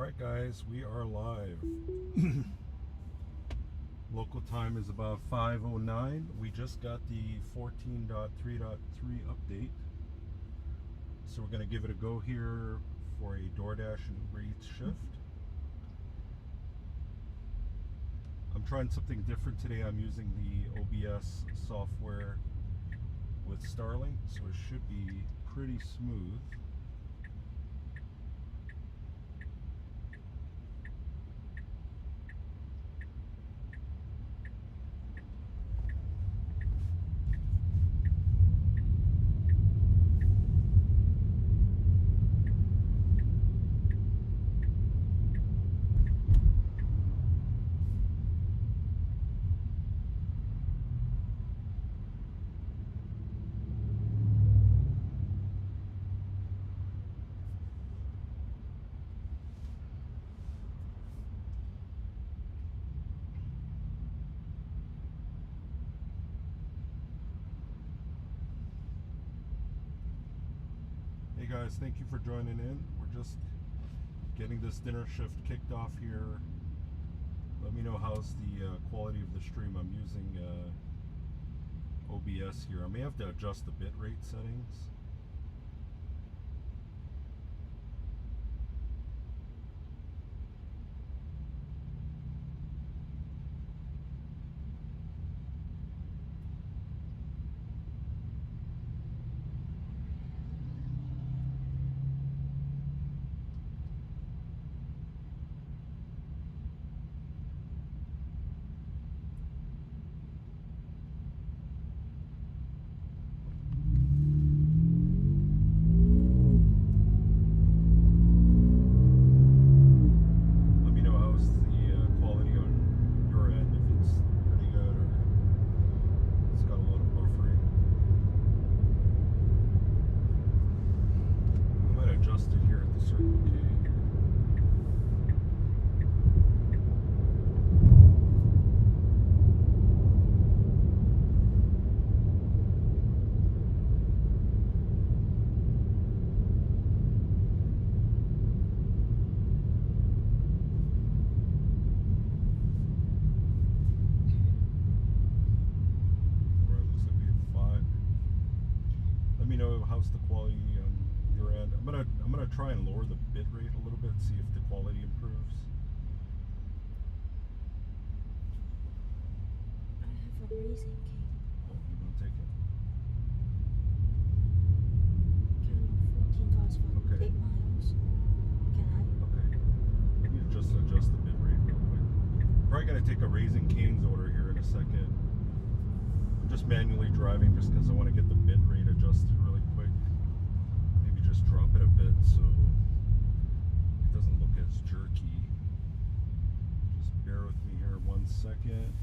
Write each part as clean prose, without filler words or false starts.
Alright guys, we are live. Local time is about 5:09. We just got the 14.3.3 update. So we're going to give it a go here for a DoorDash and Uber Eats shift. I'm trying something different today. I'm using the OBS software with Starlink, so it should be pretty smooth. Hey guys, thank you for joining in. We're just getting this dinner shift kicked off here. Let me know how's the quality of the stream. I'm using OBS here. I may have to adjust the bitrate settings. How's the quality on your end? I'm gonna try and lower the bit rate a little bit, see if the quality improves. I have a raisin cake. Oh, you wanna take it? Can of $14 for Okay. 8 miles. Can I? Okay. Let me just adjust the bit rate real quick. Probably gonna take a Raising Cane's order here in a second. I'm just manually driving just because I want to get the bit rate adjusted really quick. Maybe just drop it a bit so it doesn't look as jerky. Just bear with me here 1 second.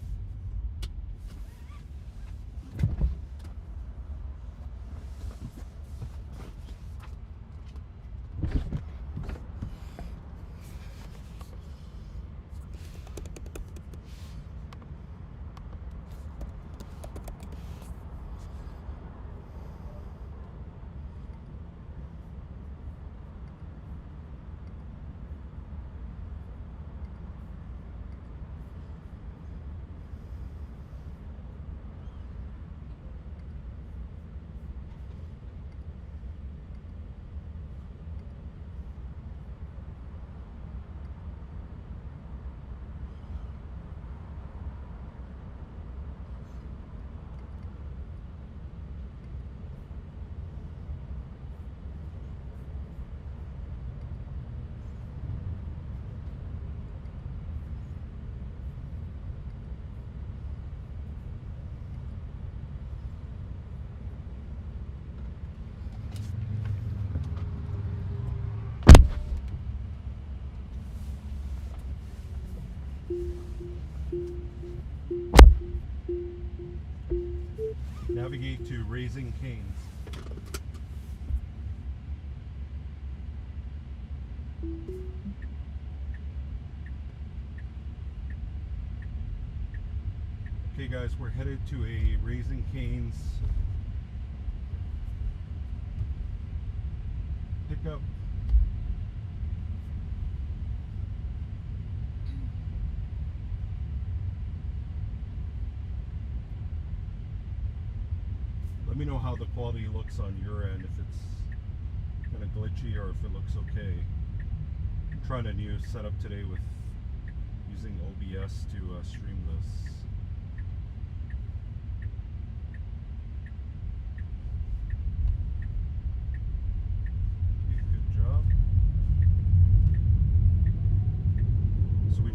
Navigate to Raising Cane's. Okay guys, we're headed to a Raising Cane's pickup. Let me know how the quality looks on your end, if it's kind of glitchy or if it looks okay. I'm trying a new setup today with using OBS to stream this. Okay, good job. So we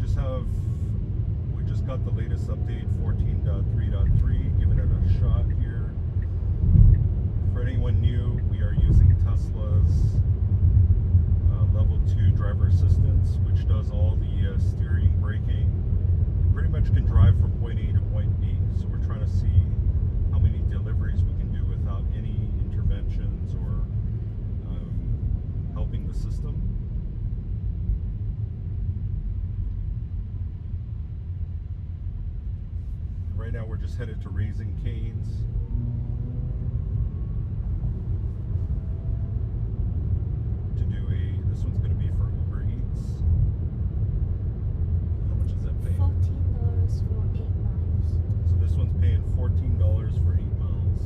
just got the latest update 14.3.3, giving it a shot here. For anyone new, we are using Tesla's level 2 driver assistance, which does all the steering, braking. You pretty much can drive from point A to point B. So we're trying to see how many deliveries we can do without any interventions or helping the system. Right now we're just headed to Raising Cane's. This one's going to be for Uber Eats. How much is that paying? $14 for 8 miles. So this one's paying $14 for 8 miles.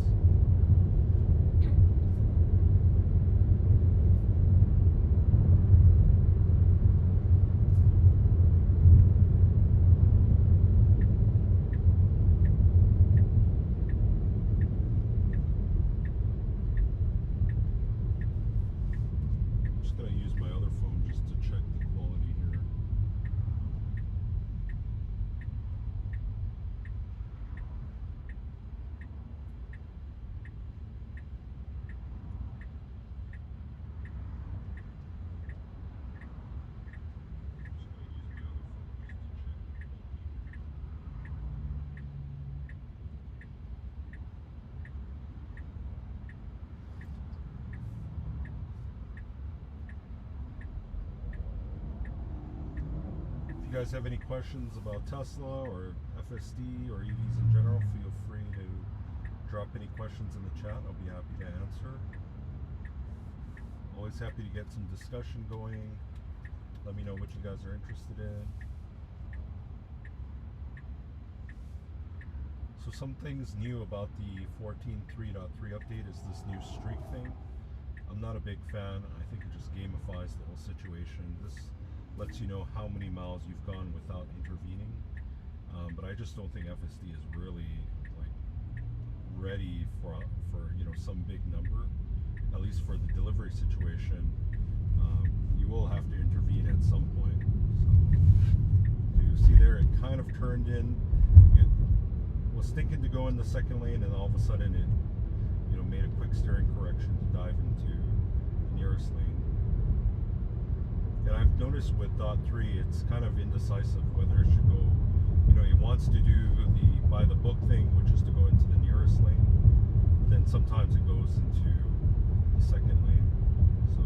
I'm just going to use my other phone just to check the quality here. If you guys have any questions about Tesla or FSD or EVs in general, feel free to drop any questions in the chat. I'll be happy to answer. Always happy to get some discussion going. Let me know what you guys are interested in. So some things new about the 14.3.3 update is this new streak thing. I'm not a big fan. I think it just gamifies the whole situation. This lets you know how many miles you've gone without intervening. But I just don't think FSD is really like ready for some big number. At least for the delivery situation, you will have to intervene at some point. So you see there, it kind of turned in. It was thinking to go in the second lane, and all of a sudden it made a quick steering correction to dive into the nearest lane. And I've noticed with dot 3, it's kind of indecisive whether it should go, it wants to do the by the book thing, which is to go into the nearest lane, but then sometimes it goes into the second lane. So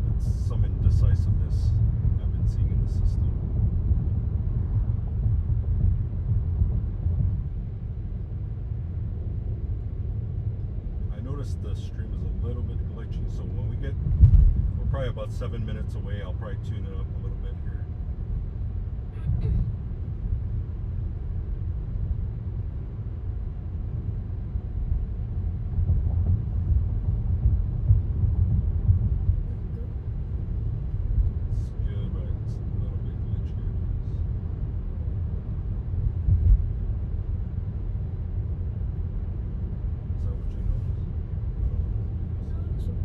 that's some indecisiveness I've been seeing in the system. I noticed the stream is a little bit glitchy, so when we're probably about 7 minutes away, I'll probably tune it up a little bit here. It's good, but it's a little bit glitchy. Is that what you noticed? No, it's okay.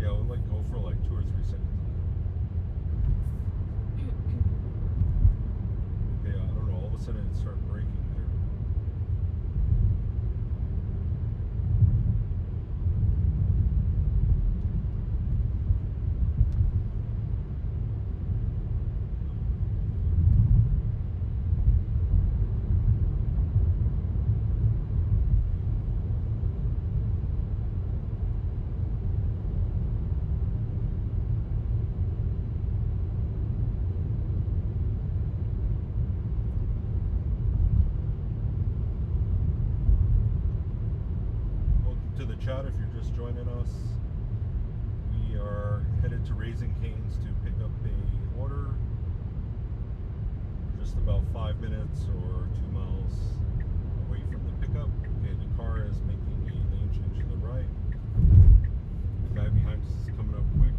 Yeah, we'll go for like 2 or 3 seconds. Okay, I don't know, all of a sudden it started braking there. to the chat if you're just joining us. We are headed to Raising Cane's to pick up a order. We're just about 5 minutes or 2 miles away from the pickup. Okay, the car is making a lane change to the right. The guy behind us is coming up quick.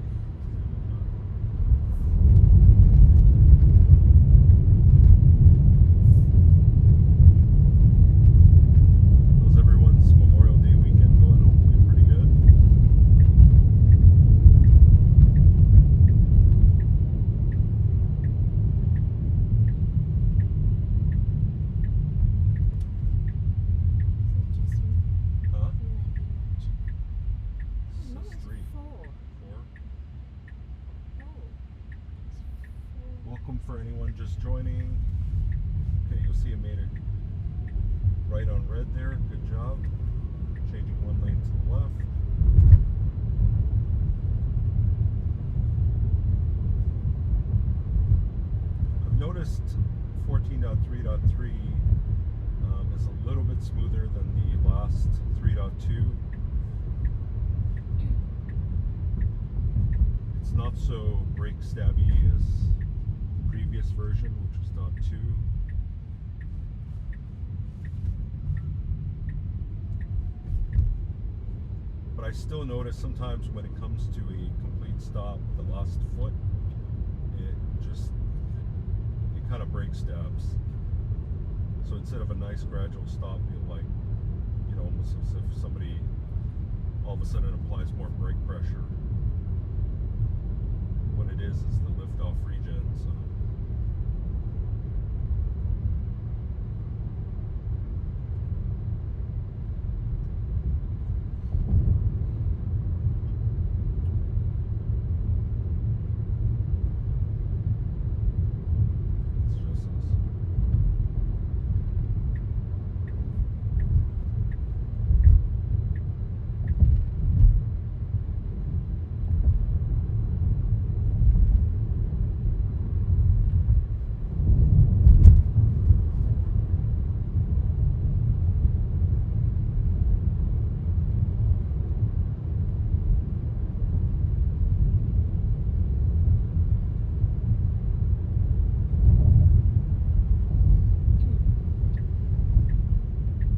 How's everyone's Memorial Day weekend going? Hopefully pretty good. Huh? No, Says it's 3. 4. 4. Oh. Welcome for anyone just joining. Okay, you'll see it made it right on red there. Good job. Changing one lane to the left. I've noticed 14.3.3 is a little bit smoother than the last 3.2. It's not so brake stabby as the previous version, which was .2. But I still notice sometimes when it comes to a complete stop, the last foot, it kind of brake stabs. So instead of a nice gradual stop, you'll almost as if somebody all of a sudden applies more brake pressure. What it is the lift-off regen. So. It's just us.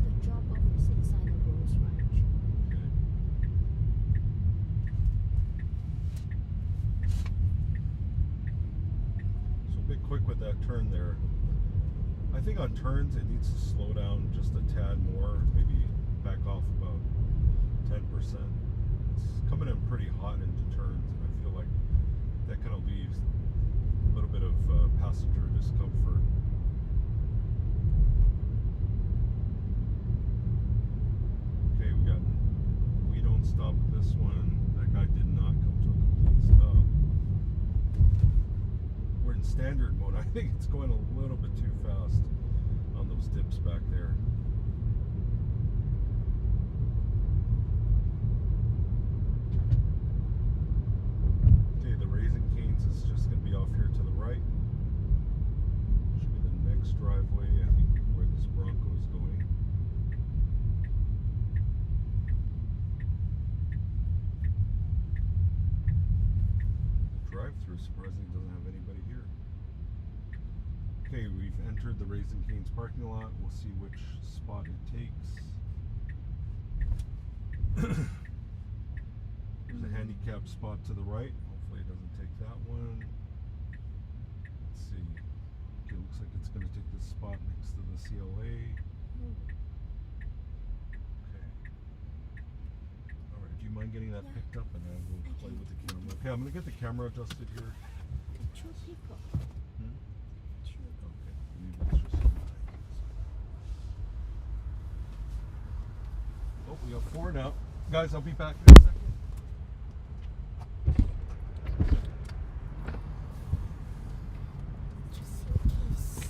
The drop-off is inside the Rose Ranch. Okay. So a bit quick with that turn there. I think on turns it needs to slow down just a tad more, maybe back off about 10%. It's coming in pretty hot into turns, and I feel like that kind of leaves a little bit of passenger discomfort. Okay, we don't stop at this one. That guy did not come to a complete stop. We're in standard mode. I think it's going a little bit too fast on those dips back there. Okay, the Raising Cane's is just going to be off here to the right. Should be the next driveway, I think, where this Bronco is going. The drive-through surprisingly doesn't have anybody here. Okay, we've entered the Raising Cane's parking lot. We'll see which spot it takes. There's a handicap spot to the right. Hopefully it doesn't take that one. Let's see. Okay, looks like it's going to take this spot next to the CLA. Okay. Alright, do you mind getting that Yeah. picked up and then we'll play with the camera? Okay, I'm going to get the camera adjusted here. Two people. Hmm? Two. Okay, maybe it's just oh, we got 4 now. Guys, I'll be back in a second. Just in case.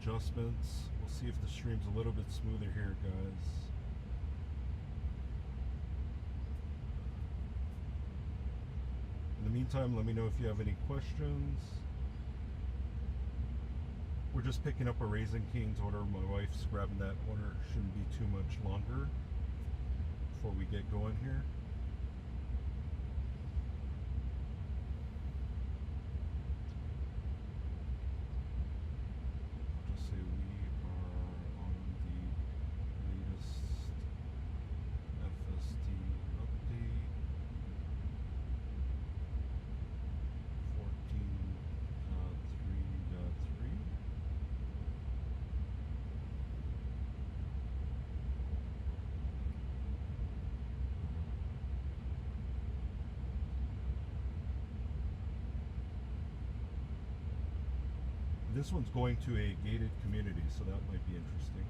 adjustments. We'll see if the stream's a little bit smoother here, guys. In the meantime, let me know if you have any questions. We're just picking up a Raising Cane's order. My wife's grabbing that order. Shouldn't be too much longer before we get going here. Just say we are on the latest FSD update 14.3.3. This one's going to a gated community, so that might be interesting.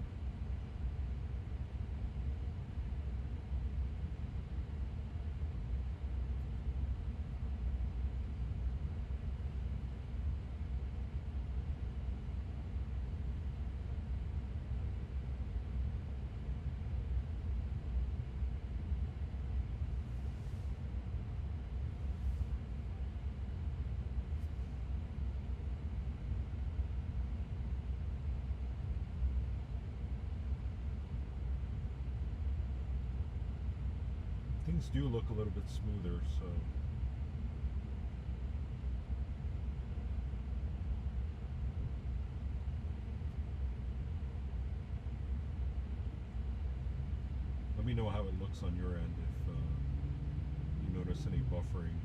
Things do look a little bit smoother, so let me know how it looks on your end if you notice any buffering.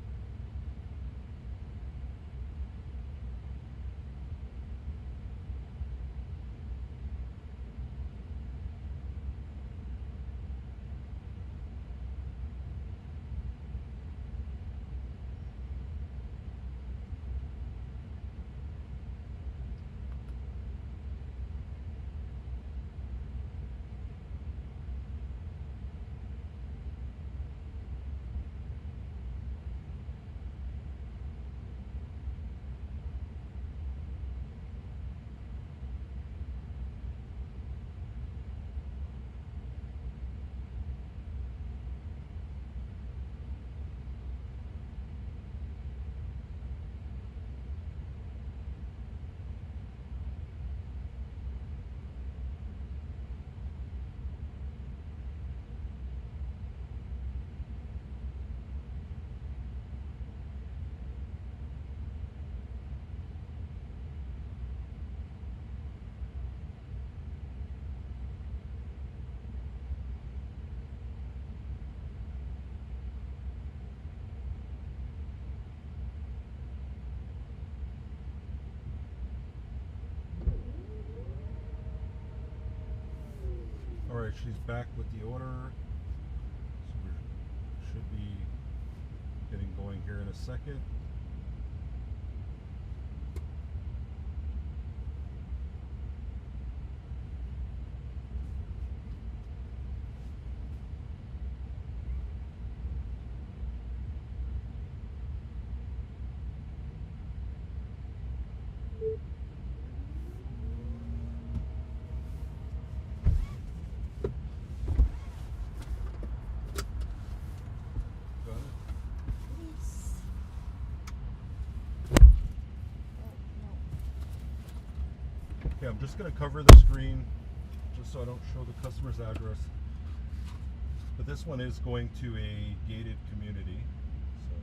Alright, she's back with the order, so we should be getting going here in a second. Okay, I'm just going to cover the screen just so I don't show the customer's address. But this one is going to a gated community. So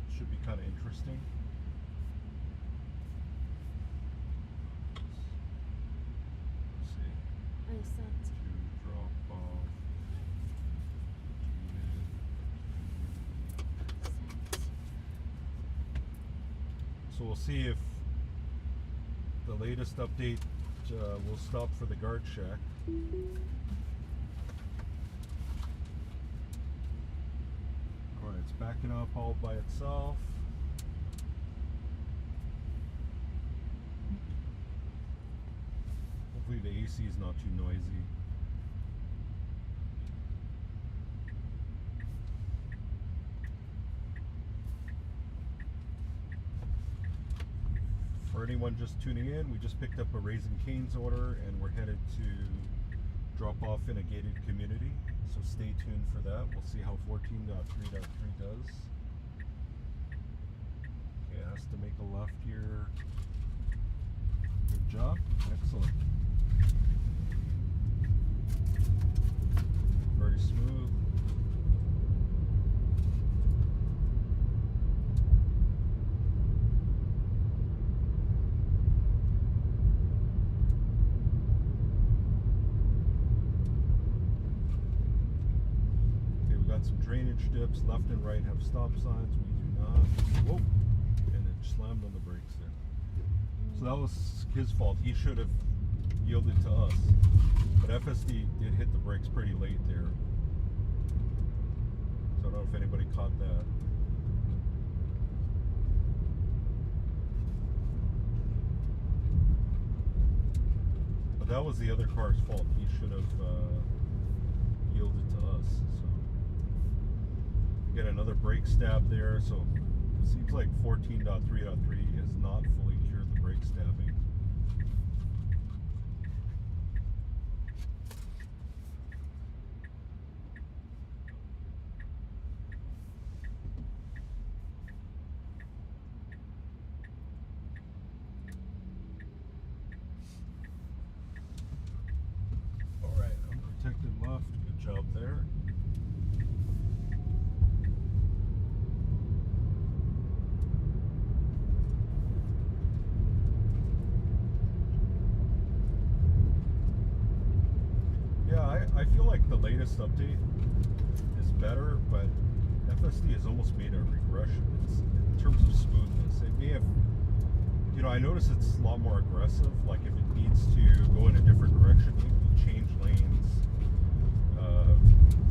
it should be kind of interesting. Let's see. I sent. To drop off. So we'll see if the latest update will stop for the guard shack. Alright, it's backing up all by itself. Hopefully the AC is not too noisy. For anyone just tuning in, we just picked up a Raising Cane's order and we're headed to drop off in a gated community. So stay tuned for that. We'll see how 14.3.3 does. Okay, it has to make a left here. Good job. Excellent. Very smooth. Some drainage dips, left and right have stop signs. We do not. Whoa! And it slammed on the brakes there. So that was his fault. He should have yielded to us. But FSD did hit the brakes pretty late there. So I don't know if anybody caught that. But that was the other car's fault. He should have yielded to us. So. Get another brake stab there, so it seems like 14.3.3 has not fully cured the brake stabbing. Alright, unprotected left, good job there. I feel like the latest update is better, but FSD has almost made a regression in terms of smoothness. It may have, I notice it's a lot more aggressive. Like if it needs to go in a different direction, it will change lanes,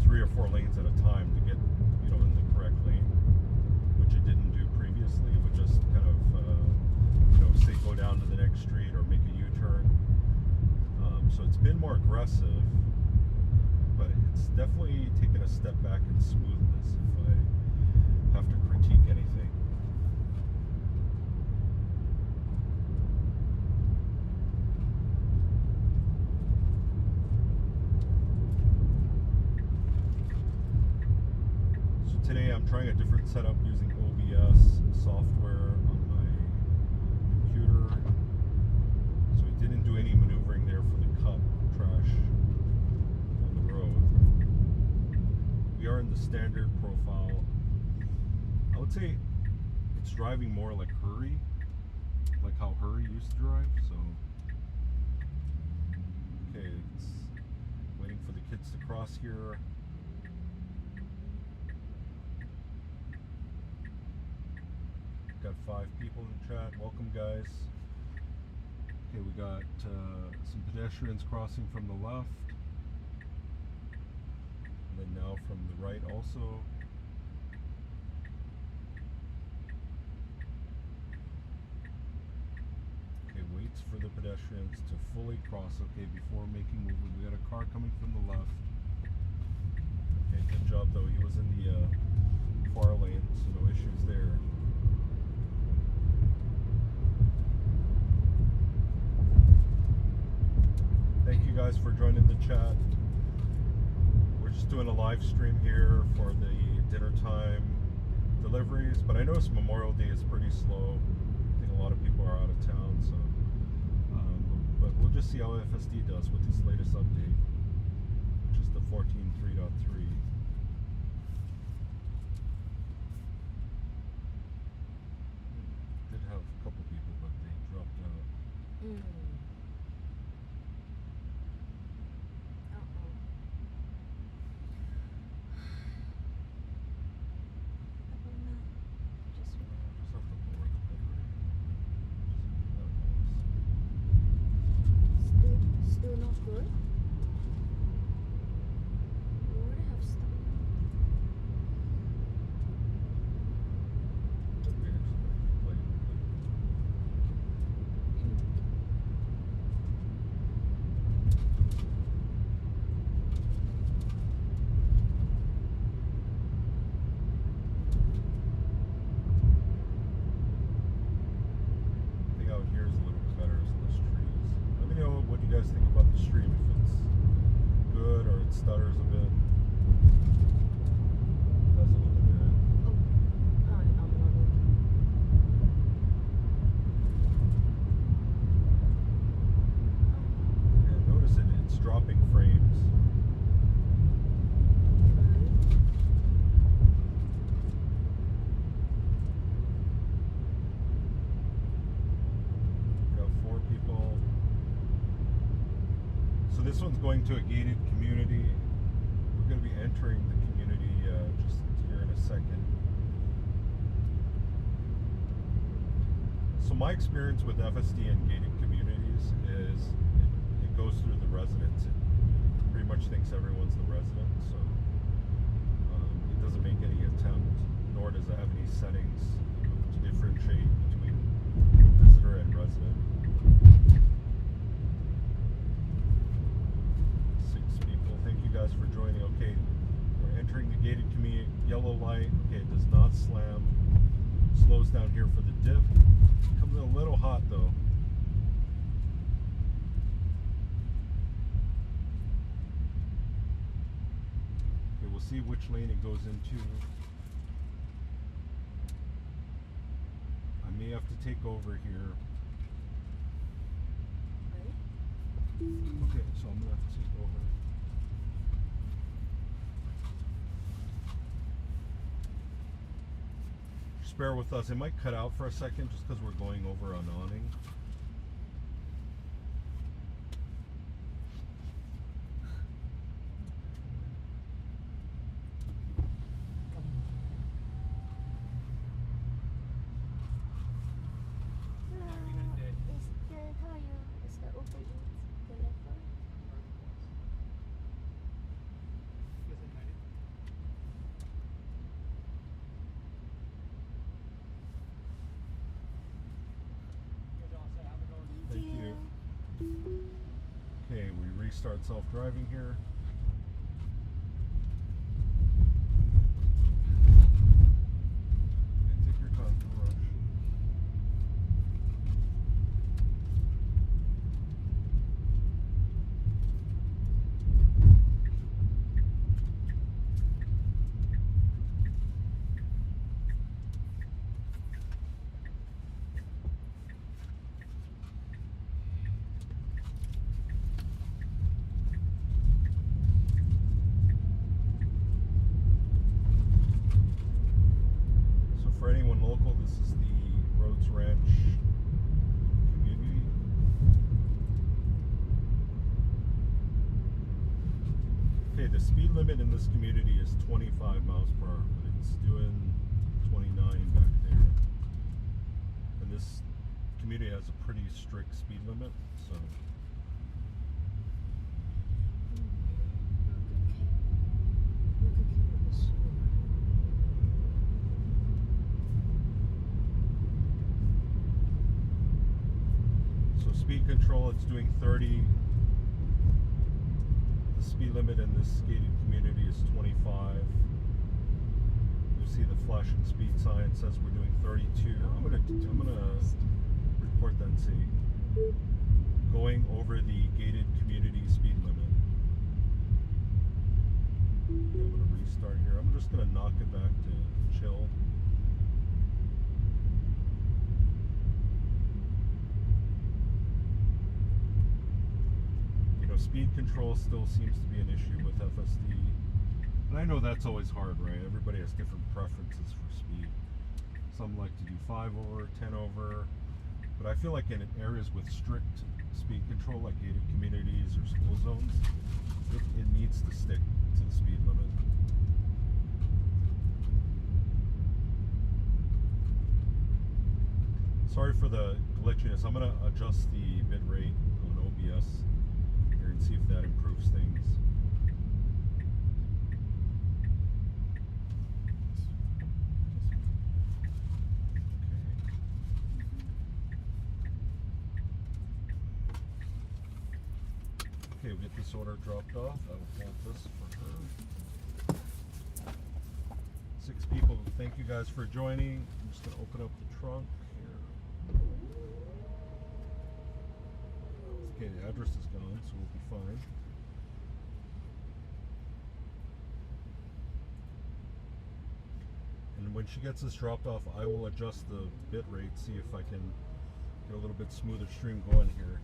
3 or 4 lanes at a time to get, in the correct lane, which it didn't do previously. It would just kind of, say go down to the next street or make a U-turn. So it's been more aggressive. But it's definitely taken a step back in smoothness if I have to critique anything. So today I'm trying a different setup using OBS software on my computer. So it didn't do any maneuvering there for the cup trash. We are in the standard profile. I would say it's driving more like Hurry, like how Hurry used to drive. So, okay, it's waiting for the kids to cross here. Got 5 people in the chat. Welcome, guys. Okay, we got some pedestrians crossing from the left. And then now from the right also. Okay, waits for the pedestrians to fully cross, okay, before making movement. We got a car coming from the left. Okay, good job though. He was in the far lane, so no issues there. Thank you guys for joining the chat. We're just doing a live stream here for the dinner time deliveries, but I noticed Memorial Day is pretty slow. I think a lot of people are out of town, so but we'll just see how FSD does with this latest update, which is the 14.3.3. Did have a couple people, but they dropped out. Still not good? We already have stuff. you guys think about the stream, if it's good or it stutters a bit. Does a little bit. Oh, I'm not looking. Yeah, notice it's dropping frames. Got 4 people. So this one's going to a gated community. We're going to be entering the community just here in a second. So my experience with FSD and gated communities is it goes through the residents. It pretty much thinks everyone's the resident, so it doesn't make any attempt, nor does it have any settings to differentiate between visitor and resident. 6 people. Thank you guys for joining. Okay, we're entering the gated community. Yellow light. Okay, it does not slam. Slows down here for the dip. Comes in a little hot though. Okay, we'll see which lane it goes into. I may have to take over here. Okay, so I'm gonna have to take over. Just bear with us. It might cut out for a second just because we're going over an awning. Is the Uber Eats delivery? Thank you. Okay, we restart self-driving here. Okay, take your time, no rush. So for anyone local, this is the Rhodes Ranch community. Okay, the speed limit in this community is 25 miles per hour, but it's doing 29 back there. And this community has a pretty strict speed limit, so speed control, it's doing 30. The speed limit in this gated community is 25. You see the flashing speed sign says we're doing 32. I'm gonna report that and say going over the gated community speed limit. Okay, I'm gonna restart here. I'm just gonna knock it back to chill. Speed control still seems to be an issue with FSD. And I know that's always hard, right? Everybody has different preferences for speed. Some like to do 5 over, 10 over. But I feel like in areas with strict speed control, like gated communities or school zones, it needs to stick to the speed limit. Sorry for the glitchiness. I'm going to adjust the bit rate on OBS here and see if that improves things. Okay, we'll get this order dropped off. I will hold this for her. 6 people. Thank you guys for joining. I'm just going to open up the trunk here. Okay, the address is gone, so we'll be fine. And when she gets this dropped off, I will adjust the bit rate, see if I can get a little bit smoother stream going here.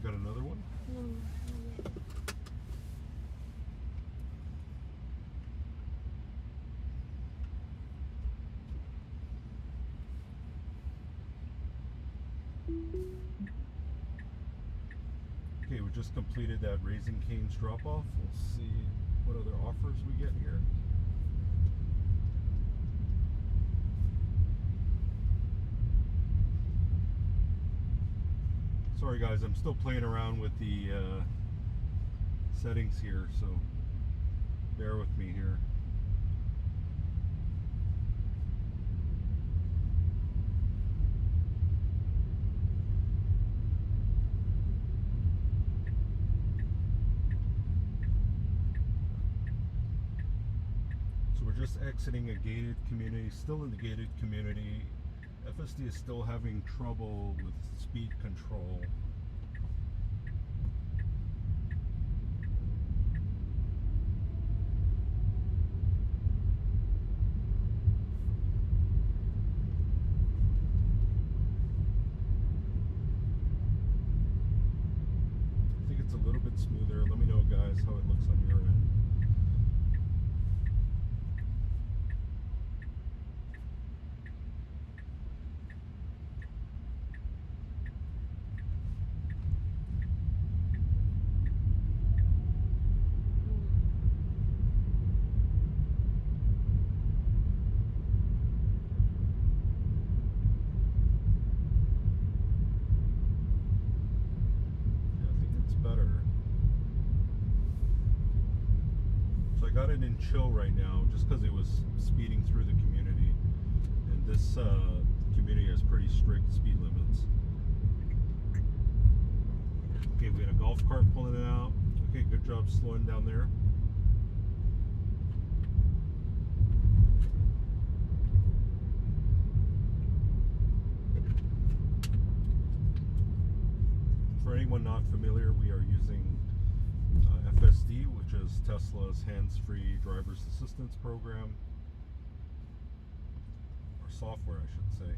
Got another one? No, not yet. Okay, we just completed that Raising Cane's drop off. We'll see what other offers we get here. Sorry guys, I'm still playing around with the settings here, so bear with me here. So we're just exiting a gated community, still in the gated community. FSD is still having trouble with speed control. I think it's a little bit smoother. Let me know, guys, how it looks on your end. Got it in chill right now just because it was speeding through the community, and this community has pretty strict speed limits. Okay, we had a golf cart pulling it out. Okay, good job slowing down there. For anyone not familiar, we are using FSD, which is Tesla's hands-free driver's assistance program, or software, I should say.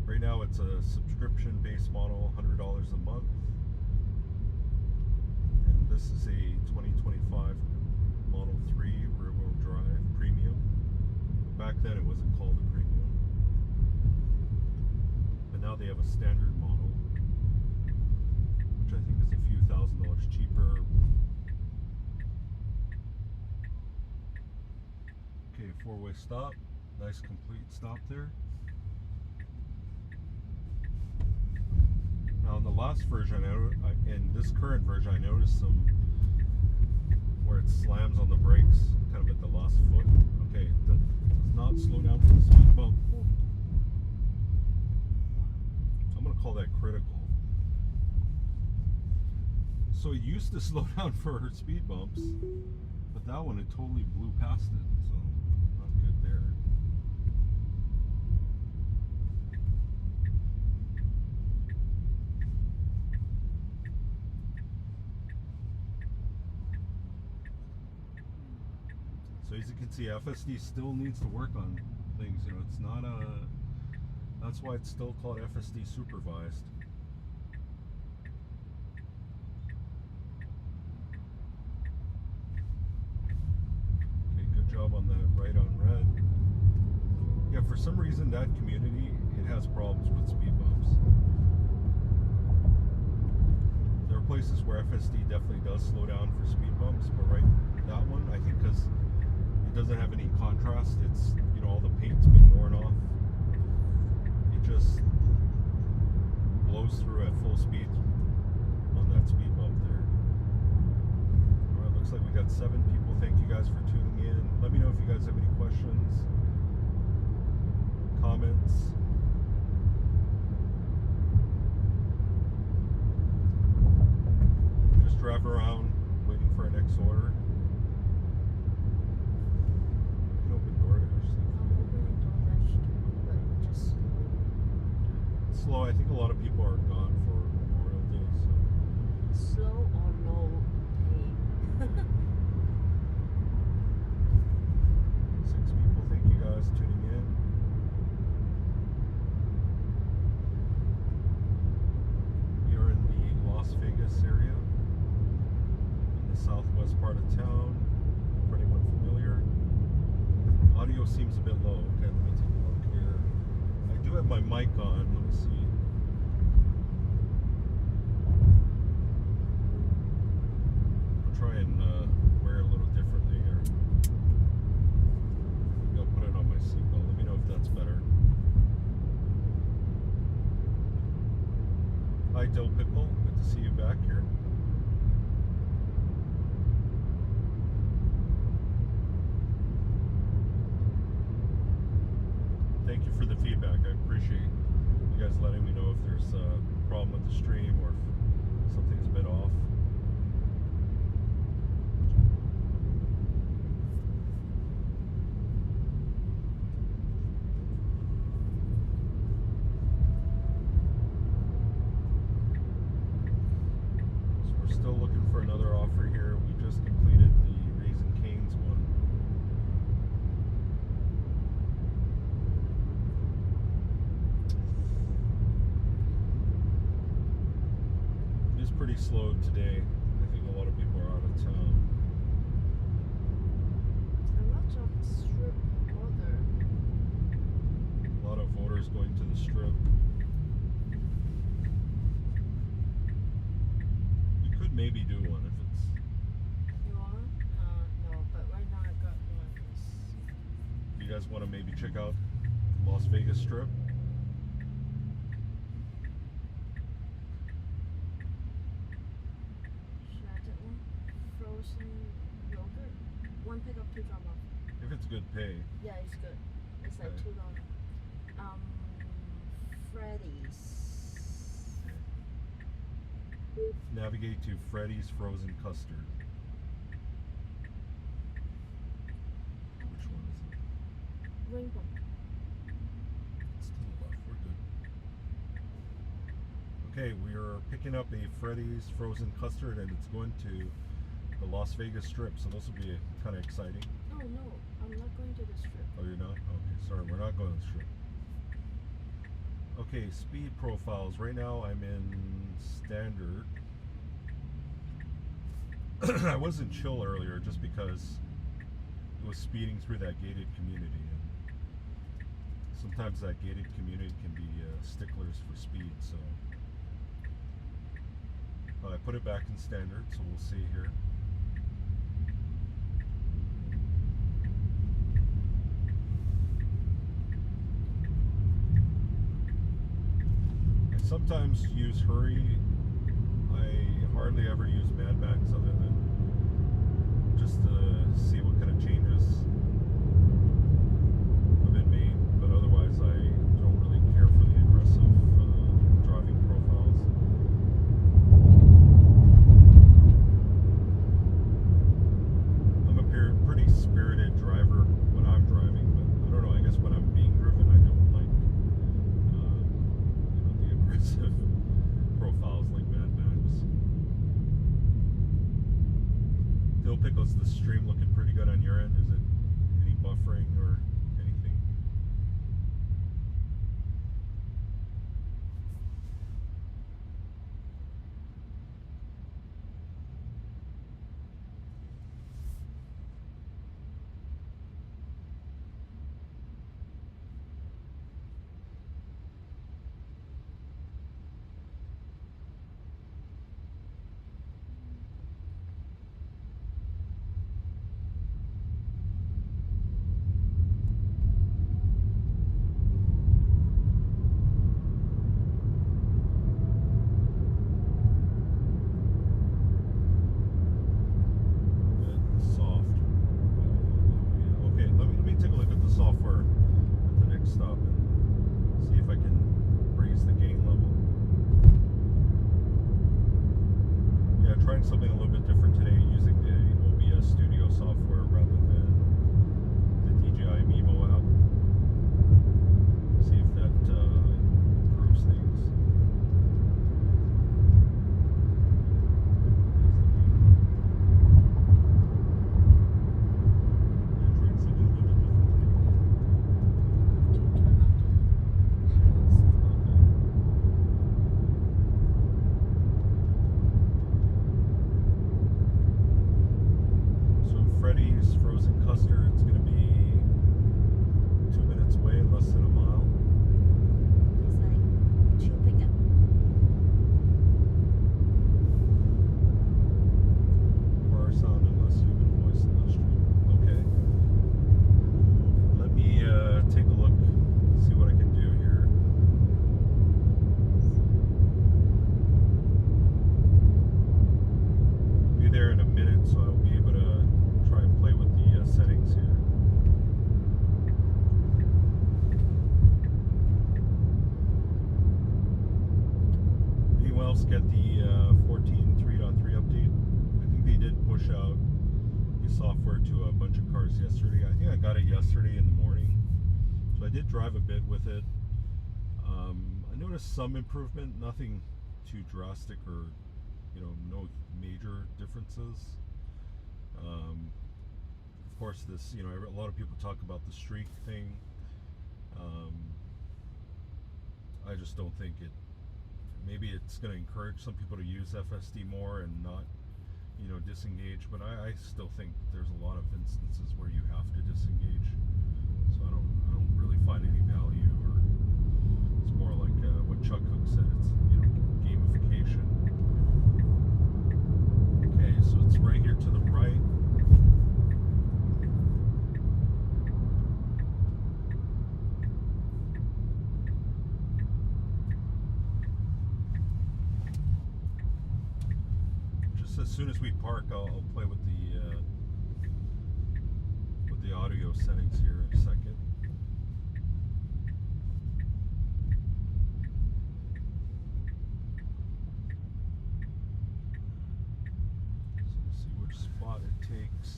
Right now it's a subscription-based model, $100 a month, and this is a 2025 Model 3 rear-wheel drive premium. Back then it wasn't called a premium, but now they have a standard model, which I think is a few $1,000s cheaper. Okay, four-way stop. Nice complete stop there. Now in the last version, in this current version, I noticed some where it slams on the brakes kind of at the last foot. Okay, that does not slow down for the speed bump. I'm going to call that critical. So it used to slow down for speed bumps, but that one, it totally blew past it, so not good there. So as you can see, FSD still needs to work on things. You know, it's not a. That's why it's still called FSD supervised. Okay, good job on that right on red. Yeah, for some reason that community, it has problems with speed bumps. There are places where FSD definitely does slow down for speed bumps, but right, that one, I think because it doesn't have any contrast, it's, you know, all the paint's been worn off. It just blows through at full speed on that speed bump there. Alright, looks like we got 7 people. Thank you guys for tuning in. Let me know if you guys have any questions, comments. Just drive around waiting for our next order. You can open DoorDash. I'm opening DoorDash too, but just It's slow. I think a lot of people are gone for Memorial Day, so. slow or no pay. 6 people. Thank you guys tuning in. We are in the Las Vegas area, in the southwest part of town. For anyone familiar, audio seems a bit low. Okay, let me take a look here. I do have my mic on. Let me see. I'll try and wear it a little differently here. I'll put it on my seatbelt. Let me know if that's better. Hi, Dill Pickle. Good to see you back here. Thank you for the feedback. I appreciate you guys letting me know if there's a problem with the stream or if something's a bit off. So we're still looking for another offer here. We just completed the Raising Cane's one. It is pretty slow today. I think a lot of people are out of town. A lot of strip order. A lot of voters going to the strip. We could maybe do one if it's. You want? No, but right now I got one. You guys want to maybe check out Las Vegas Strip? Should I get one? Frozen yogurt. One pick up, 2 drop off. If it's good pay. Yeah, it's good. It's like Okay. $2. Freddy's. Navigate to Freddy's Frozen Custard. Which one is it? Rainbow. It's to the left. We're good. Okay, we are picking up a Freddy's Frozen Custard, and it's going to the Las Vegas Strip, so this will be kind of exciting. Oh no, I'm not going to the strip. Oh, you're not? Okay, sorry, we're not going to the Strip. Okay, speed profiles. Right now I'm in standard. I was in chill earlier just because it was speeding through that gated community. And sometimes that gated community can be sticklers for speed, so I put it back in standard, so we'll see here. I sometimes use hurry. I hardly ever use Mad Max other than just to see what kind of changes have been made, but otherwise I don't really care for the aggressive driving profiles. I'm a pretty spirited driver when I'm driving, but I don't know, I guess when I'm being driven I don't like the aggressive profiles like Mad Max. Dill Pickles, the stream looking pretty good on your end, is it? buffering or anything. Software at the next stop and see if I can raise the gain level. Yeah, trying something a little bit different today using the OBS Studio software rather than the DJI Mimo app. See if that improves things. Freddy's frozen custard. It's going to be 2 minutes away, less than a mile. It's like cheap pickup. Car sound and less human voice in the stream. Okay. Let me take a look, see what I can do here. Be there in a minute, so I'll be able to try and play with the settings here. Anyone else get the 14.3.3 update? I think they did push out the software to a bunch of cars yesterday. I think I got it yesterday in the morning, so I did drive a bit with it. I noticed some improvement, nothing too drastic or no major differences. Of course, this, a lot of people talk about the streak thing. I just don't think maybe it's going to encourage some people to use FSD more and not, disengage. But I still think there's a lot of instances where you have to disengage. So I don't really find any value, or it's more like what Chuck Cook said. It's, gamification. Okay, so it's right here to the right. Just as soon as we park, I'll play with the audio settings here in a second. Spot it takes.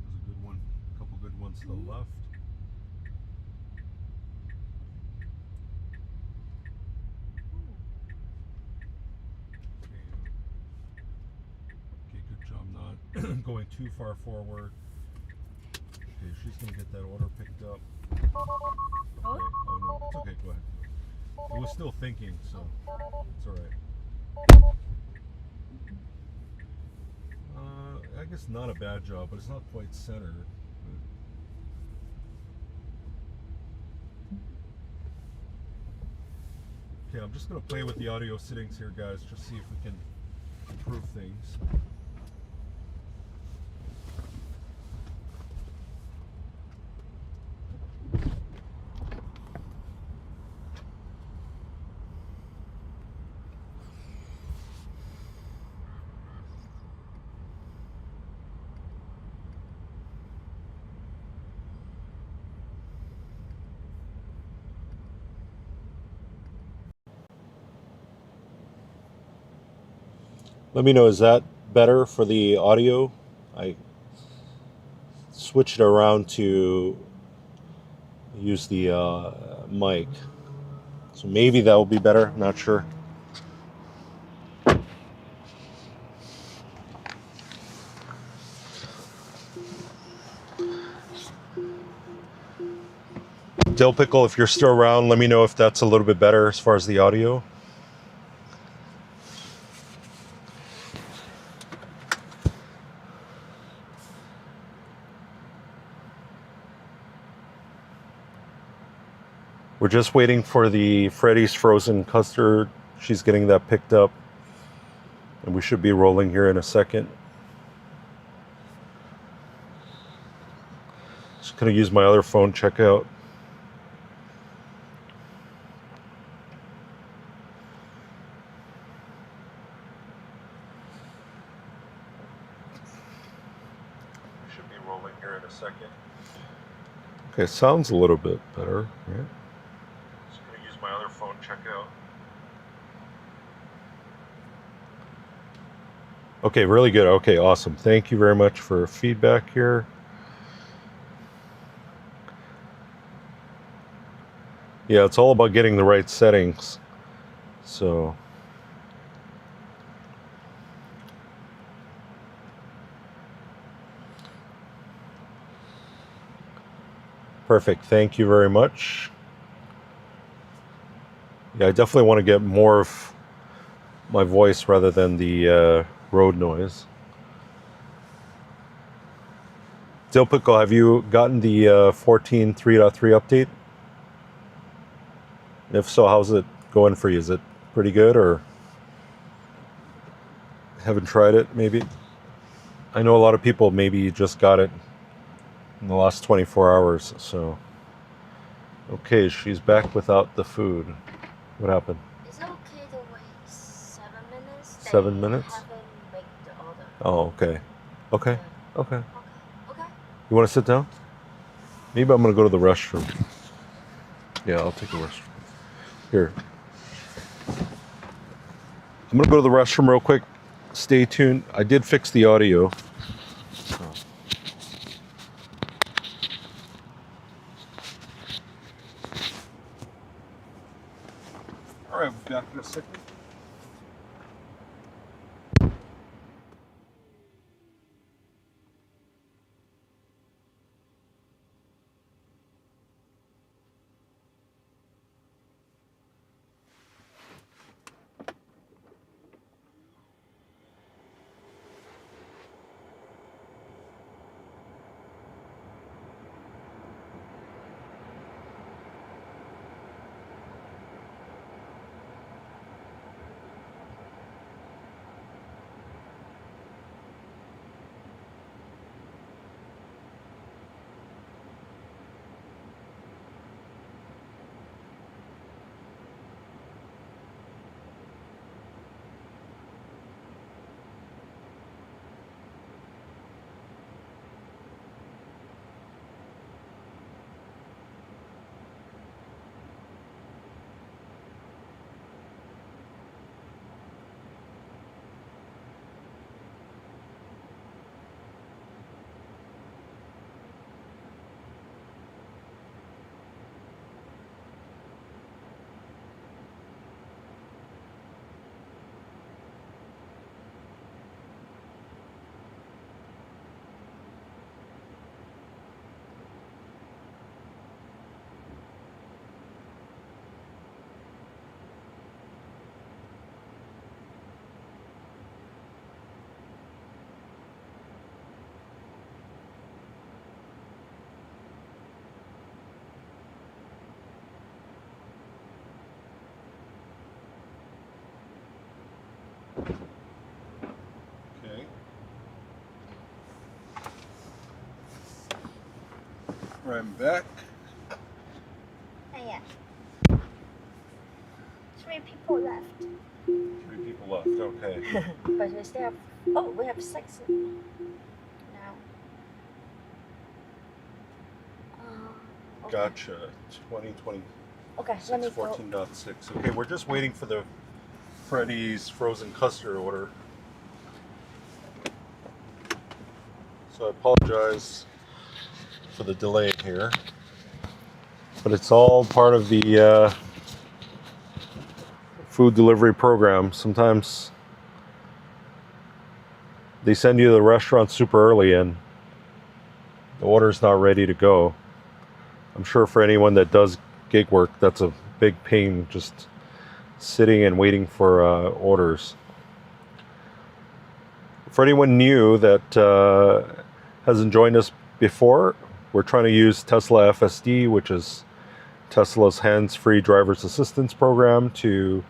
There's a good one, a couple good ones to the left. Okay, good job not going too far forward. Okay, she's gonna get that order picked up. Okay. Oh no, it's okay, go ahead. I was still thinking, so it's alright. I guess not a bad job, but it's not quite center. Okay, I'm just going to play with the audio settings here, guys, just see if we can improve things. Let me know, is that better for the audio? I switched it around to use the mic. So maybe that will be better, not sure. Dill Pickle, if you're still around, let me know if that's a little bit better as far as the audio. We're just waiting for the Freddy's frozen custard. She's getting that picked up. And we should be rolling here in a second. Just gonna use my other phone, check out. We should be rolling here in a second. Okay, sounds a little bit better, right? Just gonna use my other phone, check out. Okay, really good. Okay, awesome. Thank you very much for feedback here. Yeah, it's all about getting the right settings. So perfect. Thank you very much. Yeah, I definitely want to get more of my voice rather than the road noise. Dill Pickle, have you gotten the 14.3.3 update? If so, how's it going for you? Is it pretty good, or haven't tried it maybe? I know a lot of people maybe just got it in the last 24 hours, so. Okay, she's back without the food. What happened? Is it okay to wait 7 minutes? 7 minutes? Haven't made the order. Oh, okay. Okay, Yeah. okay. Okay. You want to sit down? Maybe I'm going to go to the restroom. Yeah, I'll take a restroom. Here. I'm going to go to the restroom real quick. Stay tuned. I did fix the audio. All right, back in a second. Okay. I'm back. Oh, yeah. 3 people left. 3 people left. Okay. But we still have. Oh, we have 6 now. Okay. Gotcha. 2020. Okay, let me go. 14.6. Okay, we're just waiting for the Freddy's frozen custard order. So I apologize for the delay here. But it's all part of the food delivery program. Sometimes they send you to the restaurant super early and the order's not ready to go. I'm sure for anyone that does gig work, that's a big pain, just sitting and waiting for orders. For anyone new that hasn't joined us before, we're trying to use Tesla FSD, which is Tesla's hands-free driver's assistance program, to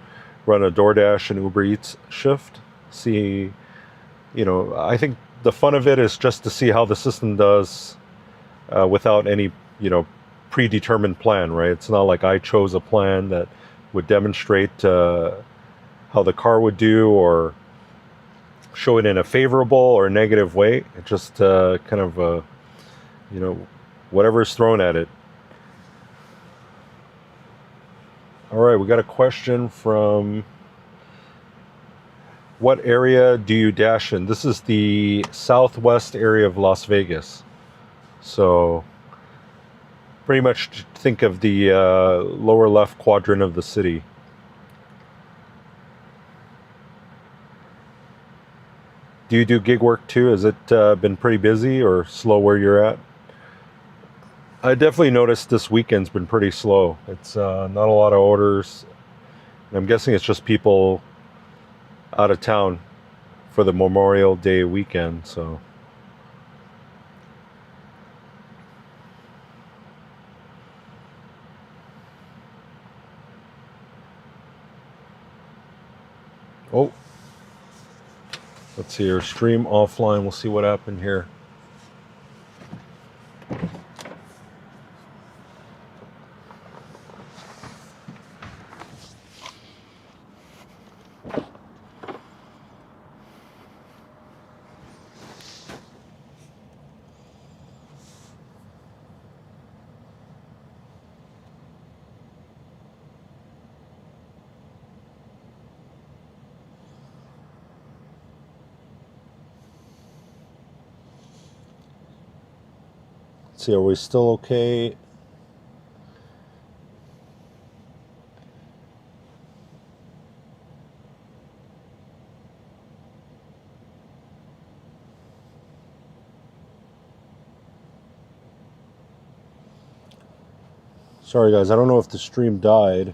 run a DoorDash and Uber Eats shift. See, I think the fun of it is just to see how the system does without any, predetermined plan, right? It's not like I chose a plan that would demonstrate how the car would do or show it in a favorable or negative way. It just kind of, whatever's thrown at it. All right, we got a question from, what area do you dash in? This is the southwest area of Las Vegas. So pretty much think of the lower left quadrant of the city. Do you do gig work too? Has it been pretty busy or slow where you're at? I definitely noticed this weekend's been pretty slow. It's not a lot of orders. I'm guessing it's just people out of town for the Memorial Day weekend, so. Oh, let's see here, stream offline. We'll see what happened here. Let's see, are we still okay? Sorry guys, I don't know if the stream died.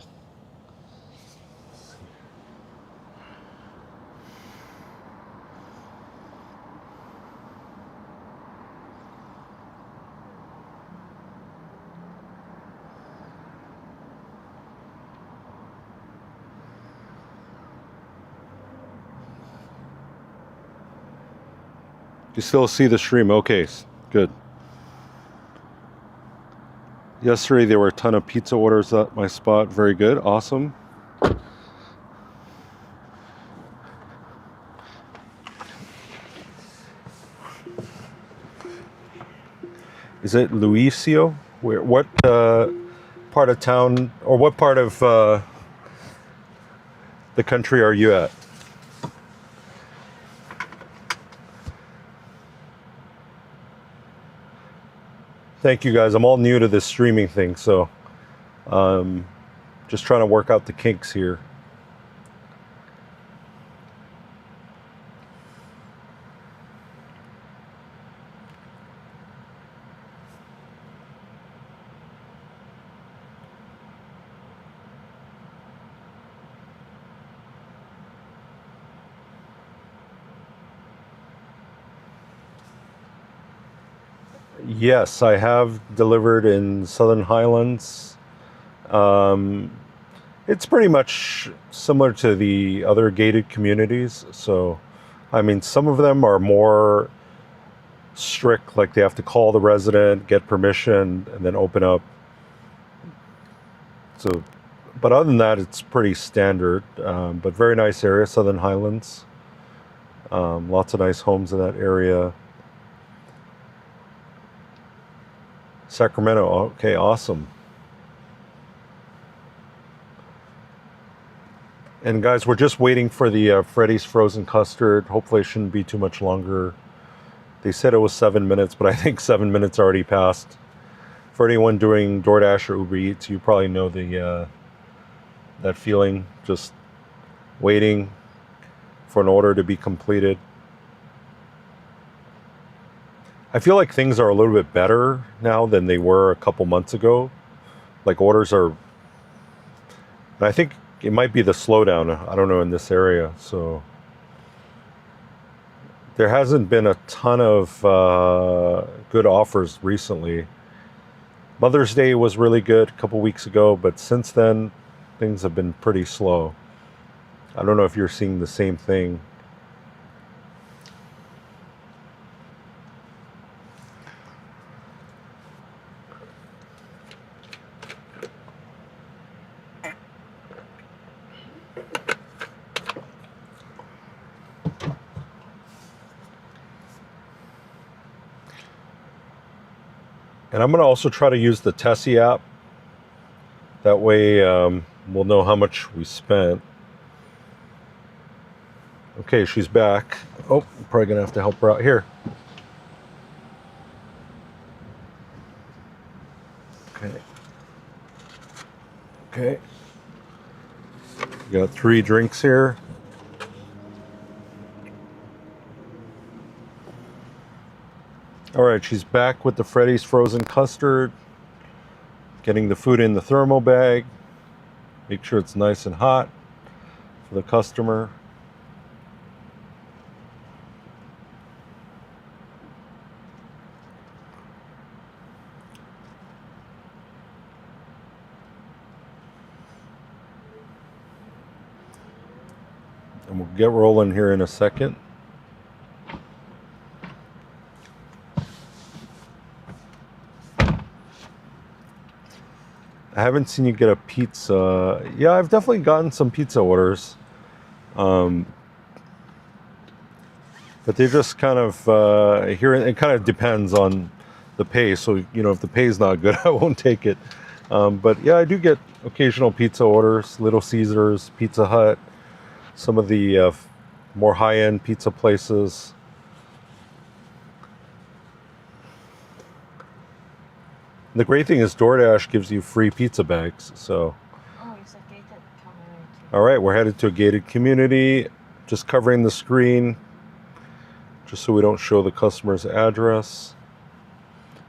You still see the stream? Okay, good. Yesterday there were a ton of pizza orders at my spot. Very good, awesome. Is it Luisio? What part of town, or what part of the country are you at? Thank you guys. I'm all new to this streaming thing, so just trying to work out the kinks here. Yes, I have delivered in Southern Highlands. It's pretty much similar to the other gated communities. So, I mean, some of them are more strict, like they have to call the resident, get permission, and then open up. So, but other than that, it's pretty standard. But very nice area, Southern Highlands. Lots of nice homes in that area. Sacramento, okay, awesome. And guys, we're just waiting for the Freddy's frozen custard. Hopefully it shouldn't be too much longer. They said it was 7 minutes, but I think 7 minutes already passed. For anyone doing DoorDash or Uber Eats, you probably know the that feeling, just waiting for an order to be completed. I feel like things are a little bit better now than they were a couple months ago. Like orders are, and I think it might be the slowdown, I don't know, in this area. So there hasn't been a ton of good offers recently. Mother's Day was really good a couple weeks ago, but since then, things have been pretty slow. I don't know if you're seeing the same thing. And I'm going to also try to use the Tessie app. That way we'll know how much we spent. Okay, she's back. Oh, I'm probably going to have to help her out here. Okay. Okay. We got 3 drinks here. All right, she's back with the Freddy's frozen custard. Getting the food in the thermo bag. Make sure it's nice and hot for the customer. And we'll get rolling here in a second. I haven't seen you get a pizza. Yeah, I've definitely gotten some pizza orders. But they just kind of, here, it kind of depends on the pay. So, you know, if the pay is not good, I won't take it. But yeah, I do get occasional pizza orders, Little Caesars, Pizza Hut, some of the more high-end pizza places. The great thing is DoorDash gives you free pizza bags, so. Oh, it's a gated community. All right, we're headed to a gated community. Just covering the screen, just so we don't show the customer's address.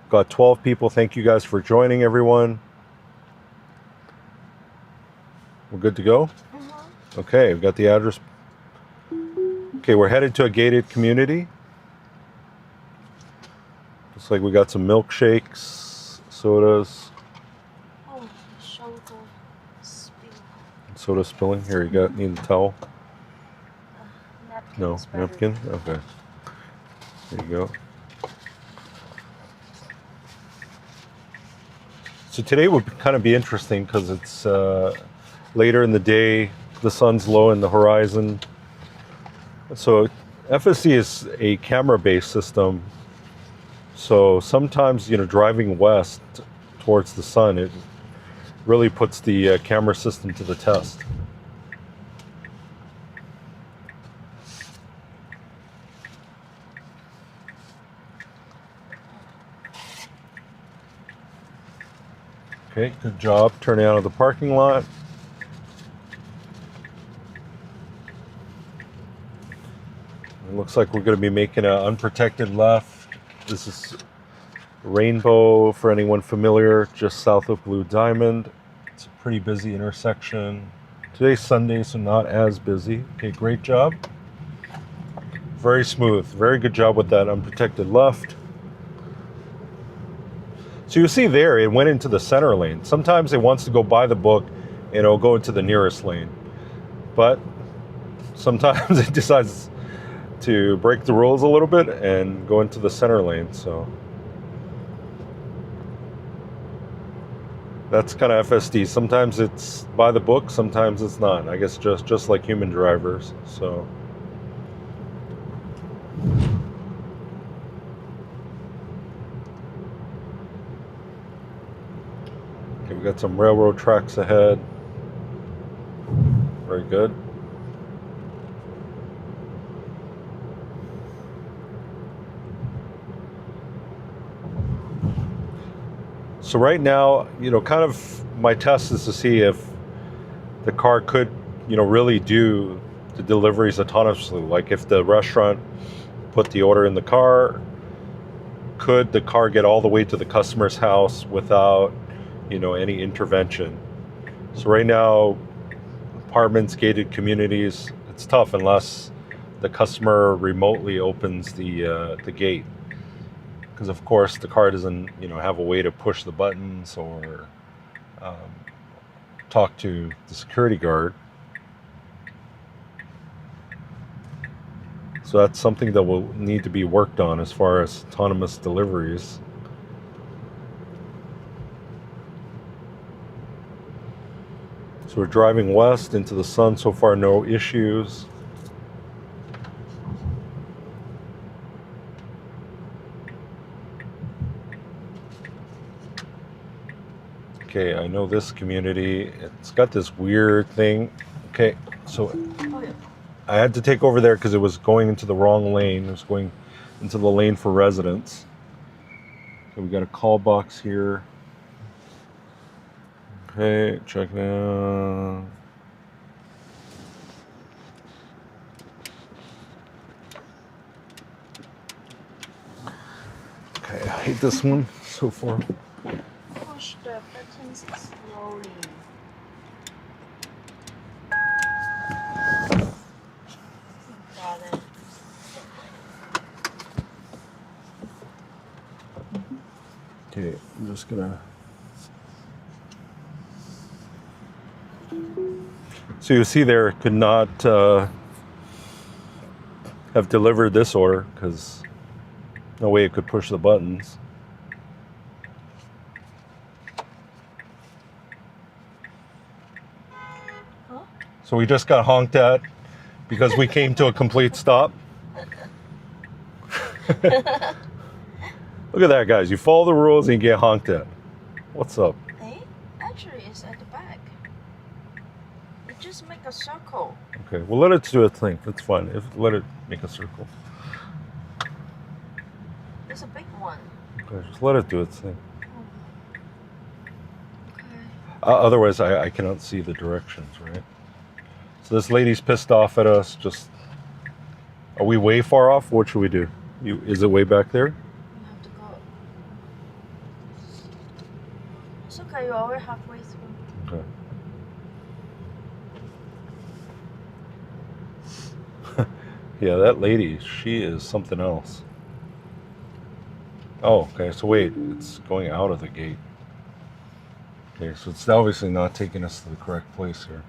Got 12 people. Thank you guys for joining, everyone. We're good to go? Mm-hmm. Okay, we've got the address. Okay, we're headed to a gated community. Looks like we got some milkshakes. Sodas. Oh, shoulder spill. Soda spilling. Here, you got, need a towel? Napkin No, is better. napkin? Okay. There you go. So today would kind of be interesting because it's later in the day, the sun's low in the horizon. So FSD is a camera-based system. So sometimes, you know, driving west towards the sun, it really puts the camera system to the test. Okay, good job turning out of the parking lot. It looks like we're going to be making an unprotected left. This is Rainbow, for anyone familiar, just south of Blue Diamond. It's a pretty busy intersection. Today's Sunday, so not as busy. Okay, great job. Very smooth. Very good job with that unprotected left. So you see there, it went into the center lane. Sometimes it wants to go by the book and it'll go into the nearest lane. But sometimes it decides to break the rules a little bit and go into the center lane. So that's kind of FSD. Sometimes it's by the book, sometimes it's not. I guess just like human drivers. So okay, we got some railroad tracks ahead. Very good. So right now, you know, kind of my test is to see if the car could, you know, really do the deliveries autonomously. Like if the restaurant put the order in the car could the car get all the way to the customer's house without, any intervention? So right now, apartments, gated communities, it's tough unless the customer remotely opens the gate, because of course the car doesn't have a way to push the buttons or talk to the security guard. So that's something that will need to be worked on as far as autonomous deliveries. So we're driving west into the sun. So far, no issues. Okay, I know this community. It's got this weird thing. Okay, so I had to take over there because it was going into the wrong lane. It was going into the lane for residents. So we got a call box here. Okay, check it out. Okay, I hate this one so far. Push the buttons slowly. Got it. Okay, I'm just gonna. So you see there, could not have delivered this order because no way it could push the buttons. Huh? So we just got honked at because we came to a complete stop. Look at that, guys. You follow the rules and you get honked at. What's up? Hey, actually, it's at the back. You just make a circle. Okay, well, let it do its thing. That's fine. Let it make a circle. It's a big one. Okay, just let it do its thing. Okay. Otherwise, I cannot see the directions, right? So this lady's pissed off at us. Just, are we way far off? What should we do? Is it way back there? You have to go. It's okay, you're already halfway through. Okay. Yeah, that lady, she is something else. Oh, okay, so wait, it's going out of the gate. Okay, so it's obviously not taking us to the correct place here.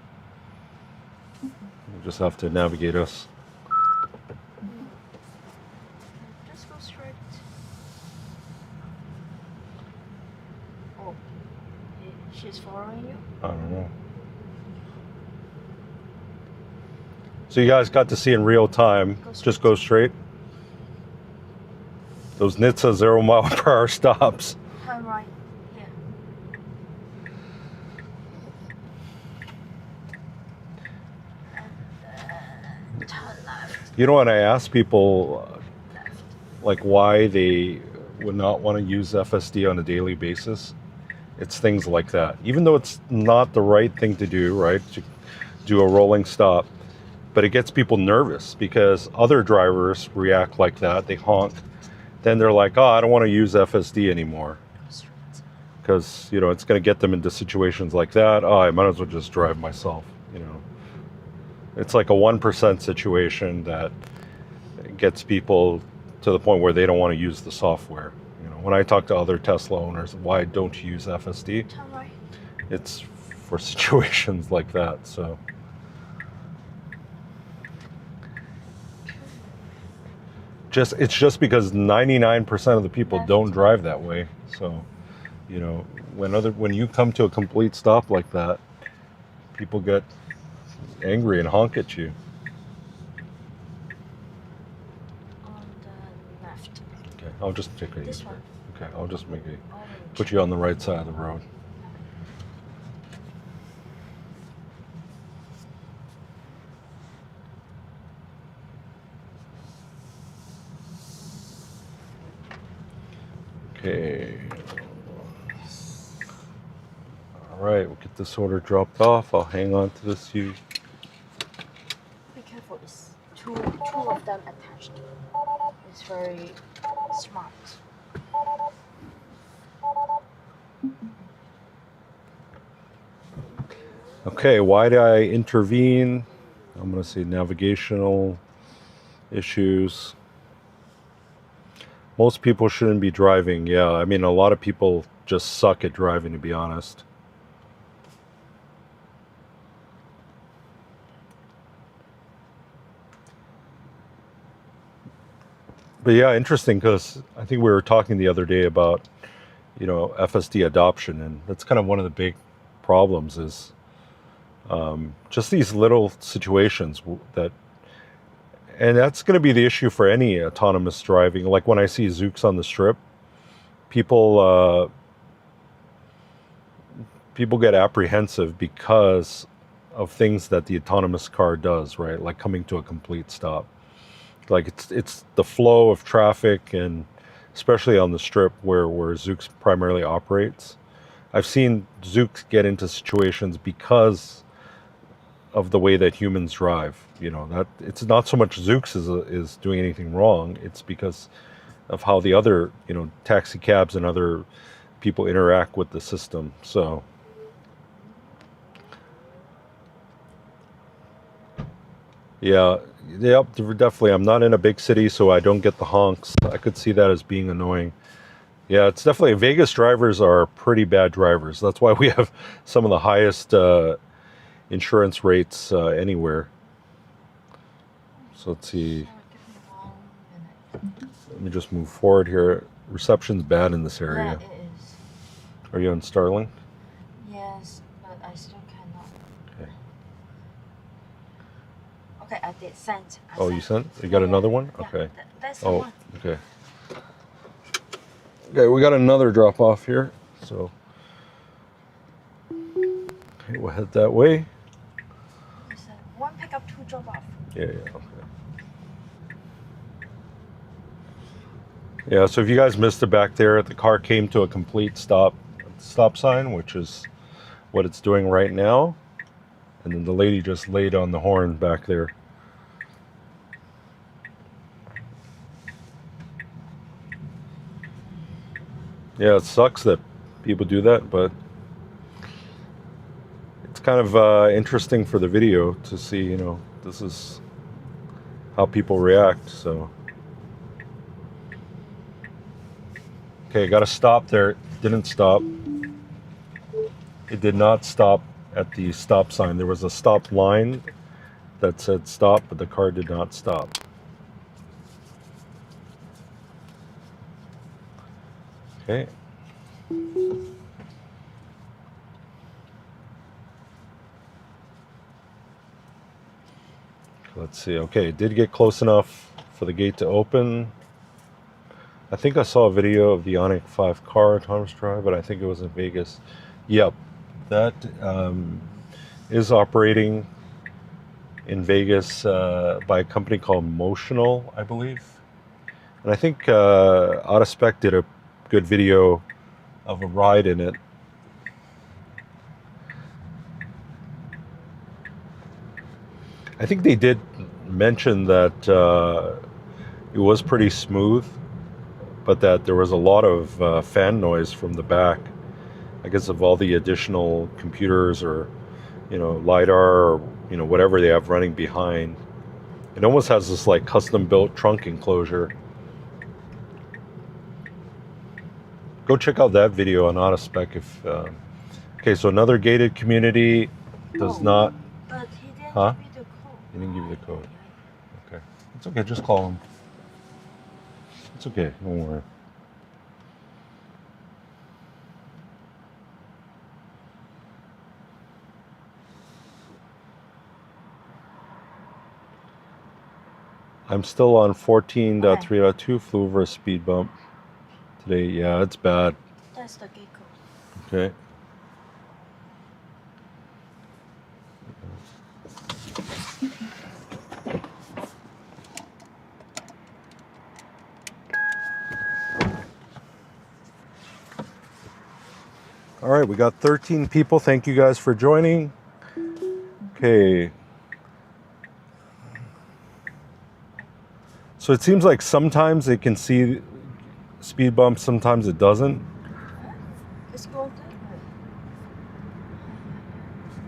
We'll just have to navigate us. Just go straight. Oh, she's following you? I don't know. So you guys got to see in real time. Just go straight. Those NHTSA 0 mile per hour stops. Turn right. Here. And turn left. You know what I ask people, Left. like why they would not want to use FSD on a daily basis? It's things like that. Even though it's not the right thing to do, right? To do a rolling stop. But it gets people nervous because other drivers react like that. They honk. Then they're like, oh, I don't want to use FSD anymore. Because, it's going to get them into situations like that. Oh, I might as well just drive myself, It's like a 1% situation that gets people to the point where they don't want to use the software. When I talk to other Tesla owners, why don't you use FSD? Turn right. It's for situations like that, so. It's just because 99% of the people don't drive that way. So, when you come to a complete stop like that, people get angry and honk at you. On the left. Okay, I'll just take it. This one. Okay, I'll just put you on the right side of the road. Okay. All right, we'll get this order dropped off. I'll hang on to this. Be careful, it's two of them attached. It's very smart. Okay, why did I intervene? I'm going to say navigational issues. Most people shouldn't be driving. Yeah, I mean, a lot of people just suck at driving, to be honest. But yeah, interesting, because I think we were talking the other day about, FSD adoption, and that's kind of one of the big problems is just these little situations that, and that's going to be the issue for any autonomous driving. Like when I see Zooks on the strip, people people get apprehensive because of things that the autonomous car does, right? Like coming to a complete stop. Like it's the flow of traffic, and especially on the strip where Zooks primarily operates. I've seen Zooks get into situations because of the way that humans drive. That it's not so much Zooks is doing anything wrong. It's because of how the other taxi cabs and other people interact with the system. So yeah, yep, definitely. I'm not in a big city, so I don't get the honks. I could see that as being annoying. Yeah, it's definitely Vegas drivers are pretty bad drivers. That's why we have some of the highest insurance rates anywhere. So let's see. Sorry, give me 1 minute. Let me just move forward here. Reception's bad in this Yeah, area. it is. Are you on Starling? Yes, but I still cannot. Okay. Okay, I did send. Oh, you sent? You got another one? Yeah, Okay. that's the Oh, one. okay. Okay, we got another drop off here. So, okay, we'll head that way. It's one pickup, two drop off. Yeah, okay. Yeah, so if you guys missed it back there, the car came to a complete stop sign, which is what it's doing right now. And then the lady just laid on the horn back there. Yeah, it sucks that people do that, but it's kind of interesting for the video to see, this is how people react, so. Okay, got to stop there. It didn't stop. It did not stop at the stop sign. There was a stop line that said stop, but the car did not stop. Okay. Let's see. Okay, it did get close enough for the gate to open. I think I saw a video of the Ioniq 5 car autonomous drive, but I think it was in Vegas. Yep, that is operating in Vegas by a company called Motional, I believe. And I think Autospec did a good video of a ride in it. I think they did mention that it was pretty smooth, but that there was a lot of fan noise from the back. I guess of all the additional computers or, LiDAR or, whatever they have running behind. It almost has this like custom built trunk enclosure. Go check out that video on Autospec if, okay, so another gated community does not, But he didn't Huh? give me the code. he didn't give you the code. Okay, it's okay, just call him. It's okay, don't worry. I'm still on 14.3.2, flew over a speed bump today. Yeah, it's bad. That's the gate code. Okay. All right, we got 13 people. Thank you guys for joining. Okay. So it seems like sometimes it can see speed bumps, sometimes it doesn't. It's going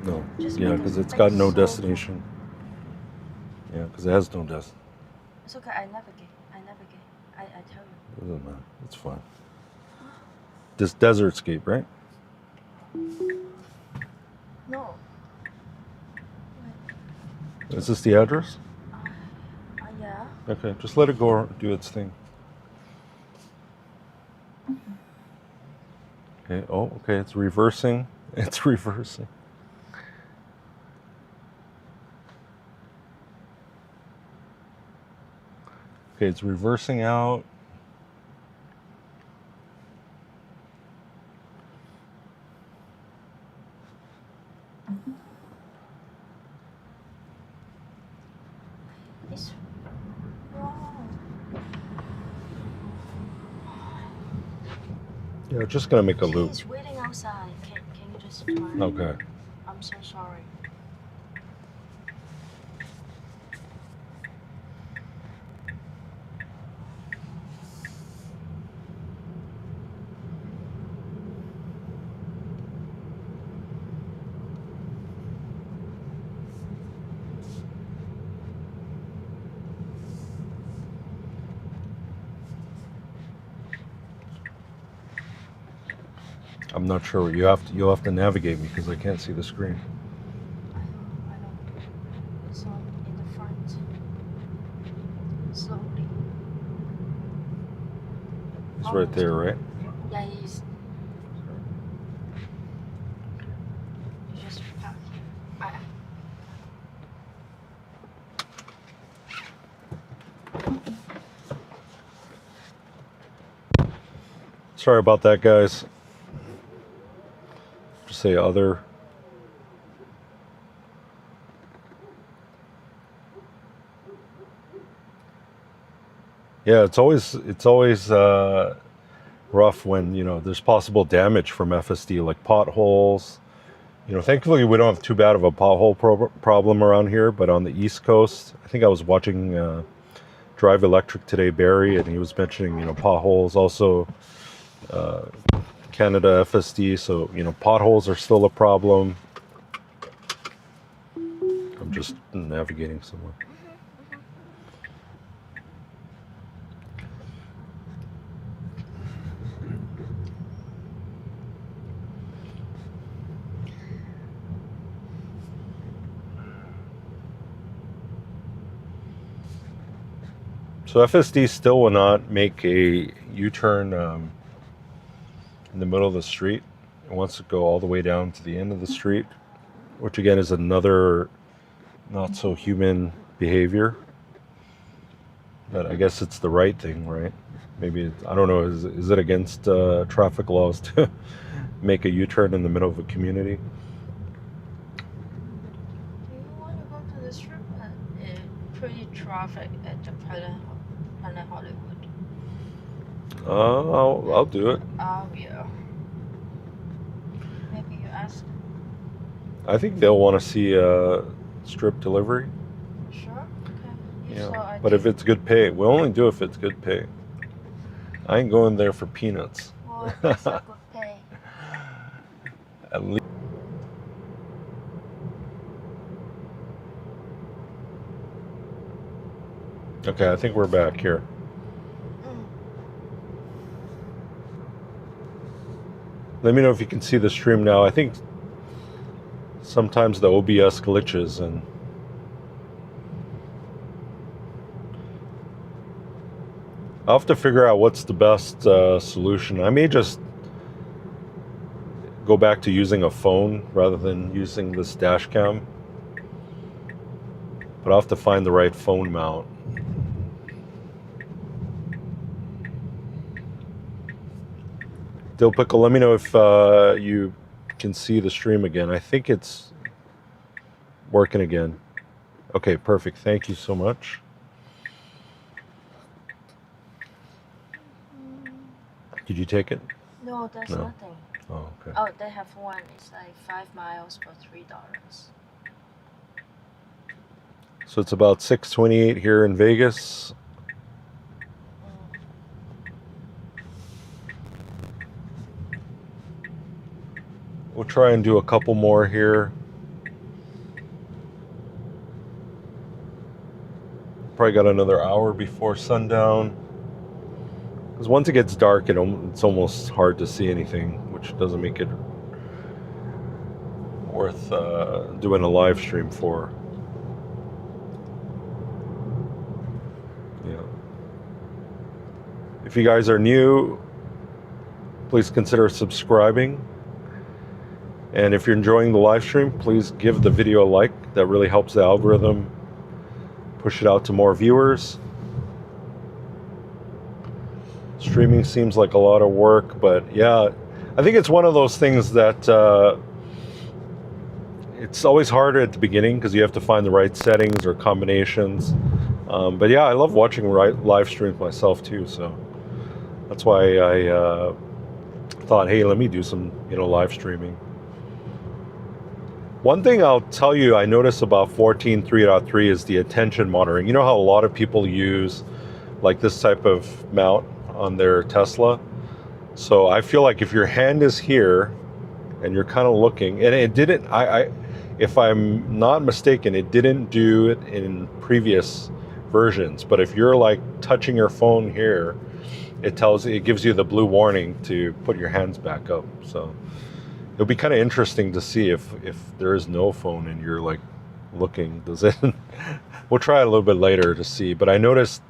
No. Just Yeah, make because it it's like got no slow. destination. Yeah, because it has no destination. It's okay. I navigate. I tell you. Doesn't matter. It's fine. This Desertscape, right? No. Is this the address? Yeah. Okay, just let it go do its thing. Okay, oh, okay, it's reversing. It's reversing. Okay, it's reversing out. It's wrong. Yeah, just gonna make a loop. He's waiting outside. Can you just turn? Okay. I'm so sorry. I'm not sure. You'll have to navigate me because I can't see the screen. I know. It's on in the front. Slowly. It's right there, right? Yeah, he's. You just park here. Sorry about that, guys. Just say other. Yeah, it's always rough when there's possible damage from FSD, like potholes. Thankfully we don't have too bad of a pothole problem around here, but on the East Coast, I think I was watching Drive Electric today, Barry, and he was mentioning potholes. Also, Canada FSD, so potholes are still a problem. I'm just navigating somewhere. So FSD still will not make a U-turn in the middle of the street. It wants to go all the way down to the end of the street, which again is another not so human behavior. But I guess it's the right thing, right? Maybe I don't know. Is it against traffic laws to make a U-turn in the middle of a community? Do you want to go to the strip? Pretty traffic at the Planet Hollywood. I'll do it. Oh yeah. Maybe you ask. I think they'll want to see strip delivery. Sure. Okay. Yeah. But if it's good pay, we'll only do if it's good pay. I ain't going there for peanuts. Well, it's a good pay. At least. Okay, I think we're back here. Let me know if you can see the stream now. I think sometimes the OBS glitches and I'll have to figure out what's the best solution. I may just go back to using a phone rather than using this dash cam. But I'll have to find the right phone mount. Dill Pickle, let me know if you can see the stream again. I think it's working again. Okay, perfect. Thank you so much. Did you take it? No, there's nothing. Oh, okay. Oh, they have one. It's like 5 miles for $3. So it's about 6:28 here in Vegas. We'll try and do a couple more here. Probably got another hour before sundown. Because once it gets dark, it's almost hard to see anything, which doesn't make it worth doing a live stream for. Yeah. If you guys are new, please consider subscribing. And if you're enjoying the live stream, please give the video a like. That really helps the algorithm push it out to more viewers. Streaming seems like a lot of work, but yeah, I think it's one of those things that it's always harder at the beginning because you have to find the right settings or combinations. But yeah, I love watching live streams myself too, so that's why I thought, hey, let me do some live streaming. One thing I'll tell you I notice about 14.3.3 is the attention monitoring. You know how a lot of people use like this type of mount on their Tesla? So I feel like if your hand is here and you're kind of looking, and it didn't, if I'm not mistaken, it didn't do it in previous versions, but if you're like touching your phone here, it gives you the blue warning to put your hands back up. So it'll be kind of interesting to see if there is no phone and you're like looking, does it? We'll try it a little bit later to see, but I noticed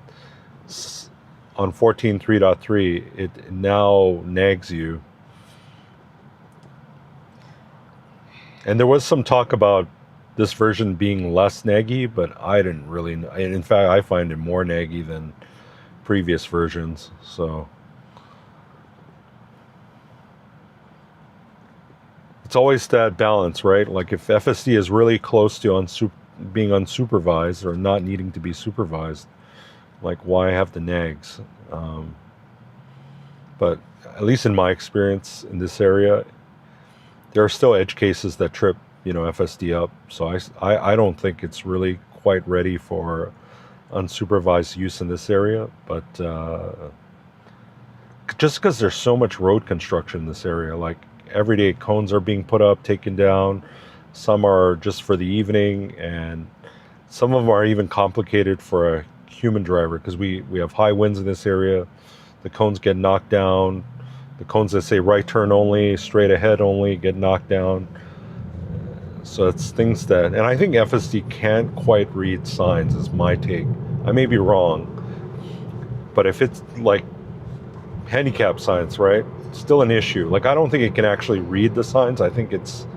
on 14.3.3 it now nags you. And there was some talk about this version being less naggy, but I didn't really know. And in fact, I find it more naggy than previous versions. So it's always that balance, right? Like if FSD is really close to being unsupervised or not needing to be supervised, like why have the nags? But at least in my experience in this area, there are still edge cases that trip FSD up. So I don't think it's really quite ready for unsupervised use in this area. But just because there's so much road construction in this area, like every day cones are being put up, taken down. Some are just for the evening, and some of them are even complicated for a human driver because we have high winds in this area. The cones get knocked down. The cones that say right turn only, straight ahead only, get knocked down. So it's things that, and I think FSD can't quite read signs is my take. I may be wrong, but if it's like handicap signs, right, it's still an issue. Like I don't think it can actually read the signs. I think it's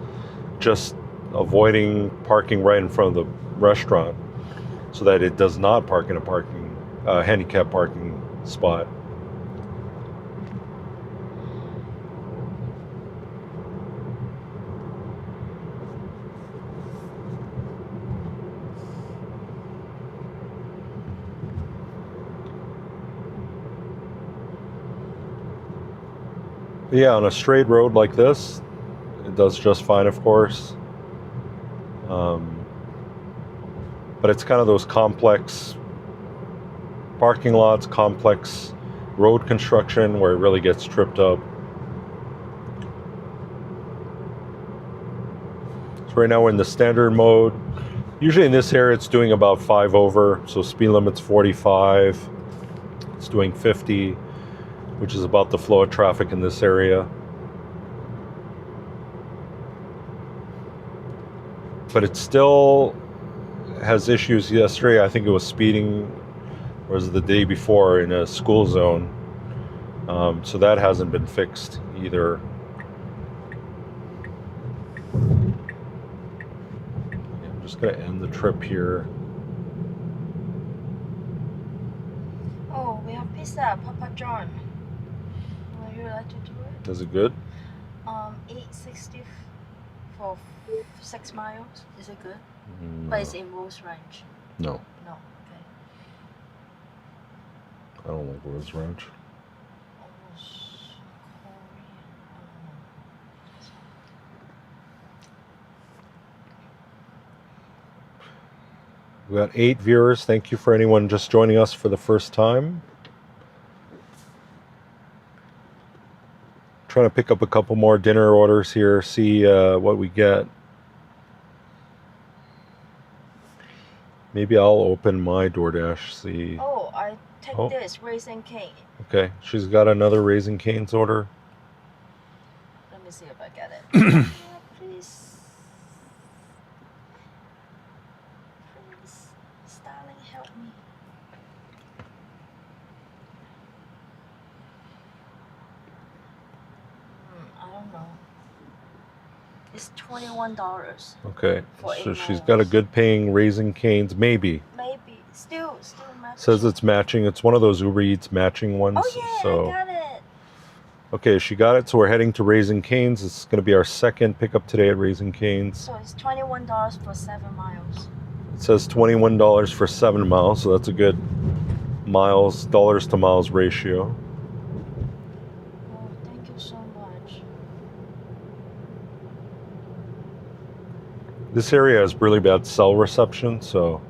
just avoiding parking right in front of the restaurant so that it does not park in a handicap parking spot. Yeah, on a straight road like this, it does just fine, of course. But it's kind of those complex parking lots, complex road construction where it really gets tripped up. So right now we're in the standard mode. Usually in this area it's doing about 5 over, so speed limit's 45. It's doing 50, which is about the flow of traffic in this area. But it still has issues. Yesterday I think it was speeding, or was it the day before, in a school zone. So that hasn't been fixed either. I'm just going to end the trip here. Oh, we have pizza at Papa John. Would you like to do it? Is it good? $8.60 for 6 miles. Is it good? No. But it's in Rose Ranch. No, No, okay. I don't like Rose Ranch. We got 8 viewers. Thank you for anyone just joining us for the first time. Trying to pick up a couple more dinner orders here, see what we get. Maybe I'll open my DoorDash, see. Oh, I take Oh. this Raising Cane. Okay, she's got another Raising Cane's order. Let me see if I get it. Please. Please. Starling, help me. I don't know. It's $21. Okay, For so 8 she's got a miles. good paying Raising Cane's, maybe. Maybe. Still matching. Says it's matching. It's one of those Uber Eats matching ones. Oh yeah, so. I got it. Okay, she got it, so we're heading to Raising Cane's. It's going to be our second pickup today at Raising Cane's. So it's $21 for 7 miles. It says $21 for 7 miles, so that's a good dollars to miles ratio. Oh, thank you so much. This area has really bad cell reception, so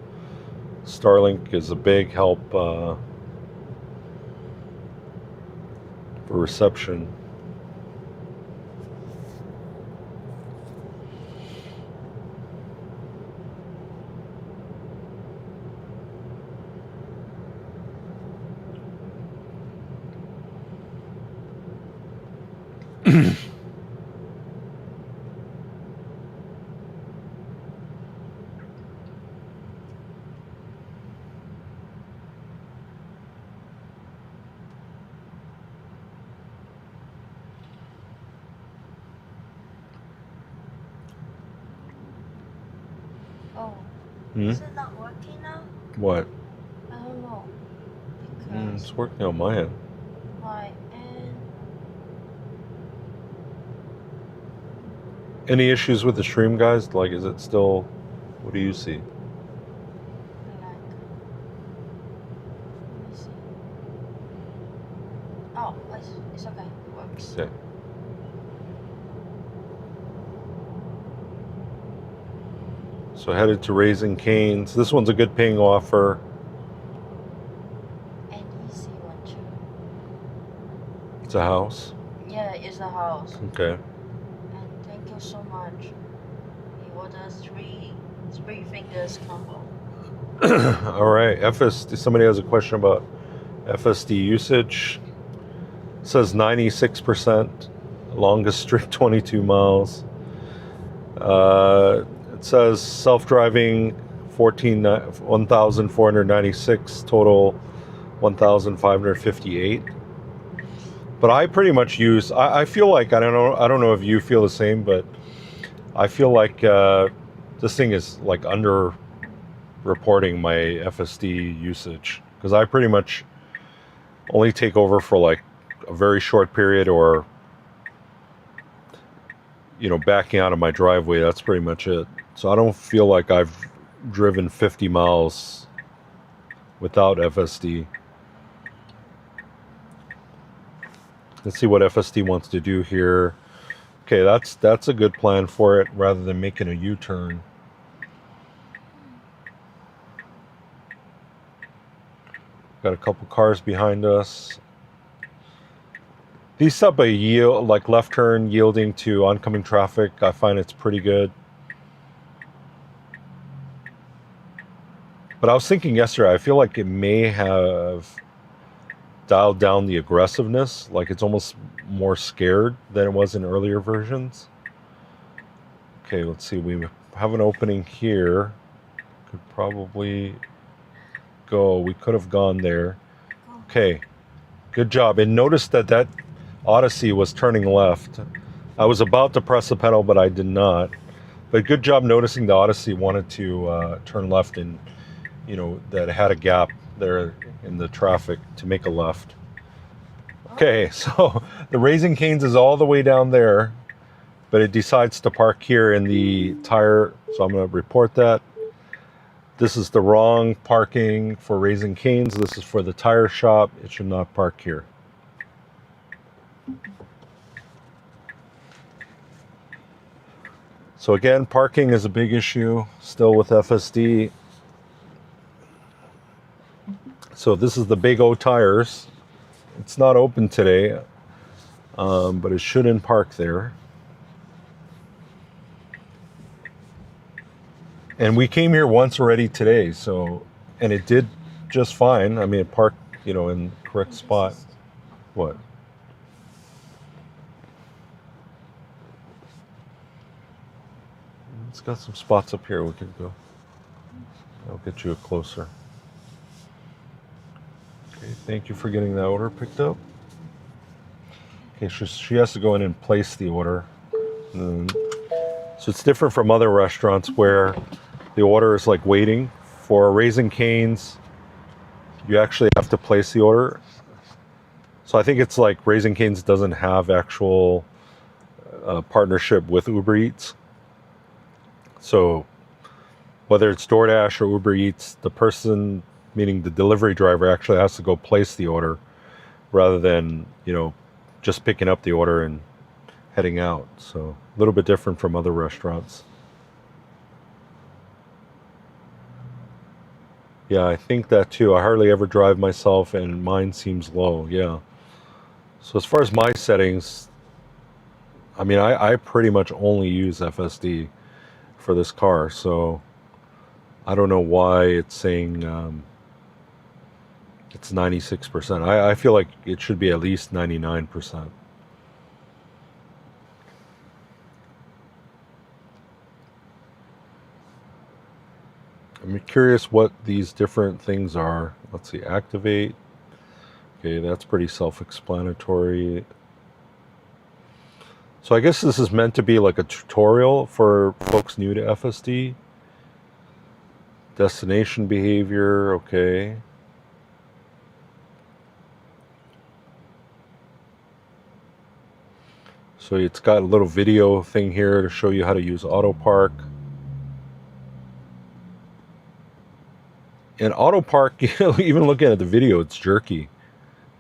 Starlink is a big help for reception. Oh, Hmm? is it not working now? What? I don't know. Because It's working on my end. my end. Any issues with the stream, guys? Like, is it still... What do you see? Like, let me see. Oh, it's okay. It works. Okay. So headed to Raising Cane's. This one's a good paying offer. And easy one too. It's a house. Yeah, it's a house. Okay. And thank you so much. He ordered three fingers combo. All right. FSD. Somebody has a question about FSD usage. It says 96%. Longest streak 22 miles. It says self-driving 1,496, total 1,558. But I pretty much use. I feel like I don't know if you feel the same, but I feel like this thing is like under reporting my FSD usage, because I pretty much only take over for like a very short period, or backing out of my driveway. That's pretty much it. So I don't feel like I've driven 50 miles without FSD. Let's see what FSD wants to do here. Okay, that's a good plan for it, rather than making a U-turn. Got a couple cars behind us. These subway yield, like left turn yielding to oncoming traffic, I find it's pretty good. But I was thinking yesterday, I feel like it may have dialed down the aggressiveness. Like it's almost more scared than it was in earlier versions. Okay, let's see. We have an opening here. Could probably go. We could have gone there. Okay, good job. And notice that Odyssey was turning left. I was about to press the pedal, but I did not. But good job noticing the Odyssey wanted to turn left, and that had a gap there in the traffic to make a left. Okay, so the Raising Cane's is all the way down there, but it decides to park here in the tire. So I'm going to report that. This is the wrong parking for Raising Cane's. This is for the tire shop. It should not park here. So again, parking is a big issue still with FSD. So this is the Big O Tires. It's not open today, but it shouldn't park there. And we came here once already today, so, and it did just fine. I mean, it parked, you know, in the correct spot. What? It's got some spots up here we could go. I'll get you a closer. Okay, thank you for getting that order picked up. Okay, she has to go in and place the order. So it's different from other restaurants where the order is like waiting. For Raising Cane's, you actually have to place the order. So I think it's like Raising Cane's doesn't have actual partnership with Uber Eats. So whether it's DoorDash or Uber Eats, the person, meaning the delivery driver, actually has to go place the order rather than, you know, just picking up the order and heading out. So a little bit different from other restaurants. Yeah, I think that too. I hardly ever drive myself and mine seems low. Yeah. So as far as my settings, I mean, I pretty much only use FSD for this car. So I don't know why it's saying it's 96%. I feel like it should be at least 99%. I'm curious what these different things are. Let's see, activate. Okay, that's pretty self-explanatory. So I guess this is meant to be like a tutorial for folks new to FSD. Destination behavior, okay. So it's got a little video thing here to show you how to use auto park. And auto park, you know, even looking at the video, it's jerky.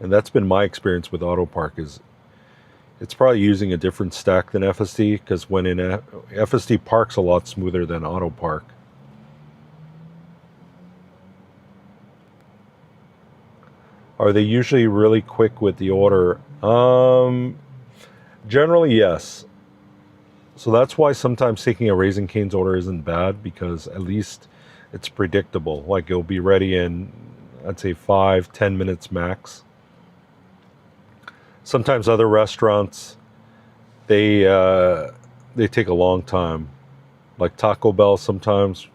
And that's been my experience with auto park, is it's probably using a different stack than FSD, because when in FSD park's a lot smoother than auto park. Are they usually really quick with the order? Generally, yes. So that's why sometimes taking a Raising Cane's order isn't bad, because at least it's predictable. Like it'll be ready in, I'd say 5-10 minutes max. Sometimes other restaurants, they take a long time. Like Taco Bell sometimes.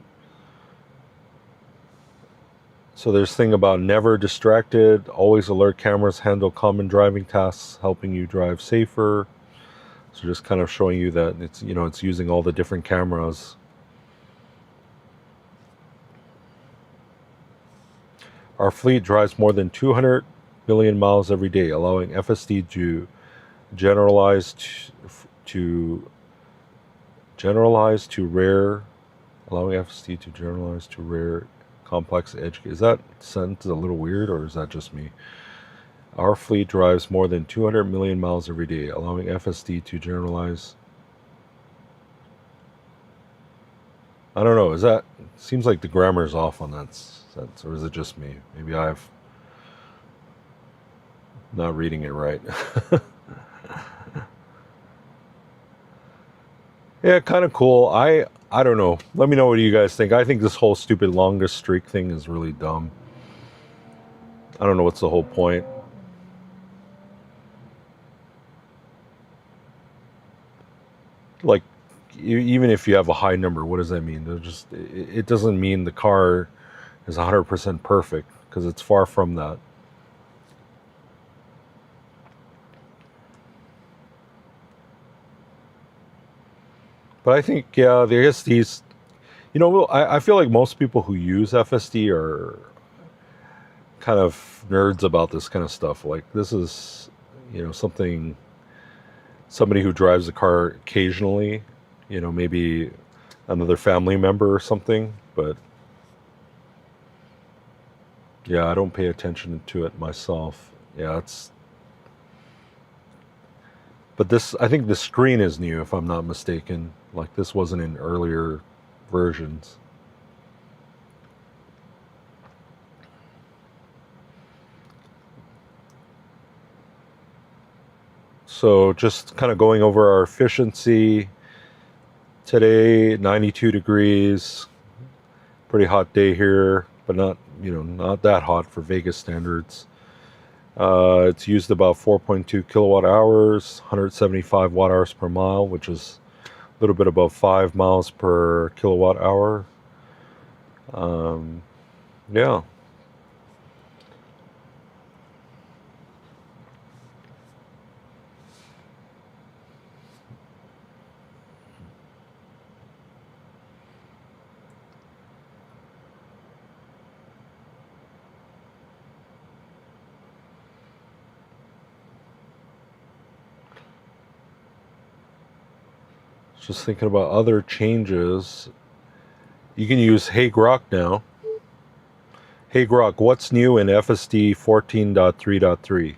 So there's thing about never distracted, always alert cameras handle common driving tasks, helping you drive safer. So just kind of showing you that it's, you know, it's using all the different cameras. Our fleet drives more than 200 million miles every day, allowing FSD to generalize to rare, allowing FSD to generalize to rare complex edge. Is that sentence a little weird, or is that just me? Our fleet drives more than 200 million miles every day, allowing FSD to generalize. I don't know. Is that, seems like the grammar is off on that sentence, or is it just me? Maybe I've not reading it right. Yeah, kind of cool. I don't know. Let me know what you guys think. I think this whole stupid longest streak thing is really dumb. I don't know what's the whole point. Like, even if you have a high number, what does that mean? It doesn't mean the car is 100% perfect, because it's far from that. But I think, yeah, I guess these, you know, I feel like most people who use FSD are kind of nerds about this kind of stuff. Like, this is, you know, somebody who drives a car occasionally, you know, maybe another family member or something. But yeah, I don't pay attention to it myself. Yeah, but this, I think the screen is new, if I'm not mistaken. Like, this wasn't in earlier versions. So just kind of going over our efficiency today, 92 degrees. Pretty hot day here, but not, not that hot for Vegas standards. It's used about 4.2 kilowatt hours, 175 watt hours per mile, which is a little bit above 5 miles per kilowatt hour. Yeah. Just thinking about other changes. You can use Hey Grok now. Hey Grok, what's new in FSD 14.3.3?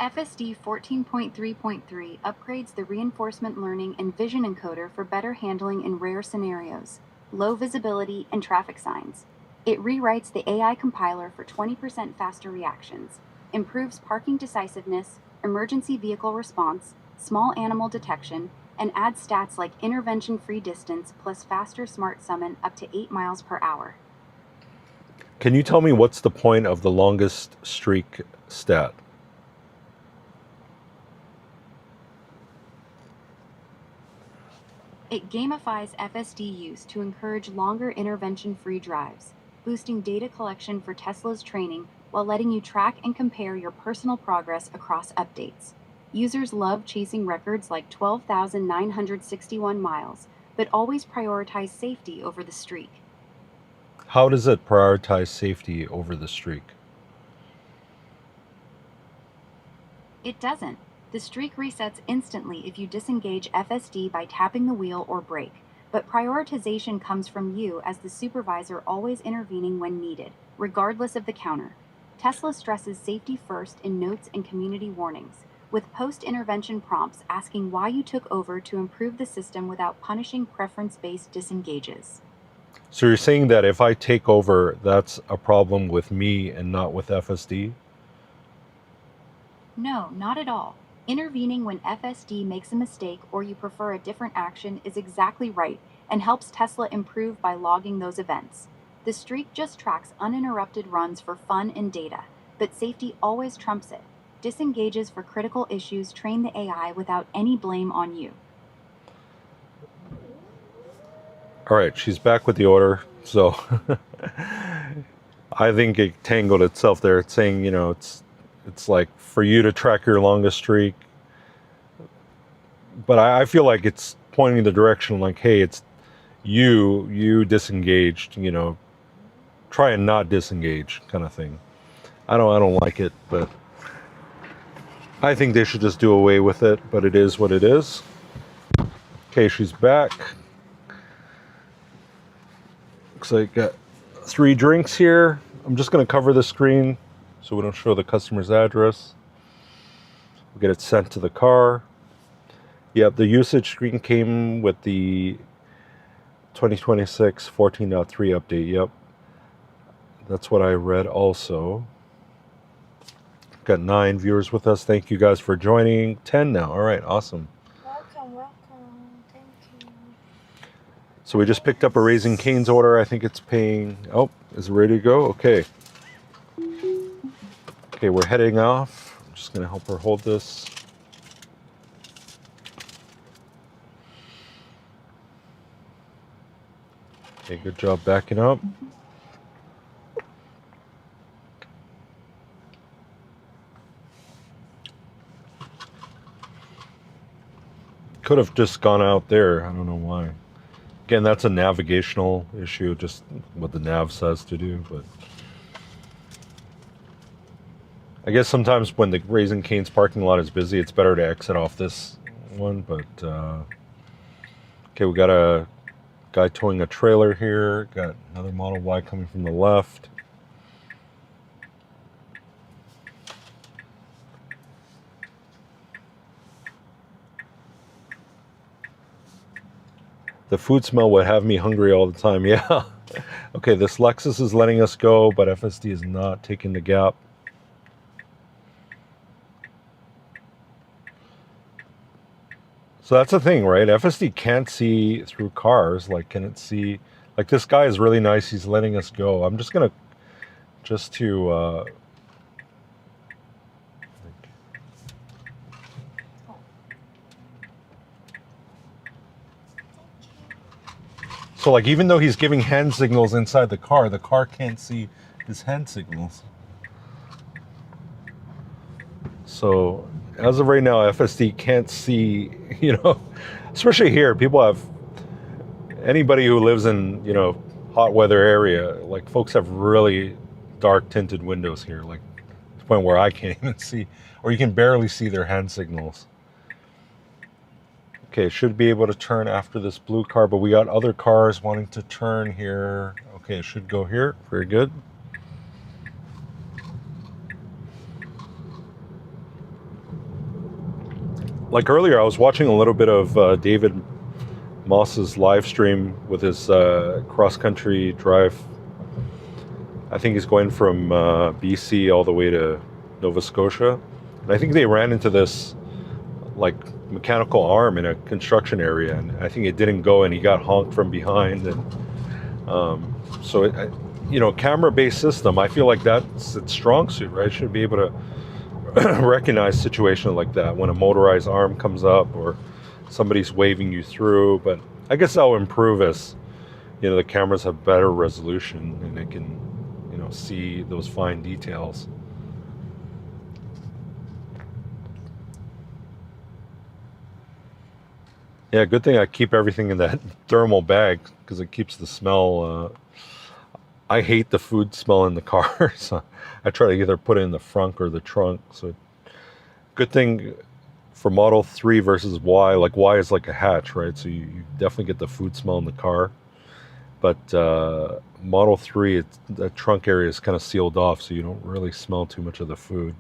FSD 14.3.3 upgrades the reinforcement learning and vision encoder for better handling in rare scenarios, low visibility, and traffic signs. It rewrites the AI compiler for 20% faster reactions, improves parking decisiveness, emergency vehicle response, small animal detection, and adds stats like intervention-free distance plus faster smart summon up to 8 miles per hour. Can you tell me what's the point of the longest streak stat? It gamifies FSD use to encourage longer intervention-free drives, boosting data collection for Tesla's training while letting you track and compare your personal progress across updates. Users love chasing records like 12,961 miles, but always prioritize safety over the streak. How does it prioritize safety over the streak? It doesn't. The streak resets instantly if you disengage FSD by tapping the wheel or brake, but prioritization comes from you as the supervisor, always intervening when needed, regardless of the counter. Tesla stresses safety first in notes and community warnings, with post-intervention prompts asking why you took over to improve the system without punishing preference-based disengages. So you're saying that if I take over, that's a problem with me and not with FSD? No, not at all. Intervening when FSD makes a mistake or you prefer a different action is exactly right and helps Tesla improve by logging those events. The streak just tracks uninterrupted runs for fun and data, but safety always trumps it. Disengages for critical issues train the AI without any blame on you. All right, she's back with the order. So I think it tangled itself there. It's saying, it's like for you to track your longest streak. But I feel like it's pointing the direction like, hey, it's you disengaged, try and not disengage kind of thing. I don't like it, but I think they should just do away with it, but it is what it is. Okay, she's back. Looks like got 3 drinks here. I'm just going to cover the screen so we don't show the customer's address. We'll get it sent to the car. Yep, the usage screen came with the 2026 14.3 update. Yep, that's what I read also. Got 9 viewers with us. Thank you guys for joining. 10 now. All right, awesome. Welcome. Thank you. So we just picked up a Raising Cane's order. I think it's paying... Oh, is it ready to go? Okay. Okay, we're heading off. I'm just going to help her hold this. Okay, good job backing up. Could have just gone out there. I don't know why. Again, that's a navigational issue, just what the nav says to do. But I guess sometimes when the Raising Cane's parking lot is busy, it's better to exit off this one. But okay, we got a guy towing a trailer here. Got another Model Y coming from the left. The food smell would have me hungry all the time. Yeah. Okay, this Lexus is letting us go, but FSD is not taking the gap. So that's the thing, right? FSD can't see through cars. Like, can it see? Like, this guy is really nice. He's letting us go. I'm just gonna, just to, so like, even though he's giving hand signals inside the car can't see his hand signals. So as of right now, FSD can't see, especially here, people have, anybody who lives in, hot weather area, like folks have really dark tinted windows here, like to the point where I can't even see, or you can barely see their hand signals. Okay, should be able to turn after this blue car, but we got other cars wanting to turn here. Okay, it should go here. Very good. Like earlier, I was watching a little bit of David Moss's live stream with his cross-country drive. I think he's going from BC all the way to Nova Scotia. And I think they ran into this like mechanical arm in a construction area, and I think it didn't go, and he got honked from behind. And so camera-based system, I feel like that's its strong suit, right? Should be able to recognize situations like that when a motorized arm comes up or somebody's waving you through. But I guess that'll improve as the cameras have better resolution and they can see those fine details. Yeah, good thing I keep everything in that thermal bag because it keeps the smell. I hate the food smell in the car, so I try to either put it in the front or the trunk. So good thing for Model 3 versus Y, like Y is like a hatch, right? So you definitely get the food smell in the car. But Model 3, the trunk area is kind of sealed off, so you don't really smell too much of the food.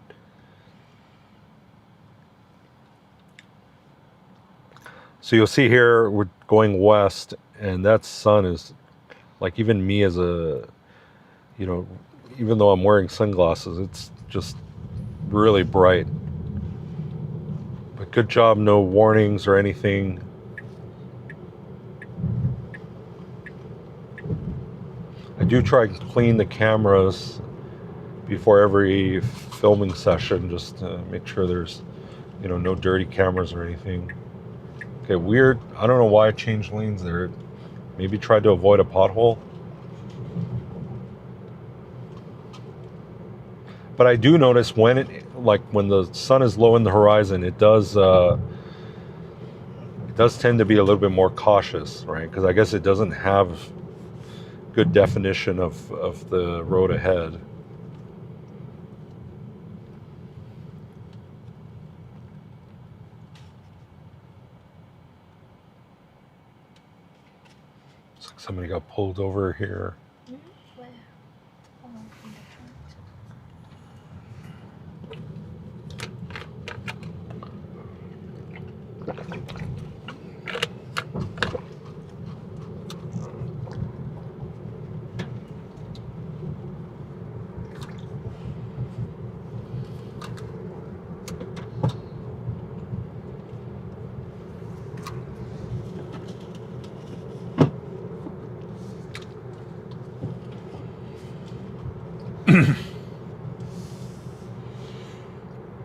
So you'll see here, we're going west, and that sun is, like, even me as a, even though I'm wearing sunglasses, it's just really bright. But good job, no warnings or anything. I do try to clean the cameras before every filming session, just to make sure there's, no dirty cameras or anything. Okay, weird. I don't know why I changed lanes there. Maybe tried to avoid a pothole. But I do notice when when the sun is low in the horizon, it does tend to be a little bit more cautious, right? Because I guess it doesn't have good definition of the road ahead. Looks like somebody got pulled over here. Where? Oh, in the front.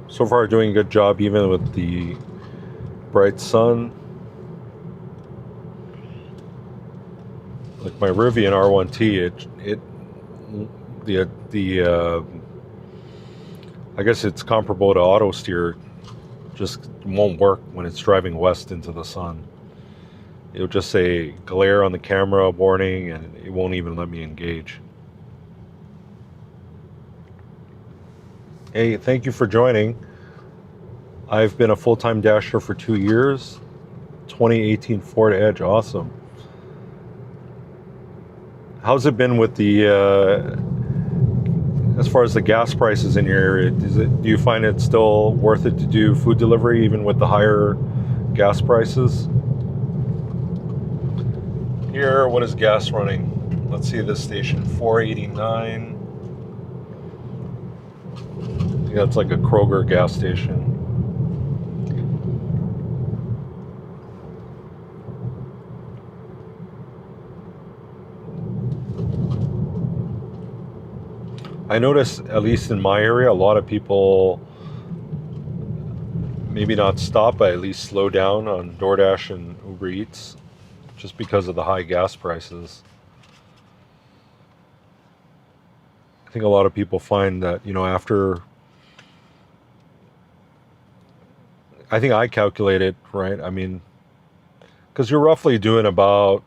So far doing a good job even with the bright sun. Like my Rivian R1T, I guess it's comparable to auto steer, just won't work when it's driving west into the sun. It'll just say glare on the camera warning, and it won't even let me engage. Hey, thank you for joining. I've been a full-time dasher for 2 years. 2018 Ford Edge, awesome. How's it been with the, as far as the gas prices in your area? Do you find it still worth it to do food delivery even with the higher gas prices? Here, what is gas running? Let's see this station, 489. I think that's like a Kroger gas station. I notice, at least in my area, a lot of people maybe not stop, but at least slow down on DoorDash and Uber Eats just because of the high gas prices. I think a lot of people find that, after, I think I calculate it, right? I mean, because you're roughly doing about,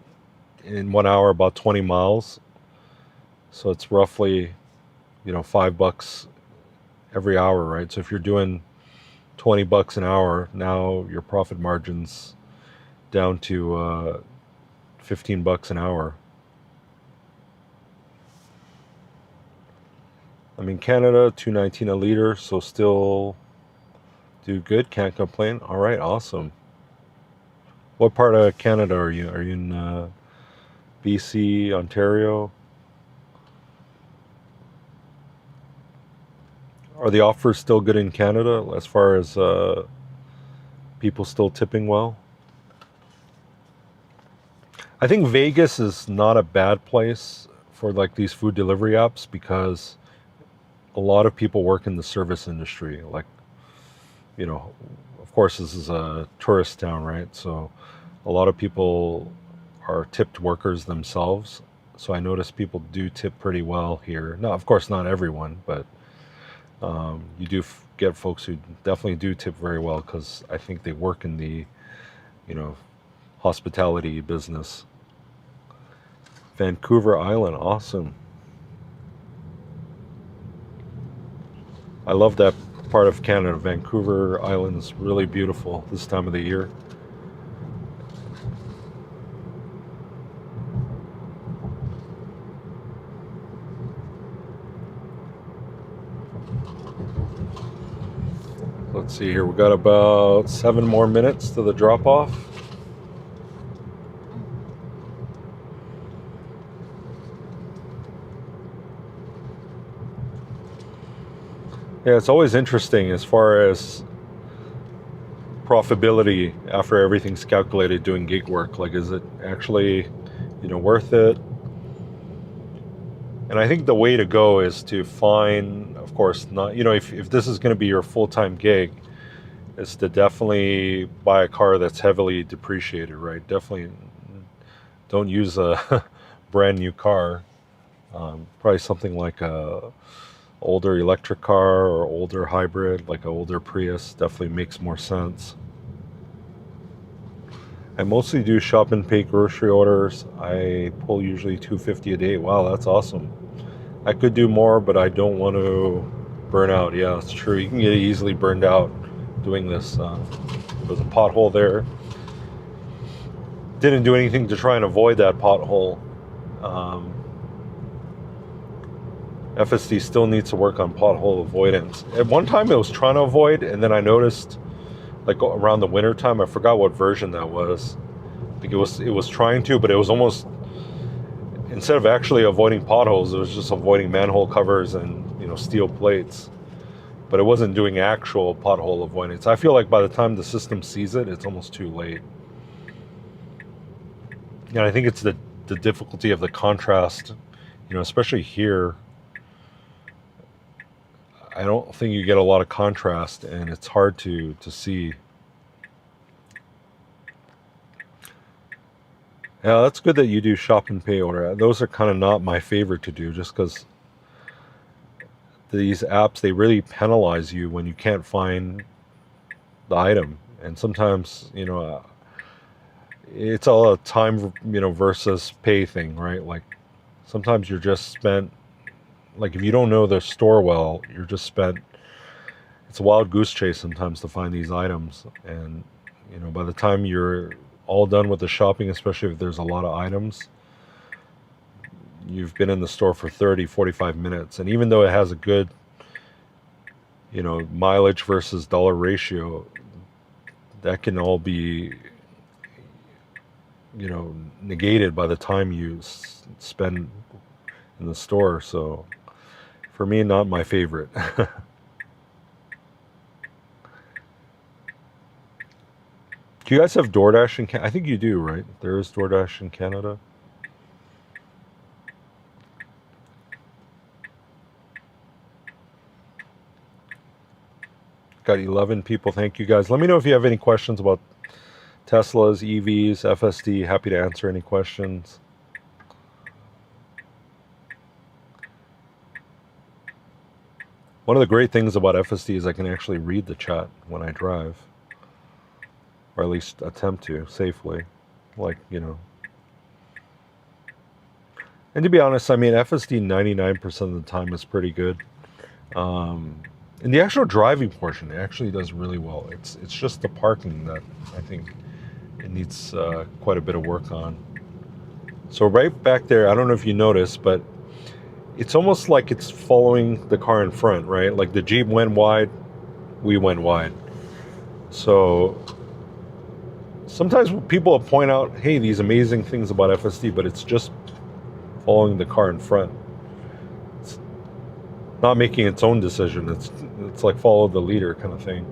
in 1 hour, about 20 miles. So it's roughly, $5 every hour, right? So if you're doing $20 an hour, now your profit margin's down to $15 an hour. I'm in Canada, $2.19 a liter, so still do good, can't complain. All right, awesome. What part of Canada are you? Are you in BC, Ontario? Are the offers still good in Canada as far as people still tipping well? I think Vegas is not a bad place for like these food delivery apps because a lot of people work in the service industry. Like, of course, this is a tourist town, right? So a lot of people are tipped workers themselves. So I notice people do tip pretty well here. Now, of course, not everyone, but you do get folks who definitely do tip very well because I think they work in the, hospitality business. Vancouver Island, awesome. I love that part of Canada. Vancouver Island is really beautiful this time of the year. Let's see here, we got about 7 more minutes to the drop-off. Yeah, it's always interesting as far as profitability after everything's calculated doing gig work. Like, is it actually, worth it? And I think the way to go is to find, of course, not, if this is going to be your full-time gig, is to definitely buy a car that's heavily depreciated, right? Definitely don't use a brand new car. Probably something like a older electric car or older hybrid, like an older Prius, definitely makes more sense. I mostly do shop and pay grocery orders. I pull usually $250 a day. Wow, that's awesome. I could do more, but I don't want to burn out. Yeah, it's true. You can get easily burned out doing this. There's a pothole there. Didn't do anything to try and avoid that pothole. FSD still needs to work on pothole avoidance. At one time it was trying to avoid, and then I noticed, like around the winter time, I forgot what version that was. I think it was trying to, but it was almost, instead of actually avoiding potholes, it was just avoiding manhole covers and steel plates. But it wasn't doing actual pothole avoidance. I feel like by the time the system sees it, it's almost too late. And I think it's the difficulty of the contrast, especially here. I don't think you get a lot of contrast, and it's hard to see. Yeah, that's good that you do shop and pay order. Those are kind of not my favorite to do, just because these apps, they really penalize you when you can't find the item. And sometimes, it's all a time, versus pay thing, right? Like sometimes you're just spent, like if you don't know the store well, you're just spent, it's a wild goose chase sometimes to find these items. And, by the time you're all done with the shopping, especially if there's a lot of items, you've been in the store for 30, 45 minutes. And even though it has a good, mileage versus dollar ratio, that can all be, negated by the time you spend in the store. So for me, not my favorite. Do you guys have DoorDash in Canada? I think you do, right? There is DoorDash in Canada. got 11 people. Thank you guys. Let me know if you have any questions about Teslas, EVs, FSD. Happy to answer any questions. One of the great things about FSD is I can actually read the chat when I drive, or at least attempt to safely. Like, you know. And to be honest, I mean, FSD 99% of the time is pretty good. In the actual driving portion, it actually does really well. It's just the parking that I think it needs quite a bit of work on. So right back there, I don't know if you noticed, but it's almost like it's following the car in front, right? Like the Jeep went wide, we went wide. So sometimes people point out, hey, these amazing things about FSD, but it's just following the car in front. It's not making its own decision. It's like follow the leader kind of thing.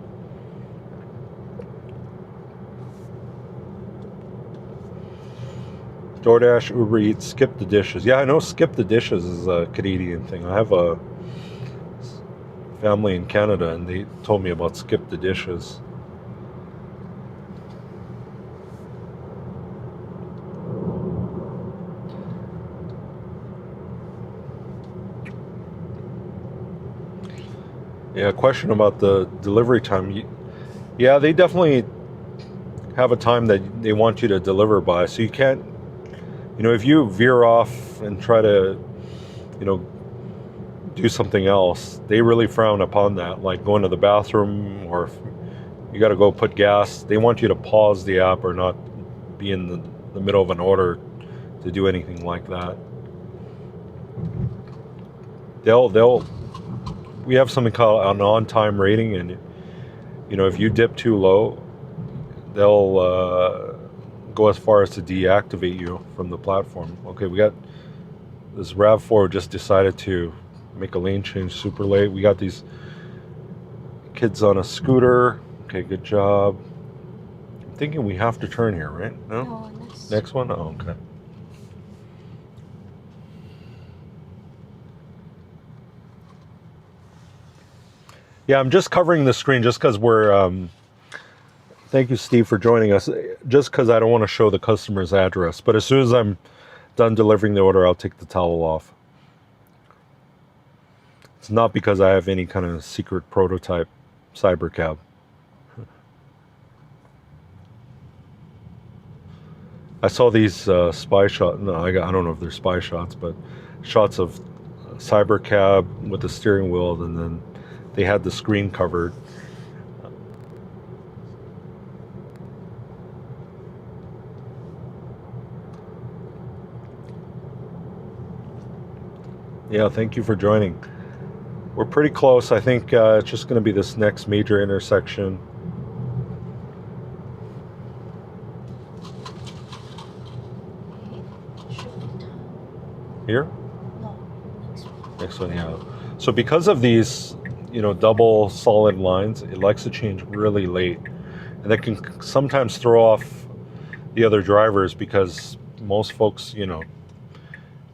DoorDash, Uber Eats, skip the dishes. Yeah, I know skip the dishes is a Canadian thing. I have a family in Canada and they told me about skip the dishes. Yeah, question about the delivery time. Yeah, they definitely have a time that they want you to deliver by. So you can't, you know, if you veer off and try to, you know, do something else, they really frown upon that. Like going to the bathroom, or if you got to go put gas, they want you to pause the app or not be in the middle of an order to do anything like that. We have something called an on-time rating, and you know, if you dip too low, they'll go as far as to deactivate you from the platform. Okay, we got this RAV4 just decided to make a lane change super late. We got these kids on a scooter. Okay, good job. I'm thinking we have to turn here, right? No? No, Next one? Oh, okay. Yeah, I'm just covering the screen just because we're... thank you, Steve, for joining us. Just because I don't want to show the customer's address. But as soon as I'm done delivering the order, I'll take the towel off. It's not because I have any kind of secret prototype cybercab. I saw these spy shots. No, I don't know if they're spy shots, but shots of cybercab with the steering wheel, and then they had the screen covered. Yeah, thank you for joining. We're pretty close. I think it's just going to be this next major intersection. Here? No, next one. Next one, yeah. So because of these, you know, double solid lines, it likes to change really late. And that can sometimes throw off the other drivers because most folks, you know,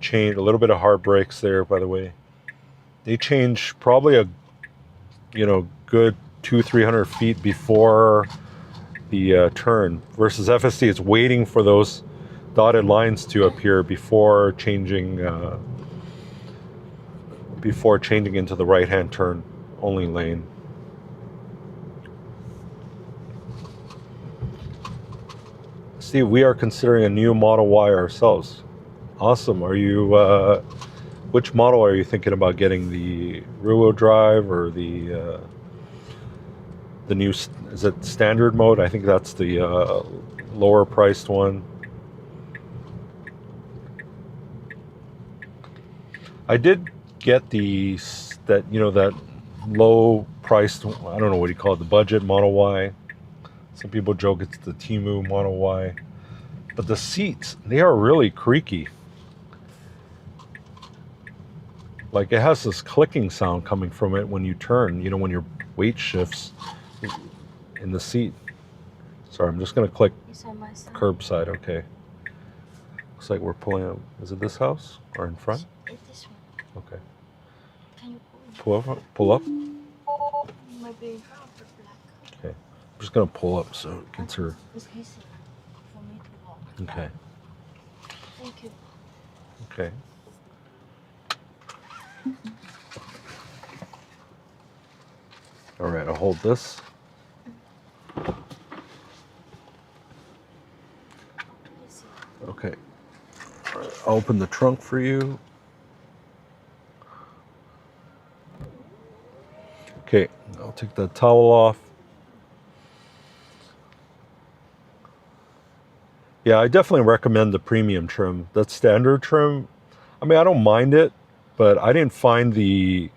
change a little bit of hard brakes there, by the way. They change probably a, you know, good 200-300 feet before the turn, versus FSD is waiting for those dotted lines to appear before changing into the right-hand turn only lane. Steve, we are considering a new Model Y ourselves. Awesome. Are you which model are you thinking about getting? The rear-wheel drive or the new, is it standard mode? I think that's the lower priced one. I did get that low priced, I don't know what you call it, the budget Model Y. Some people joke it's the Temu Model Y. But the seats, they are really creaky. Like, it has this clicking sound coming from it when you turn, you know, when your weight shifts in the seat. Sorry, I'm just going to click curbside. Okay. Looks like we're pulling up. Is it this house or in front? It's this one. Okay. Can you Pull up? maybe just gonna pull up so it gets her. It's easy for me to walk. Okay. Thank you. Okay. All right, I'll hold this. Okay. All right, I'll open the trunk for you. Okay, I'll take the towel off. Yeah, I definitely recommend the premium trim. That standard trim, I mean, I don't mind it, but I didn't find the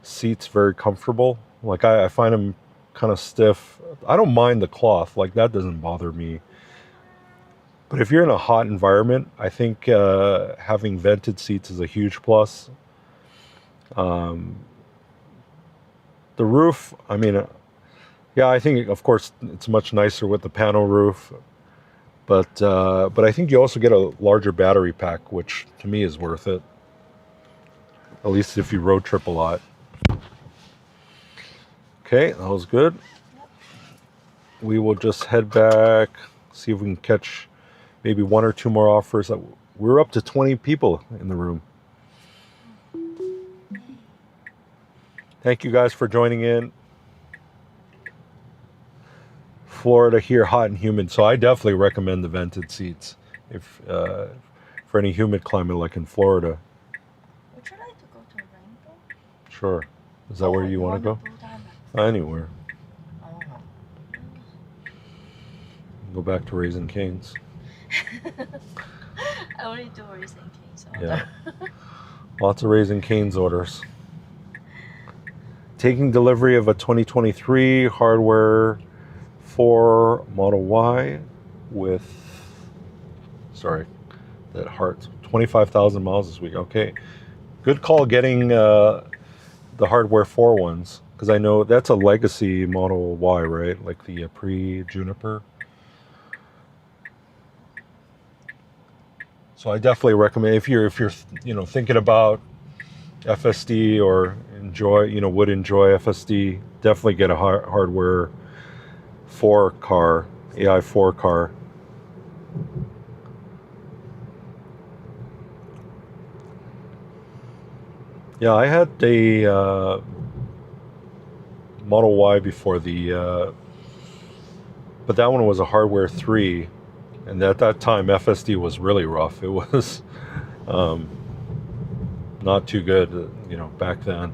seats very comfortable. Like, I find them kind of stiff. I don't mind the cloth. Like, that doesn't bother me. But if you're in a hot environment, I think having vented seats is a huge plus. The roof, I mean, yeah, I think, of course, it's much nicer with the panel roof. But I think you also get a larger battery pack, which to me is worth it. At least if you road trip a lot. Okay, that was good. We will just head back, see if we can catch maybe one or two more offers. We're up to 20 people in the room. Thank you guys for joining in. Florida here, hot and humid, so I definitely recommend the vented seats if for any humid climate like in Florida. Would you like to go to Rainbow? Sure. Is that where you want to go? Anywhere. Oh. Go back to Raising Cane's. I only do Raising Cane's order. Yeah. Lots of Raising Cane's orders. Taking delivery of a 2023 hardware 4 Model Y with, sorry, that heart, 25,000 miles this week. Okay. Good call getting the hardware 4 ones, because I know that's a legacy Model Y, right? Like the pre-Juniper. So I definitely recommend if you're thinking about FSD or would enjoy FSD, definitely get a hardware 4 car, AI 4 car. Yeah, I had a Model Y before but that one was a hardware 3, and at that time FSD was really rough. It was not too good, back then.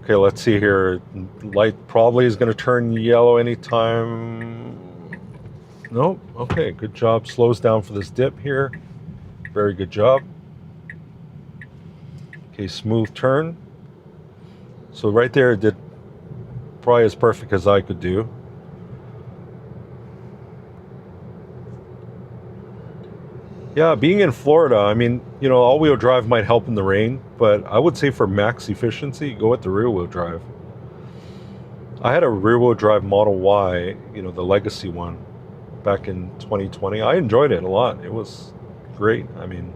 Okay, let's see here. Light probably is going to turn yellow anytime. Nope. Okay, good job. Slows down for this dip here. Very good job. Okay, smooth turn. So right there it did probably as perfect as I could do. Yeah, being in Florida, I mean, all-wheel drive might help in the rain, but I would say for max efficiency, go with the rear-wheel drive. I had a rear-wheel drive Model Y, the legacy one, back in 2020. I enjoyed it a lot. It was great. I mean,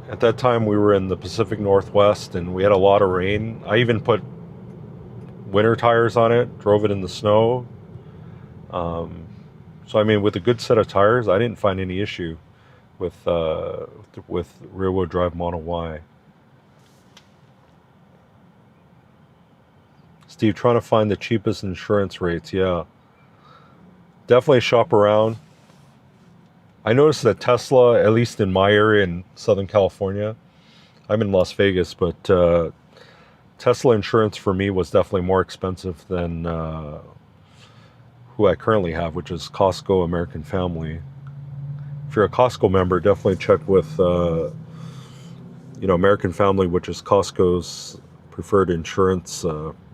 at that time we were in the Pacific Northwest and we had a lot of rain. I even put winter tires on it, drove it in the snow. So I mean, with a good set of tires, I didn't find any issue with rear-wheel drive Model Y. Steve, trying to find the cheapest insurance rates. Yeah, definitely shop around. I noticed that Tesla, at least in my area in Southern California, I'm in Las Vegas, but Tesla insurance for me was definitely more expensive than who I currently have, which is Costco American Family. If you're a Costco member, definitely check with American Family, which is Costco's preferred insurance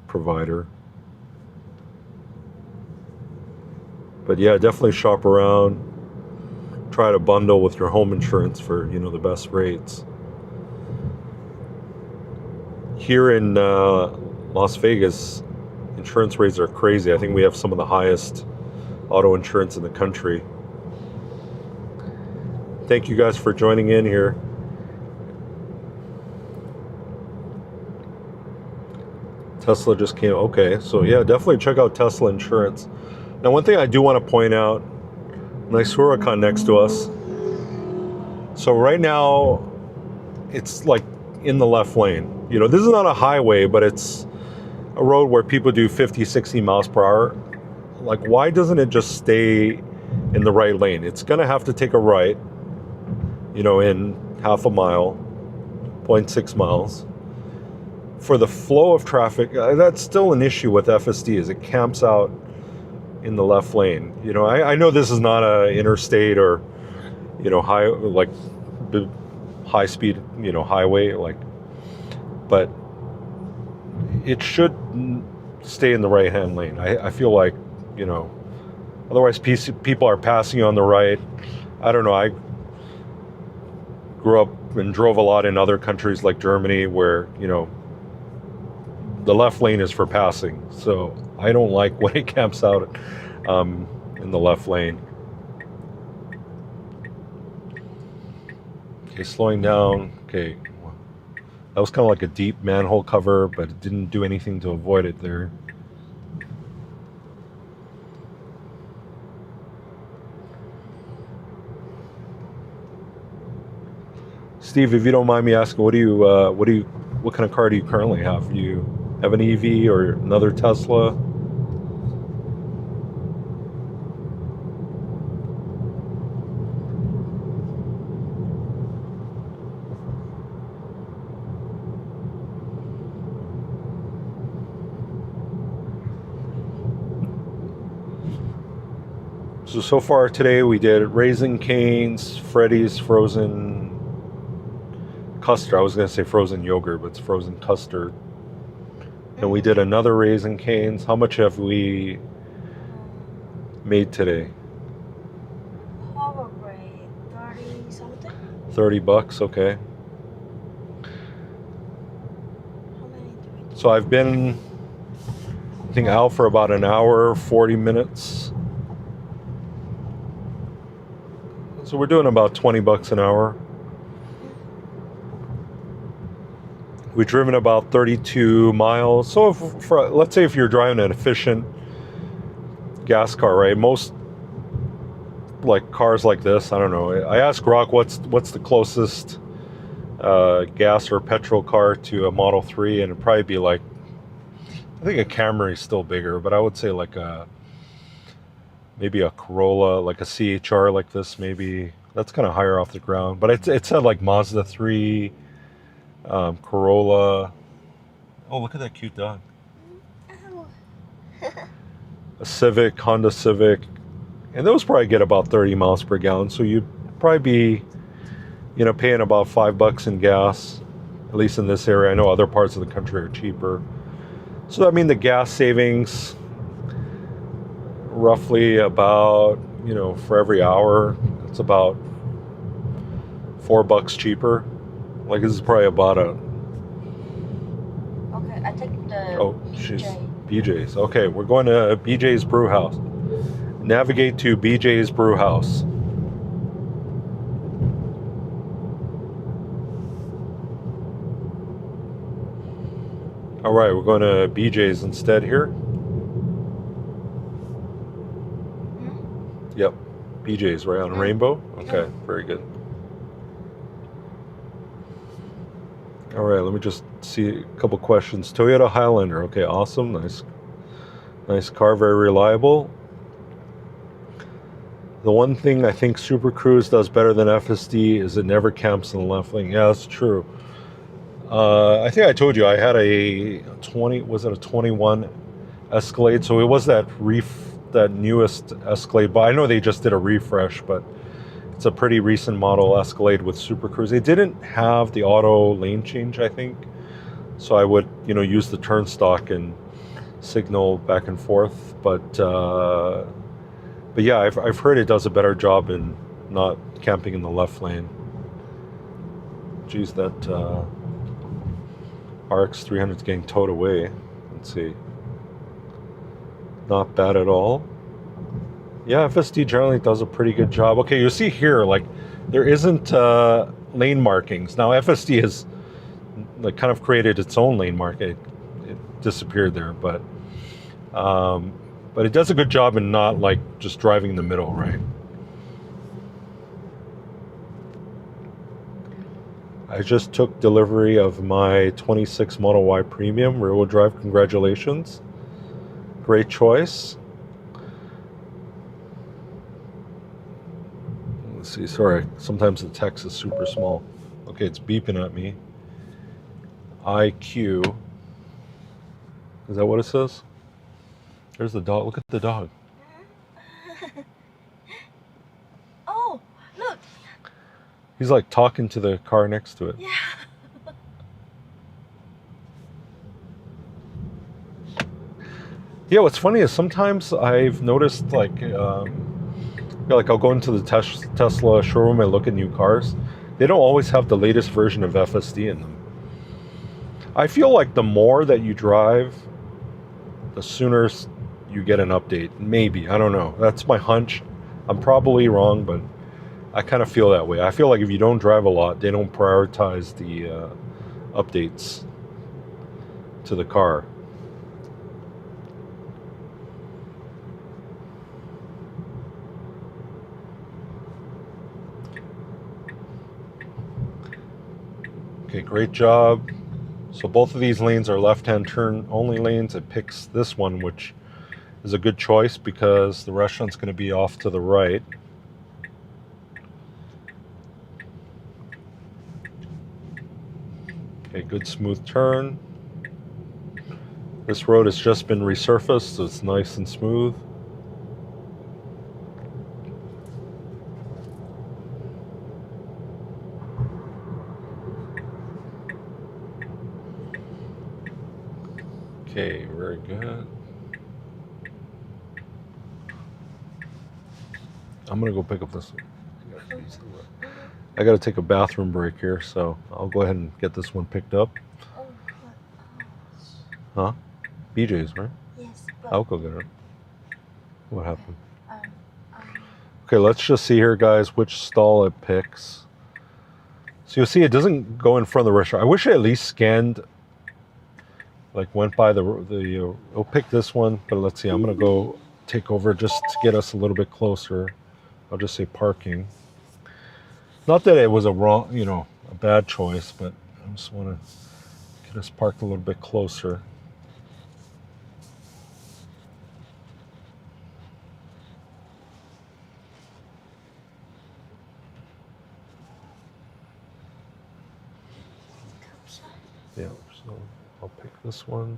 provider. But yeah, definitely shop around. Try to bundle with your home insurance for the best rates. Here in Las Vegas, insurance rates are crazy. I think we have some of the highest auto insurance in the country. Thank you guys for joining in here. Tesla just came. Okay, so yeah, definitely check out Tesla insurance. Now, one thing I do want to point out, nice Huracan next to us. So right now, it's like in the left lane. You know, this is not a highway, but it's a road where people do 50, 60 miles per hour. Like, why doesn't it just stay in the right lane? It's gonna have to take a right, you know, in half a mile, 0.6 miles. For the flow of traffic, that's still an issue with FSD, is it camps out in the left lane. You know, I know this is not a interstate or, you know, high speed, you know, highway, like, but it should stay in the right hand lane. I feel like, you know, otherwise people are passing on the right. I don't know, I grew up and drove a lot in other countries like Germany where, you know, the left lane is for passing. So I don't like when it camps out in the left lane. Okay, slowing down. Okay, that was kind of like a deep manhole cover, but it didn't do anything to avoid it there. Steve, if you don't mind me asking, what kind of car do you currently have? Do you have an EV or another Tesla? So far today we did Raising Cane's, Freddy's frozen custard. I was going to say frozen yogurt, but it's frozen custard. And we did another Raising Cane's. How much have we made today? Probably 30 something. $30, okay. How many do we do? So I've been, I think, out for about an hour, 40 minutes. So we're doing about $20 an hour. We've driven about 32 miles. So let's say if you're driving an efficient gas car, right? Most like cars like this, I don't know. I asked Rock what's the closest gas or petrol car to a Model 3, and it'd probably be like, I think a Camry is still bigger, but I would say like maybe a Corolla, like a CHR like this, maybe. That's kind of higher off the ground. But it said like Mazda 3, Corolla. Oh, look at that cute dog. Oh. A Civic, Honda Civic. And those probably get about 30 miles per gallon. So you'd probably be, you know, paying about $5 in gas, at least in this area. I know other parts of the country are cheaper. So I mean the gas savings, roughly about, you know, for every hour, it's about $4 cheaper. Like this is probably about a. Okay, I take the BJ's. Okay, we're going to BJ's Brew House. Navigate to BJ's Brew House. All right, we're going to BJ's instead here. Yep, BJ's right on Rainbow. Okay, very good. All right, let me just see a couple questions. Toyota Highlander. Okay, awesome. Nice car, very reliable. The one thing I think Super Cruise does better than FSD is it never camps in the left lane. Yeah, that's true. I think I told you I had a 21 Escalade. So it was that newest Escalade, but I know they just did a refresh, but it's a pretty recent model Escalade with Super Cruise. They didn't have the auto lane change, I think. So I would, you know, use the turnstock and signal back and forth. But yeah, I've heard it does a better job in not camping in the left lane. Geez, that RX 300 is getting towed away. Let's see. Not bad at all. Yeah, FSD generally does a pretty good job. Okay, you see here, like, there isn't lane markings. Now, FSD has like kind of created its own lane marking. disappeared there, but it does a good job in not like just driving in the middle, right? I just took delivery of my 26 Model Y Premium rear-wheel drive. Congratulations. Great choice. Let's see, sorry, sometimes the text is super small. Okay, it's beeping at me. IQ. Is that what it says? There's the dog. Look at the dog. Oh, look. He's like talking to the car next to it. Yeah. Yeah, what's funny is sometimes I've noticed like I'll go into the Tesla showroom and look at new cars. They don't always have the latest version of FSD in them. I feel like the more that you drive, the sooner you get an update. Maybe, I don't know. That's my hunch. I'm probably wrong, but I kind of feel that way. I feel like if you don't drive a lot, they don't prioritize the updates to the car. Okay, great job. So both of these lanes are left-hand turn only lanes. It picks this one, which is a good choice because the restaurant's going to be off to the right. Okay, good smooth turn. This road has just been resurfaced, so it's nice and smooth. Okay, very good. I'm gonna go pick up this one. I gotta take a bathroom break here, so I'll go ahead and get this one picked up. Oh, Huh? BJ's, right? yes, but I'll go get it. What happened? um, Okay, let's just see here, guys, which stall it picks. So you'll see it doesn't go in front of the restaurant. I wish it at least scanned, like went by it'll pick this one, but let's see, I'm gonna go take over just to get us a little bit closer. I'll just say parking. Not that it was a bad choice, but I just want to get us parked a little bit closer. Yeah, so I'll pick this one.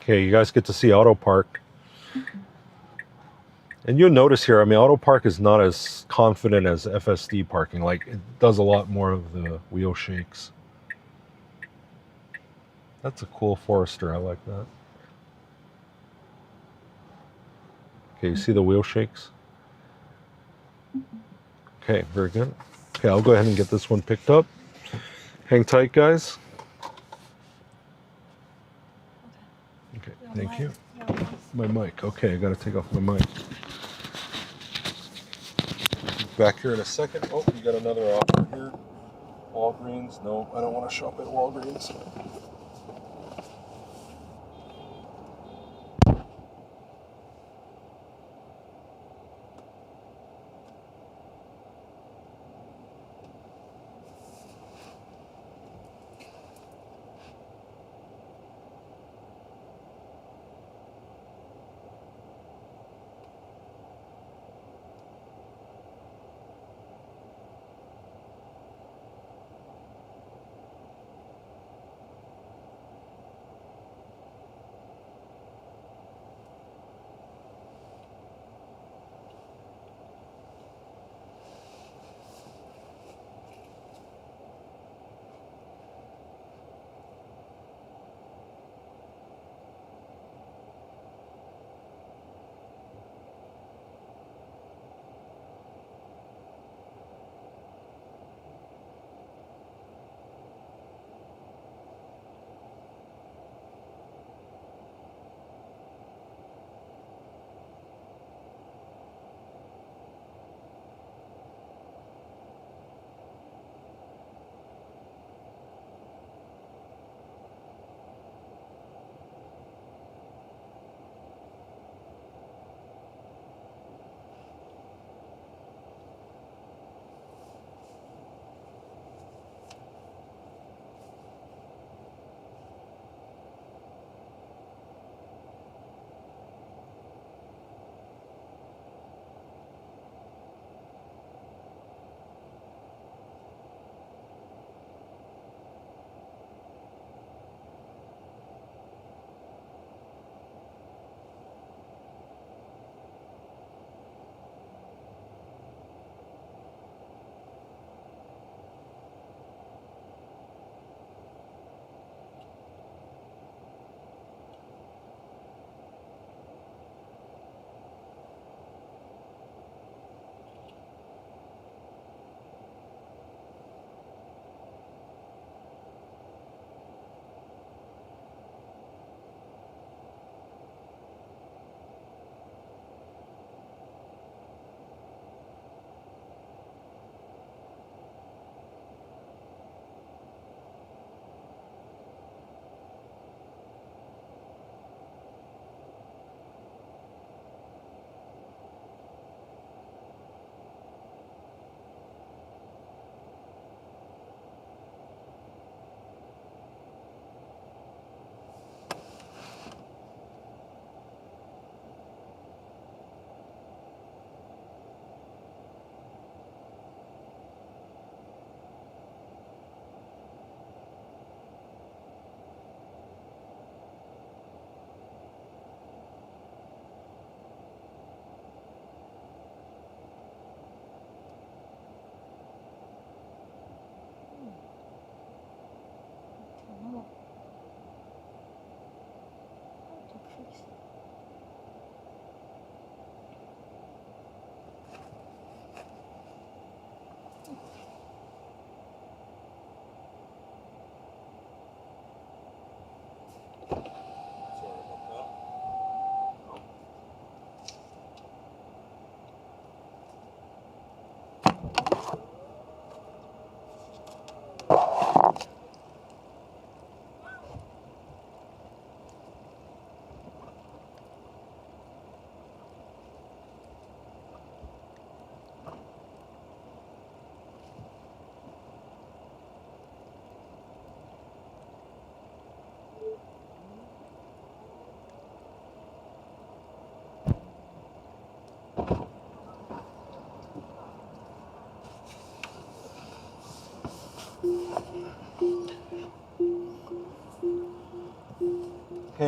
Okay, you guys get to see auto park. And you'll notice here, I mean, auto park is not as confident as FSD parking. Like, it does a lot more of the wheel shakes. That's a cool Forester. I like that. Okay, you see the wheel shakes? Okay, very good. Okay, I'll go ahead and get this one picked up. Hang tight, guys. Okay, thank you. My mic. Okay, I gotta take off my mic. Back here in a second. Oh, you got another offer here. Walgreens. No, I don't want to shop at Walgreens.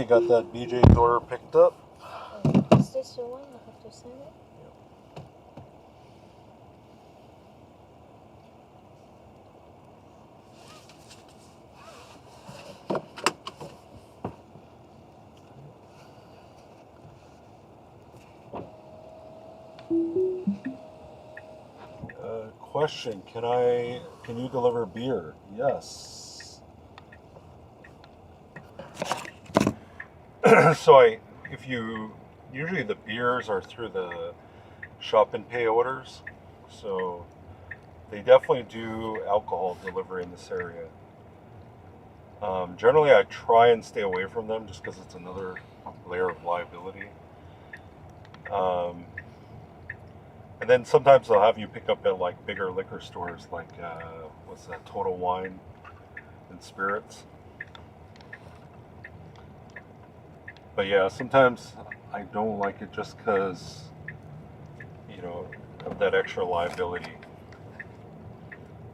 got that BJ's order picked up. Is this the one I have to send it? Question, can you deliver beer? Yes. Usually the beers are through the shop and pay orders, so they definitely do alcohol delivery in this area. Generally I try and stay away from them just because it's another layer of liability. And then sometimes they'll have you pick up at like bigger liquor stores, like what's that, Total Wine and Spirits. But yeah, sometimes I don't like it just because, you know, of that extra liability.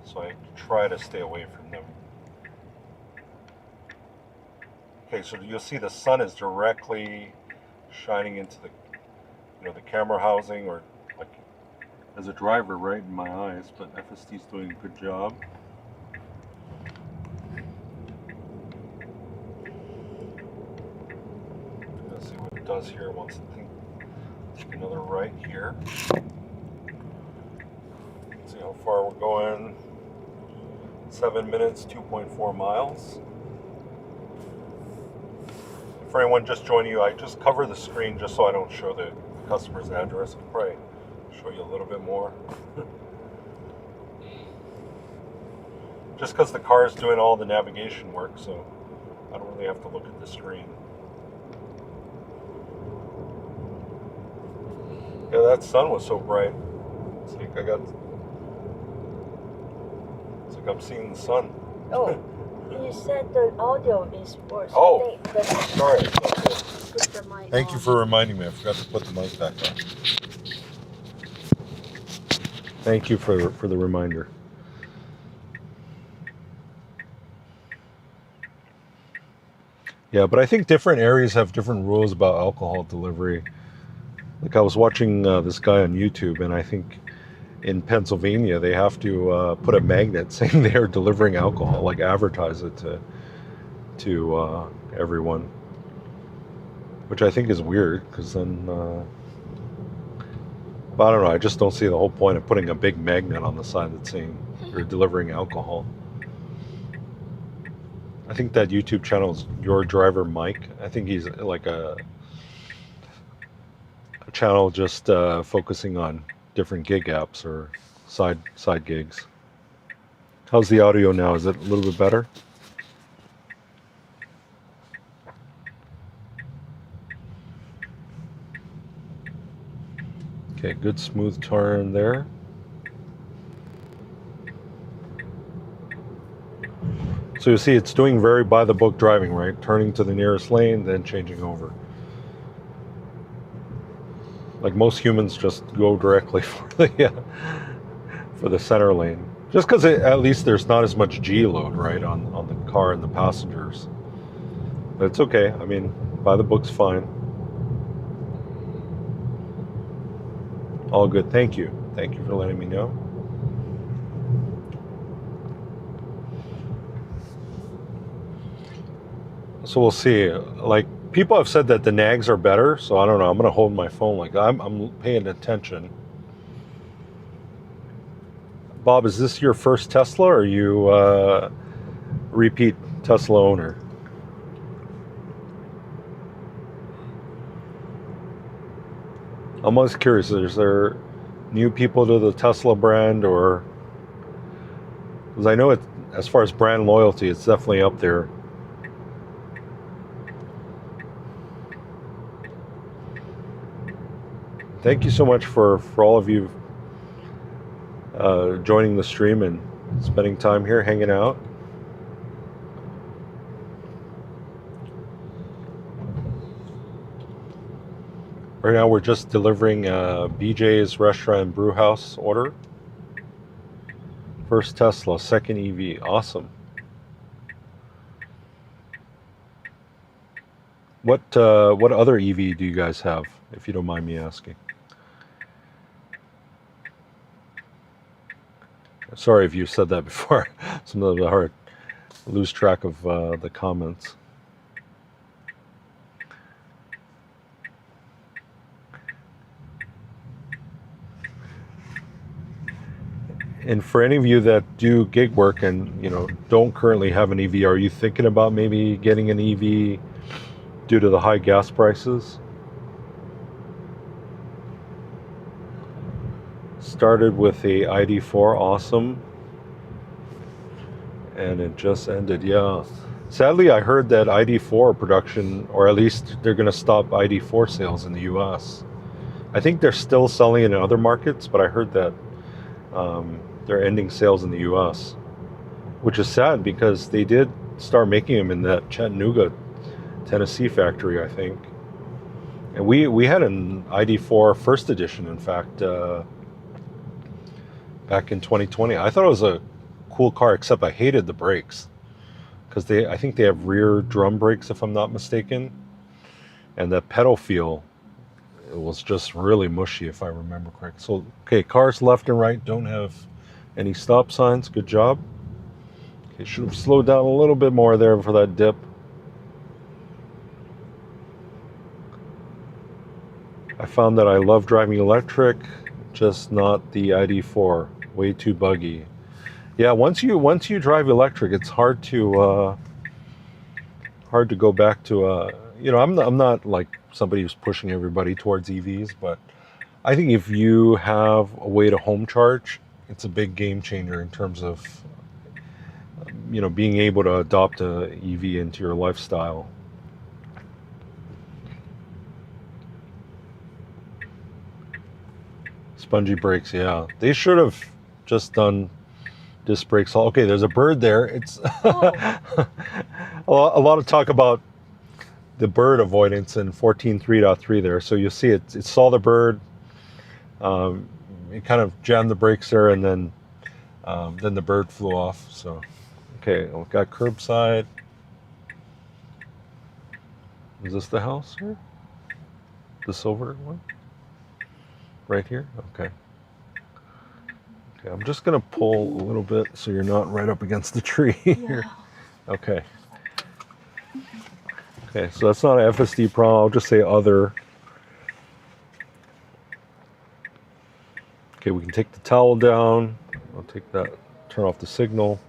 So I try to stay away from them. Okay, so you'll see the sun is directly shining into the, you know, the camera housing, or like as a driver right in my eyes, but FSD's doing a good job. Let's see what it does here once I take another right here. Let's see how far we're going. 7 minutes, 2.4 miles. For anyone just joining you, I just cover the screen just so I don't show the customer's address. I'll probably show you a little bit more. Just because the car is doing all the navigation work, so I don't really have to look at the screen. Yeah, that sun was so bright. It's like I'm seeing the sun. Oh, you said the audio is worse. Oh, I think sorry. put the mic Thank you on. for reminding me. I forgot to put the mic back on. Thank you for the reminder. Yeah, but I think different areas have different rules about alcohol delivery. Like I was watching this guy on YouTube, and I think in Pennsylvania they have to put a magnet saying they're delivering alcohol, like advertise it to everyone, which I think is weird because then. But I don't know. I just don't see the whole point of putting a big magnet on the side that's saying you're delivering alcohol. I think that YouTube channel is Your Driver Mike. I think he's like a channel just focusing on different gig apps or side gigs. How's the audio now? Is it a little bit better? Okay, good smooth turn there. So you see it's doing very by the book driving, right? Turning to the nearest lane, then changing over. Like most humans just go directly for the center lane. Just because at least there's not as much G load, right, on the car and the passengers. But it's okay. I mean, by the book's fine. All good. Thank you. Thank you for letting me know. So we'll see. Like, people have said that the nags are better, so I don't know. I'm going to hold my phone like I'm paying attention. Bob, is this your first Tesla, or are you repeat Tesla owner? I'm always curious, is there new people to the Tesla brand, or... Because I know it, as far as brand loyalty, it's definitely up there. Thank you so much for all of you joining the stream and spending time here, hanging out. Right now we're just delivering BJ's Restaurant Brew House order. First Tesla, second EV. Awesome. What other EV do you guys have, if you don't mind me asking? Sorry if you said that before. Sometimes it's hard to lose track of the comments. And for any of you that do gig work and don't currently have an EV, are you thinking about maybe getting an EV due to the high gas prices? Started with a ID4, awesome, and it just ended. Yeah, sadly I heard that ID4 production, or at least they're going to stop ID4 sales in the US. I think they're still selling it in other markets, but I heard that they're ending sales in the US, which is sad because they did start making them in that Chattanooga, Tennessee factory, I think. And we had an ID4 first edition, in fact, back in 2020. I thought it was a cool car, except I hated the brakes because I think they have rear drum brakes, if I'm not mistaken, and that pedal feel, it was just really mushy, if I remember correct. So okay, cars left and right don't have any stop signs. Good job. Okay, should have slowed down a little bit more there for that dip. I found that I love driving electric, just not the ID4. Way too buggy. Yeah, once you drive electric, it's hard to go back to I'm not like somebody who's pushing everybody towards EVs, but I think if you have a way to home charge, it's a big game changer in terms of being able to adopt a EV into your lifestyle. Spongy brakes, yeah. They should have just done disc brakes. Okay, there's a bird there. It's a lot of talk about the bird avoidance in 14.3.3 there. So you see it saw the bird. It kind of jammed the brakes there, and then the bird flew off. So okay, we've got curbside. Is this the house here? The silver one? Right here? Okay. Okay, I'm just gonna pull a little bit so you're not right up against the tree here. Yeah. Okay. Okay, so that's not an FSD problem. I'll just say other. Okay, we can take the towel down. I'll take that, turn off the signal.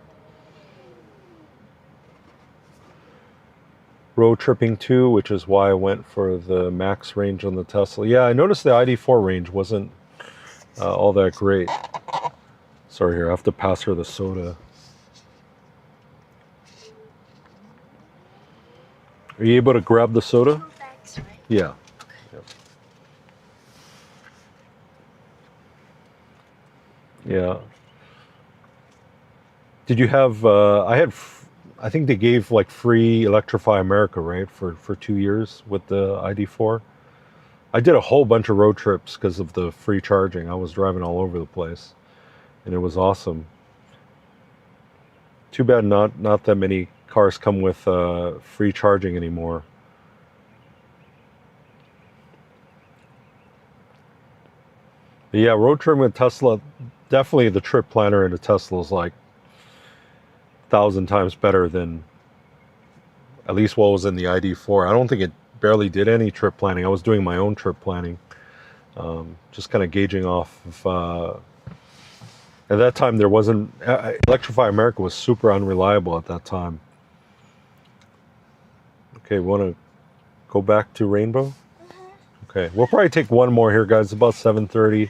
Road tripping 2, which is why I went for the max range on the Tesla. Yeah, I noticed the ID4 range wasn't all that great. Sorry, here, I have to pass her the soda. Are you able to grab the soda? 2 bags, right? Yeah. Okay. Yeah. Did you have, I think they gave like free Electrify America, right? For 2 years with the ID4. I did a whole bunch of road trips because of the free charging. I was driving all over the place, and it was awesome. Too bad not that many cars come with free charging anymore. But yeah, road tripping with Tesla, definitely the trip planner in a Tesla is like 1,000 times better than at least what was in the ID4. I don't think it barely did any trip planning. I was doing my own trip planning, just kind of gauging off of. At that time, there wasn't Electrify America was super unreliable at that time. Okay, we want to go back to Rainbow. Okay, we'll probably take one more here, guys. It's about 7:30.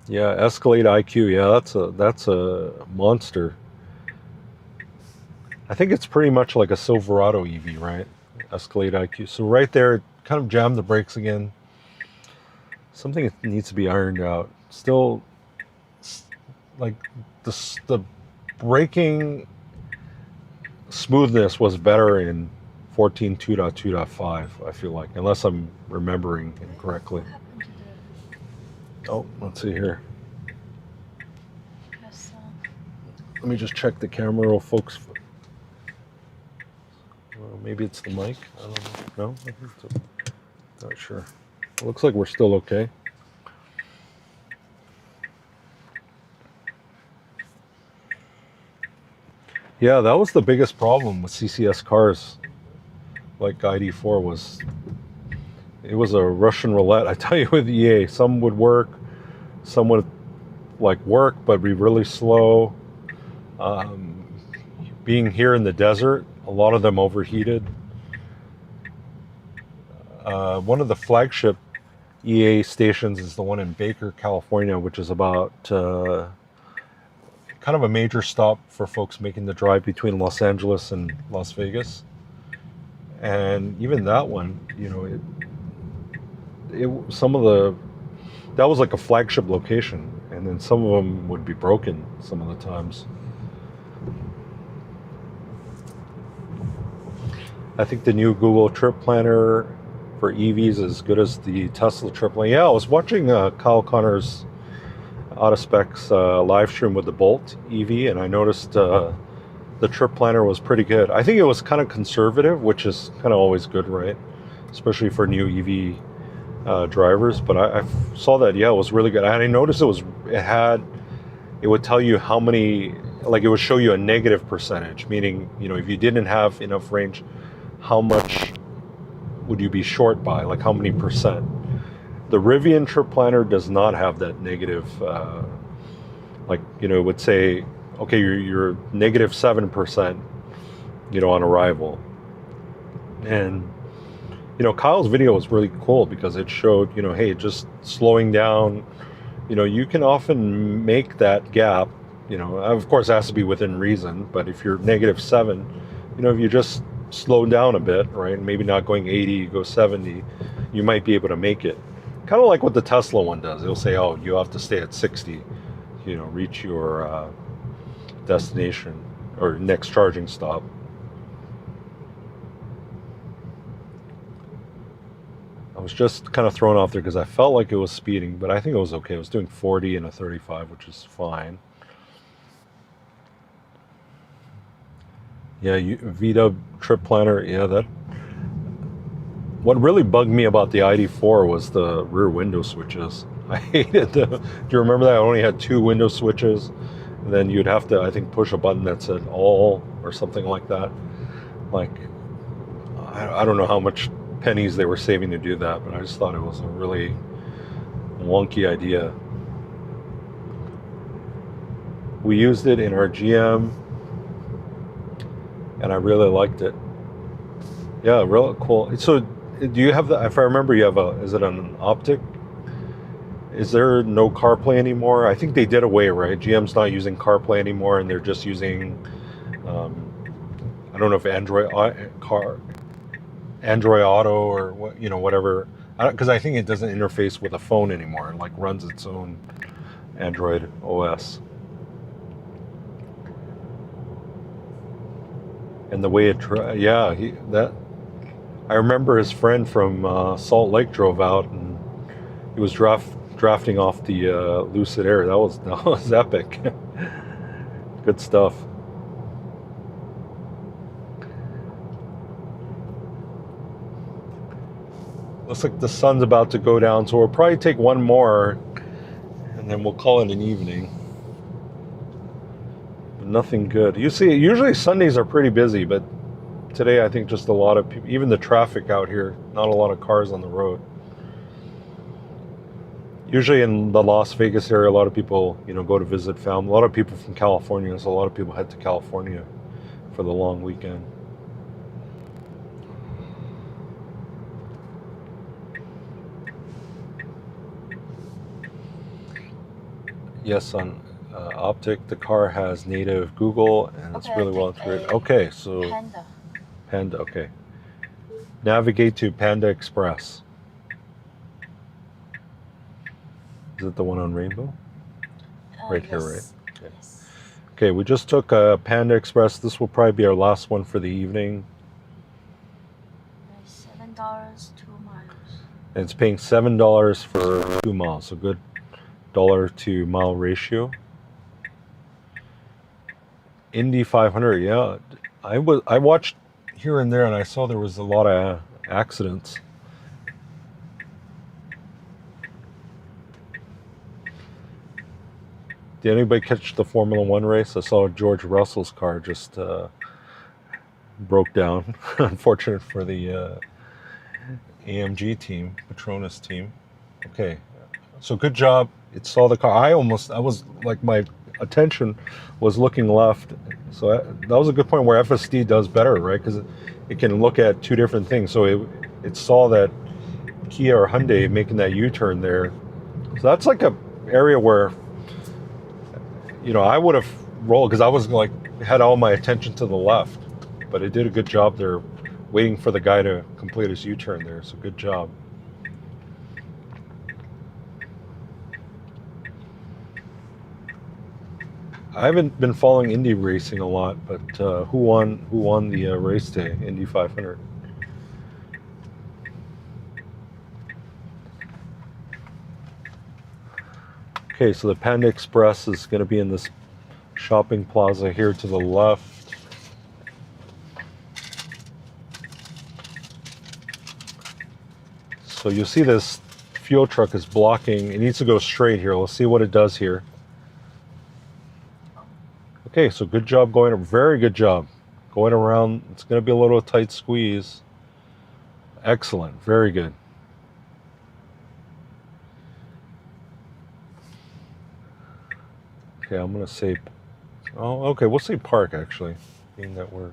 Yeah, Escalade IQ. Yeah, that's a monster. I think it's pretty much like a Silverado EV, right? Escalade IQ. So right there, it kind of jammed the brakes again. Something that needs to be ironed out. Still, like the braking smoothness was better in 14.2.2.5. I feel like, unless I'm remembering incorrectly. What happened to Oh, let's see here. because Let me just check the camera, folks. Well, maybe it's the mic. I don't know. No, I think so. Not sure. It looks like we're still okay. Yeah, that was the biggest problem with CCS cars, like ID4 was. It was a Russian roulette. I tell you, with EA, some would work, some would like work but be really slow. Being here in the desert, a lot of them overheated. One of the flagship EA stations is the one in Baker, California, which is about kind of a major stop for folks making the drive between Los Angeles and Las Vegas. And even that one, you know, that was like a flagship location, and then some of them would be broken some of the times. I think the new Google trip planner for EVs is as good as the Tesla trip planner. Yeah, I was watching Kyle Connor's Out of Specs live stream with the Bolt EV, and I noticed the trip planner was pretty good. I think it was kind of conservative, which is kind of always good, right? Especially for new EV drivers. But I saw that, yeah, it was really good. And I noticed it would tell you how many, like it would show you a negative percentage, meaning, you know, if you didn't have enough range, how much would you be short by, like how many percent. The Rivian trip planner does not have that negative, like, you know, it would say, okay, you're negative 7%, you know, on arrival. And, you know, Kyle's video was really cool because it showed, you know, hey, just slowing down, you know, you can often make that gap, you know, of course it has to be within reason, but if you're negative 7, you know, if you just slow down a bit, right, maybe not going 80, you go 70, you might be able to make it. Kind of like what the Tesla one does. It'll say, oh, you have to stay at 60, you know, reach your destination or next charging stop. I was just kind of thrown off there because I felt like it was speeding, but I think it was okay. It was doing 40 and a 35, which is fine. Yeah, VW trip planner, yeah, that. What really bugged me about the ID4 was the rear window switches. I hated them. Do you remember that? I only had 2 window switches. And then you'd have to, I think, push a button that said all or something like that. Like, I don't know how much pennies they were saving to do that, but I just thought it was a really wonky idea. We used it in our GM, and I really liked it. Yeah, real cool. So, do you have the? If I remember, you have a. Is it an optic? Is there no CarPlay anymore? I think they did away, right? GM's not using CarPlay anymore, and they're just using. I don't know if Android Auto or what, you know, whatever. Because I think it doesn't interface with a phone anymore. It like runs its own Android OS. And the way it, I remember his friend from Salt Lake drove out, and he was drafting off the Lucid Air. That was epic. Good stuff. Looks like the sun's about to go down, so we'll probably take one more, and then we'll call it an evening. But nothing good. You see, usually Sundays are pretty busy, but today I think just a lot of people, even the traffic out here, not a lot of cars on the road. Usually in the Las Vegas area, a lot of people, you know, go to visit family. A lot of people from California, so a lot of people head to California for the long weekend. Yes, on Optic, the car has native Google, and it's really well integrated. Okay, so Panda, okay. Navigate to Panda Express. Is it the one on Rainbow? Right yes. Here, right? Okay. Yes. Okay, we just took Panda Express. This will probably be our last one for the evening. $7, 2 miles. And it's paying $7 for 2 miles, so good $1 to mile ratio. Indy 500, yeah. I watched here and there, and I saw there was a lot of accidents. Did anybody catch the Formula One race? I saw George Russell's car just broke down. Unfortunate for the AMG team, Petronas team. Okay, so good job. It saw the car. I was like, my attention was looking left. So that was a good point where FSD does better, right? Because it can look at two different things. So it saw that Kia or Hyundai making that U-turn there. So that's like a area where, you know, I would have rolled because I was like, had all my attention to the left. But it did a good job there waiting for the guy to complete his U-turn there. So good job. I haven't been following Indy racing a lot, but who won the race day, Indy 500? Okay, so the Panda Express is going to be in this shopping plaza here to the left. So you'll see this fuel truck is blocking. It needs to go straight here. Let's see what it does here. Okay, so good job going, very good job going around. It's going to be a little tight squeeze. Excellent, very good. Okay, I'm going to say, oh, okay, we'll say park actually, being that we're,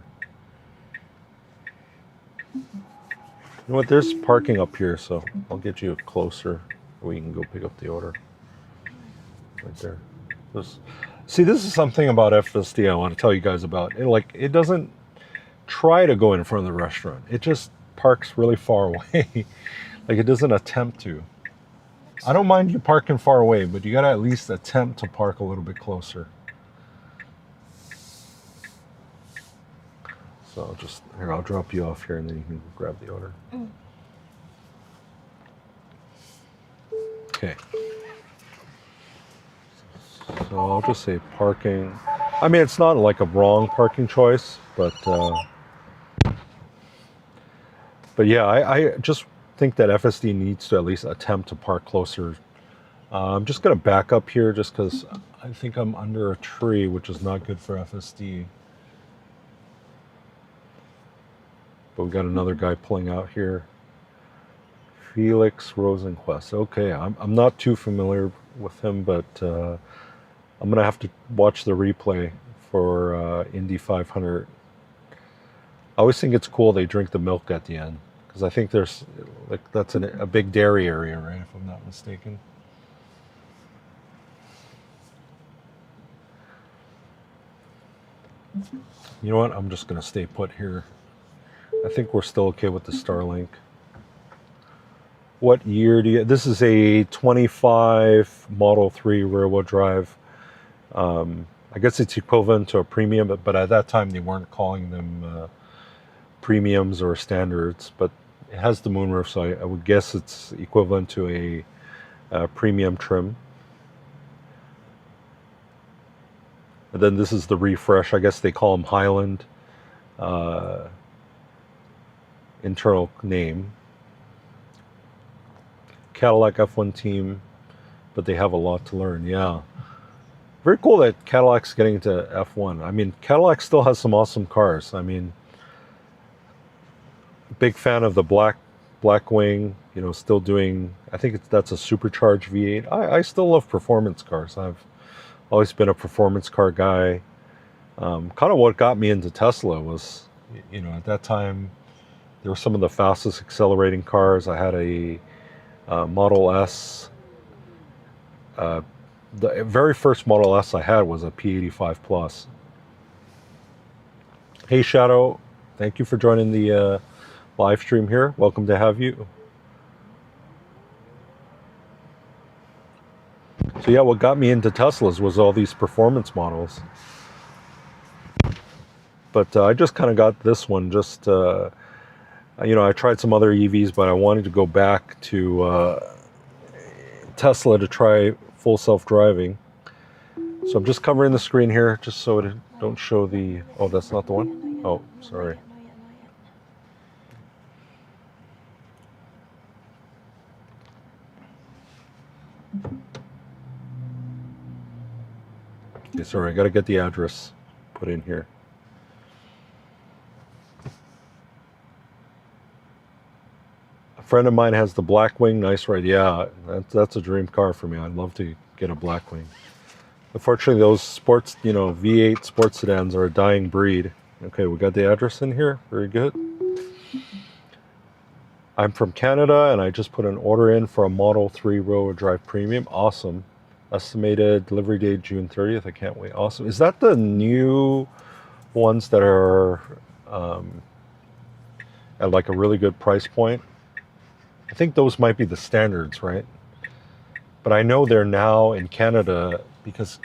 you know what, there's parking up here, so I'll get you closer where you can go pick up the order. Right there. See, this is something about FSD I want to tell you guys about. It doesn't try to go in front of the restaurant. It just parks really far away. Like, it doesn't attempt to. I don't mind you parking far away, but you got to at least attempt to park a little bit closer. So I'll drop you off here and then you can grab the order. Okay. So I'll just say parking. I mean, it's not like a wrong parking choice, but yeah, I just think that FSD needs to at least attempt to park closer. I'm just going to back up here just because I think I'm under a tree, which is not good for FSD. But we got another guy pulling out here. Felix Rosenquist. Okay, I'm not too familiar with him, but I'm going to have to watch the replay for Indy 500. I always think it's cool they drink the milk at the end, because I think there's, like, that's a big dairy area, right, if I'm not mistaken. You know what, I'm just going to stay put here. I think we're still okay with the Starlink. What year do you... This is a 25 Model 3 rear-wheel drive. I guess it's equivalent to a premium, but at that time they weren't calling them premiums or standards, but it has the moonroof, so I would guess it's equivalent to a premium trim. And then this is the refresh. I guess they call them Highland. Internal name. Cadillac F1 team, but they have a lot to learn. Yeah. Very cool that Cadillac's getting into F1. I mean, Cadillac still has some awesome cars. I mean, big fan of the Blackwing, you know, still doing, I think that's a supercharged V8. I still love performance cars. I've always been a performance car guy. Kind of what got me into Tesla was, you know, at that time, there were some of the fastest accelerating cars. I had a Model S. The very first Model S I had was a P85 Plus. Hey Shadow, thank you for joining the live stream here. Welcome to have you. So yeah, what got me into Teslas was all these performance models. But I just kind of got this one just, you know, I tried some other EVs, but I wanted to go back to Tesla to try full self-driving. So I'm just covering the screen here just so it don't show the... Oh, that's not the one? Oh, sorry. Okay, sorry, I gotta get the address put in here. A friend of mine has the Blackwing, nice ride. Yeah, that's a dream car for me. I'd love to get a Blackwing. Unfortunately, those sports, V8 sports sedans are a dying breed. Okay, we got the address in here. Very good. I'm from Canada, and I just put an order in for a Model 3 rear-wheel drive premium. Awesome. Estimated delivery date June 30th. I can't wait. Awesome. Is that the new ones that are at like a really good price point? I think those might be the standards, right? But I know they're now in Canada because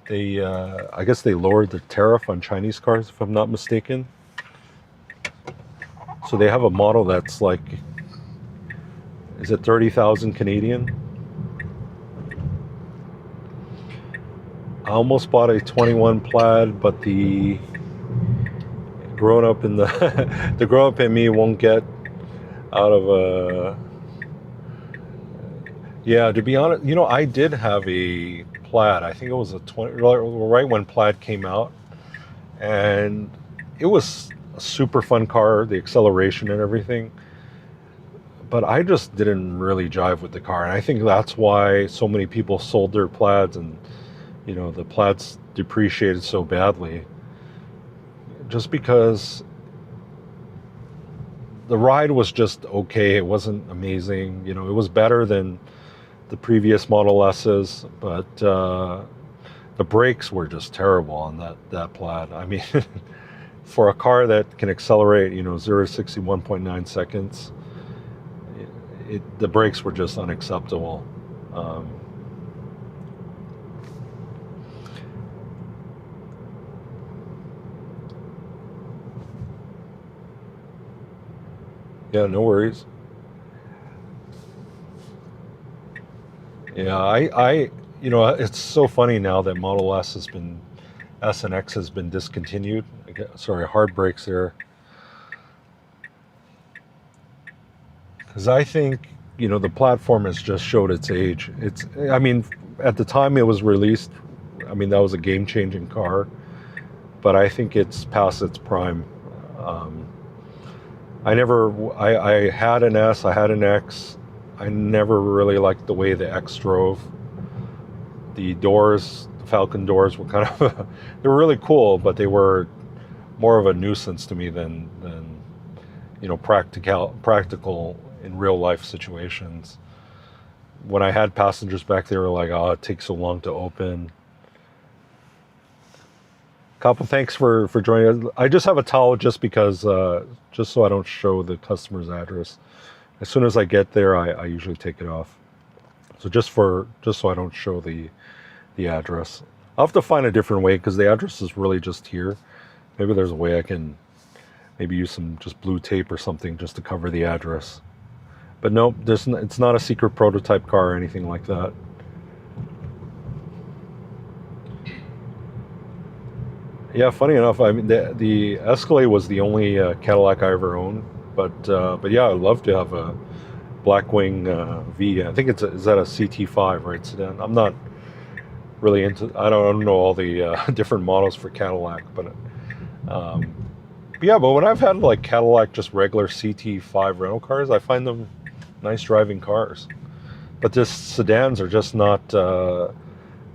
they, I guess they lowered the tariff on Chinese cars, if I'm not mistaken. So they have a model that's like, is it 30,000 Canadian? I almost bought a 21 Plaid, but the grown up in the grown up in me won't get out of a... Yeah, to be honest, I did have a Plaid. I think it was a 20, right when Plaid came out, and it was a super fun car, the acceleration and everything. But I just didn't really jive with the car, and I think that's why so many people sold their Plaids, and the Plaids depreciated so badly. Just because the ride was just okay. It wasn't amazing. It was better than the previous Model S's, but the brakes were just terrible on that Plaid. I mean, for a car that can accelerate, 0 to 60 1.9 seconds, the brakes were just unacceptable. Yeah, no worries. Yeah, it's so funny now that Model S and X has been discontinued. Sorry, hard brakes there. Because I think, the platform has just showed its age. I mean, at the time it was released, I mean, that was a game-changing car. But I think it's past its prime. I had an S, I had an X. I never really liked the way the X drove. The doors, the Falcon doors were kind of, they were really cool, but they were more of a nuisance to me than practical in real life situations. When I had passengers back, they were like, "Oh, it takes so long to open." Couple, thanks for joining us. I just have a towel just because, just so I don't show the customer's address. As soon as I get there, I usually take it off. So just so I don't show the address. I'll have to find a different way because the address is really just here. Maybe there's a way I can maybe use some just blue tape or something just to cover the address. But no, it's not a secret prototype car or anything like that. Yeah, funny enough, I mean the Escalade was the only Cadillac I ever owned, but yeah, I'd love to have a Blackwing V. I think is that a CT5, right, sedan? I'm not really into. I don't know all the different models for Cadillac, but yeah. But when I've had like Cadillac just regular CT5 rental cars, I find them nice driving cars. But just sedans are just not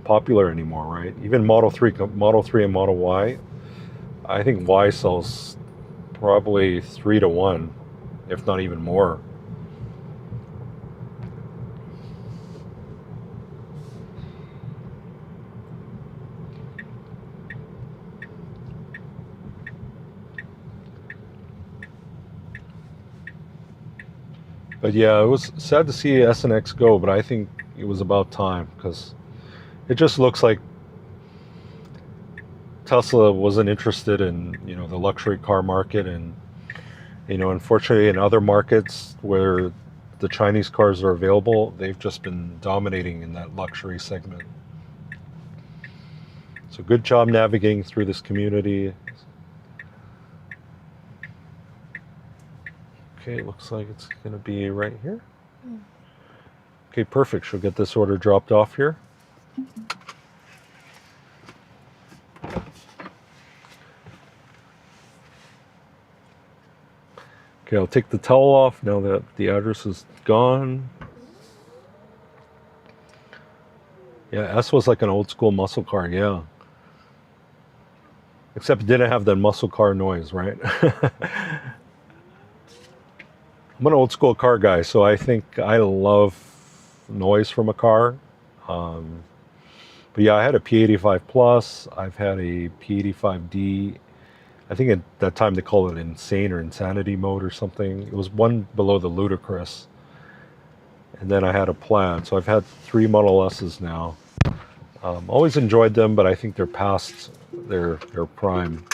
popular anymore, right? Even Model 3 and Model Y, I think Y sells probably 3 to 1, if not even more. But yeah, it was sad to see S and X go, but I think it was about time because it just looks like Tesla wasn't interested in, the luxury car market, and, unfortunately in other markets where the Chinese cars are available, they've just been dominating in that luxury segment. So good job navigating through this community. Okay, looks like it's going to be right here. Okay, perfect. She'll get this order dropped off here. Okay, I'll take the towel off now that the address is gone. Yeah, S was like an old school muscle car, yeah. Except it didn't have that muscle car noise, right? I'm an old school car guy, so I think I love noise from a car. But yeah, I had a P85 Plus. I've had a P85D. I think at that time they call it insane or insanity mode or something. It was one below the ludicrous. And then I had a Plaid. So I've had 3 Model S's now. Always enjoyed them, but I think they're past their prime.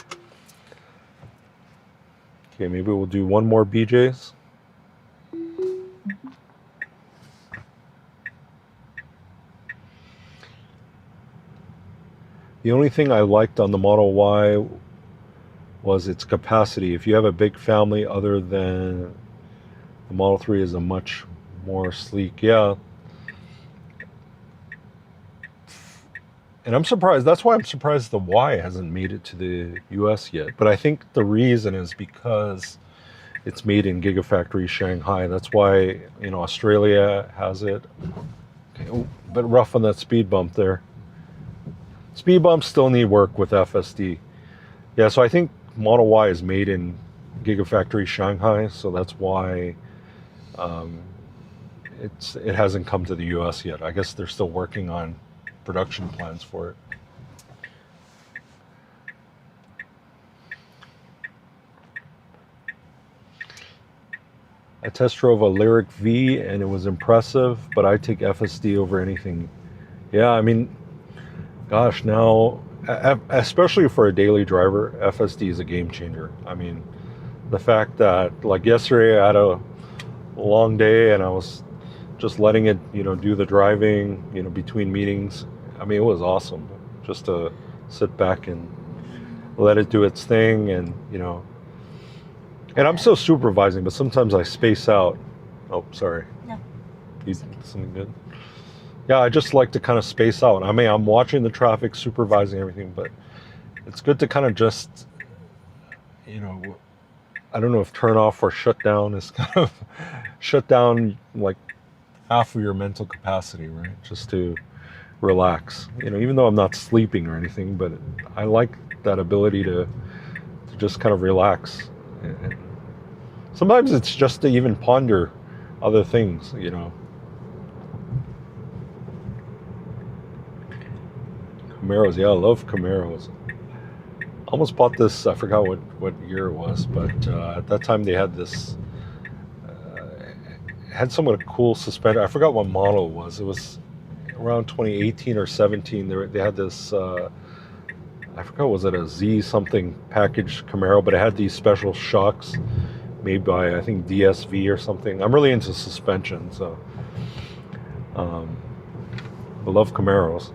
Okay, maybe we'll do one more BJ's. The only thing I liked on the Model Y was its capacity. If you have a big family, other than the Model 3 is a much more sleek. Yeah. And I'm surprised. That's why I'm surprised the Y hasn't made it to the US yet. But I think the reason is because it's made in Gigafactory Shanghai. That's why, Australia has it. Okay, oh, a bit rough on that speed bump there. Speed bumps still need work with FSD. Yeah, so I think Model Y is made in Gigafactory Shanghai, so that's why it hasn't come to the US yet. I guess they're still working on production plans for it. I test drove a Lyric V and it was impressive, but I take FSD over anything. Yeah, I mean, gosh, now, especially for a daily driver, FSD is a game changer. I mean, the fact that, like yesterday, I had a long day and I was just letting it, do the driving, between meetings. I mean, it was awesome just to sit back and let it do its thing. And, and I'm still supervising, but sometimes I space out. Oh, sorry. No. Something good. Yeah, I just like to kind of space out. I mean, I'm watching the traffic, supervising everything, but it's good to kind of just, I don't know if turn off or shut down is kind of shut down like half of your mental capacity, right? Just to relax. Even though I'm not sleeping or anything, but I like that ability to just kind of relax. And sometimes it's just to even ponder other things, Camaros, yeah, I love Camaros. Almost bought this, I forgot what year it was, but at that time they had this, had somewhat cool suspender. I forgot what model it was. It was around 2018 or 17. They had this, I forgot, was it a Z something packaged Camaro, but it had these special shocks made by, I think, DSV or something. I'm really into suspension, so I love Camaros.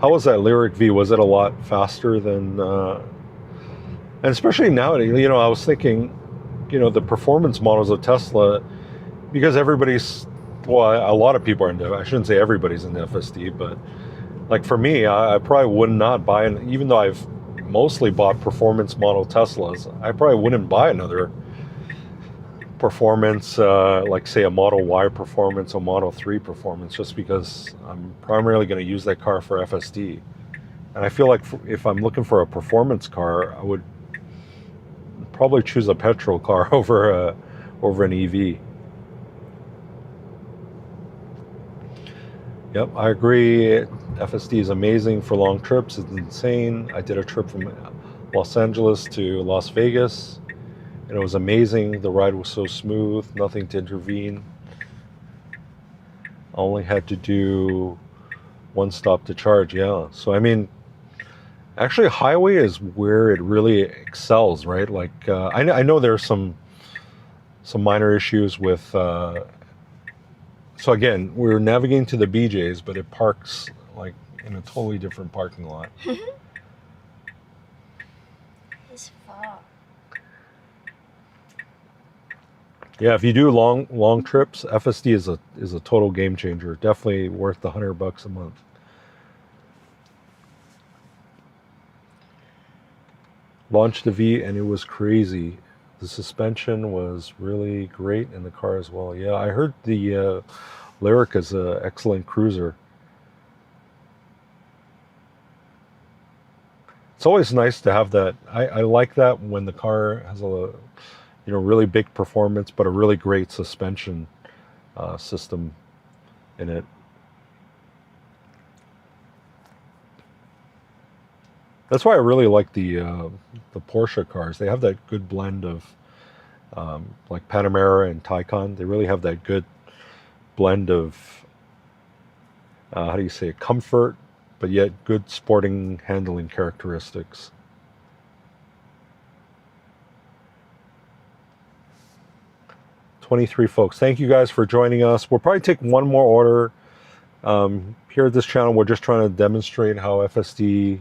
How was that Lyric V? Was it a lot faster than, and especially nowadays, I was thinking, the performance models of Tesla, because everybody's, well, a lot of people are into, I shouldn't say everybody's into FSD, but like for me, I probably would not buy, even though I've mostly bought performance model Teslas, I probably wouldn't buy another performance, like say a Model Y performance or Model 3 performance, just because I'm primarily going to use that car for FSD. And I feel like if I'm looking for a performance car, I would probably choose a petrol car over an EV. Yep, I agree. FSD is amazing for long trips. It's insane. I did a trip from Los Angeles to Las Vegas, and it was amazing. The ride was so smooth, nothing to intervene. I only had to do one stop to charge, yeah. So, I mean, actually, highway is where it really excels, right? Like, I know there's some minor issues with So again, we're navigating to the BJ's, but it parks like in a totally different parking lot. It's far. Yeah, if you do long trips, FSD is a total game changer. Definitely worth the $100 a month. Launched the V and it was crazy. The suspension was really great in the car as well. Yeah, I heard the Lyric is an excellent cruiser. It's always nice to have that. I like that when the car has a really big performance, but a really great suspension system in it. That's why I really like the Porsche cars. They have that good blend of like Panamera and Taycan. They really have that good blend of how do you say it? Comfort, but yet good sporting handling characteristics. $23 folks. Thank you guys for joining us. We'll probably take one more order. Here at this channel, we're just trying to demonstrate how FSD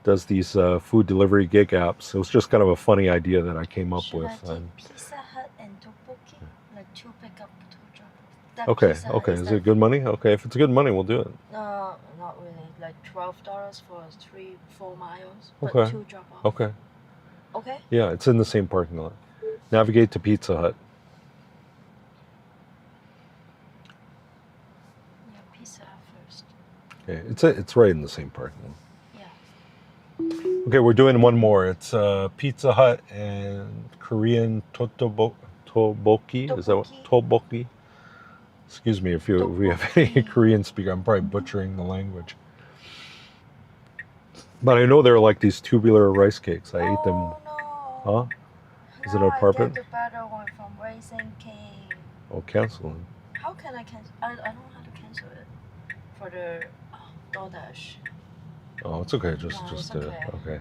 does these food delivery gig apps. It was just kind of a funny idea that I came up with. Should I take Pizza Hut and tteokbokki? Like 2 pick up, 2 drop off. That Okay, Pizza Hut, okay. Is it good money? Okay, if it's good money, we'll do it. No, not really. Like $12 for 3-4 miles, but Okay. 2 drop off. Okay. Okay. Yeah, it's in the same parking lot. Navigate to Pizza Hut. Yeah, Pizza Hut first. Okay, it's right in the same parking lot. Yeah. Okay, we're doing one more. It's Pizza Hut and Korean tteokbokki. Is that what? Tteokbokki? Excuse me if we have any Korean speaker. I'm probably butchering the language. But I know they're like these tubular rice cakes. I ate them. No. Huh? Is it No, an apartment? I get the better one from Raising King. Oh, canceling. How can I cancel? I don't know how to cancel it for the DoorDash. Oh, it's okay. No, Just it's did it. okay. Okay.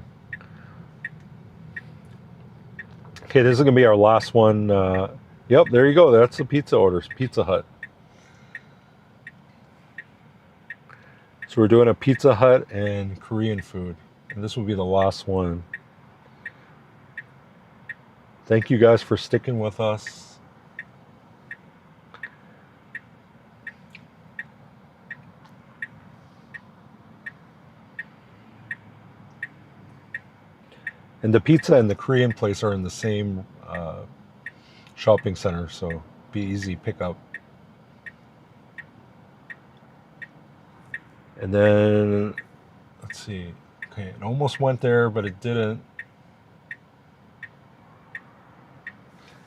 Okay, this is gonna be our last one. Yep, there you go. That's the pizza orders. Pizza Hut. So we're doing a Pizza Hut and Korean food, and this will be the last one. Thank you guys for sticking with us. And the pizza and the Korean place are in the same shopping center, so be easy pickup. And then, let's see. Okay, it almost went there, but it didn't.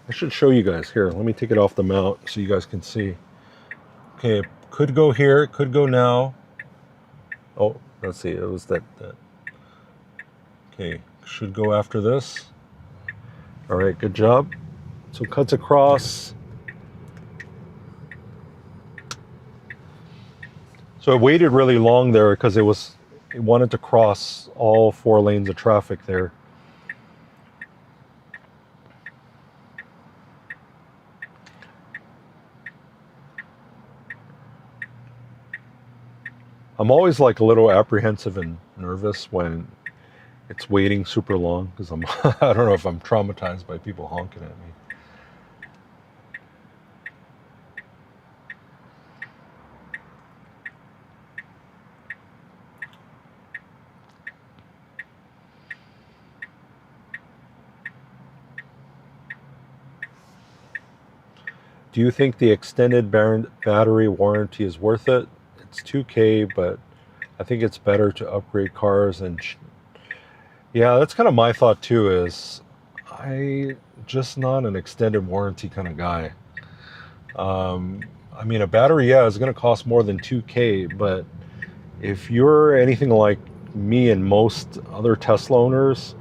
I should show you guys. Here, let me take it off the mount so you guys can see. Okay, it could go here, it could go now. Oh, let's see, it was that. Okay, should go after this. All right, good job. So it cuts across. So it waited really long there because it wanted to cross all 4 lanes of traffic there. I'm always like a little apprehensive and nervous when it's waiting super long because I don't know if I'm traumatized by people honking at me. Do you think the extended battery warranty is worth it? It's $2,000, but I think it's better to upgrade cars. And yeah, that's kind of my thought too, is I just not an extended warranty kind of guy. I mean, a battery, yeah, is going to cost more than $2,000, but if you're anything like me and most other Tesla owners,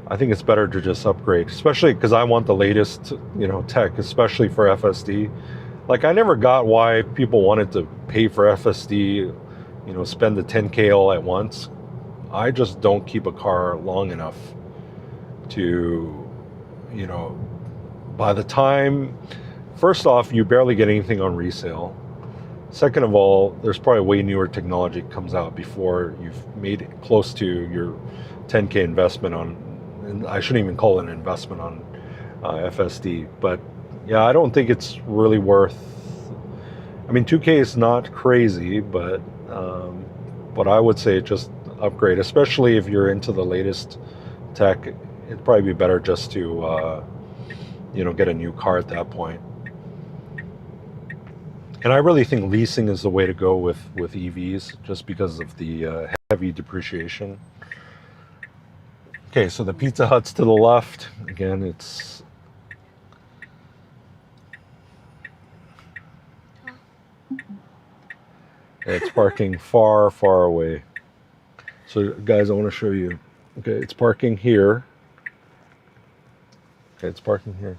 I think it's better to just upgrade, especially because I want the latest, tech, especially for FSD. Like, I never got why people wanted to pay for FSD, spend the $10,000 all at once. I just don't keep a car long enough to, by the time first off, you barely get anything on resale. Second of all, there's probably way newer technology comes out before you've made it close to your 10K investment on, and I shouldn't even call it an investment on FSD, but yeah, I don't think it's really worth. I mean, 2K is not crazy, but I would say just upgrade, especially if you're into the latest tech. It'd probably be better just to get a new car at that point. And I really think leasing is the way to go with EVs, just because of the heavy depreciation. Okay, so the Pizza Hut's to the left. Again, it's parking far, far away. So guys, I want to show you. Okay, it's parking here. Okay, it's parking here.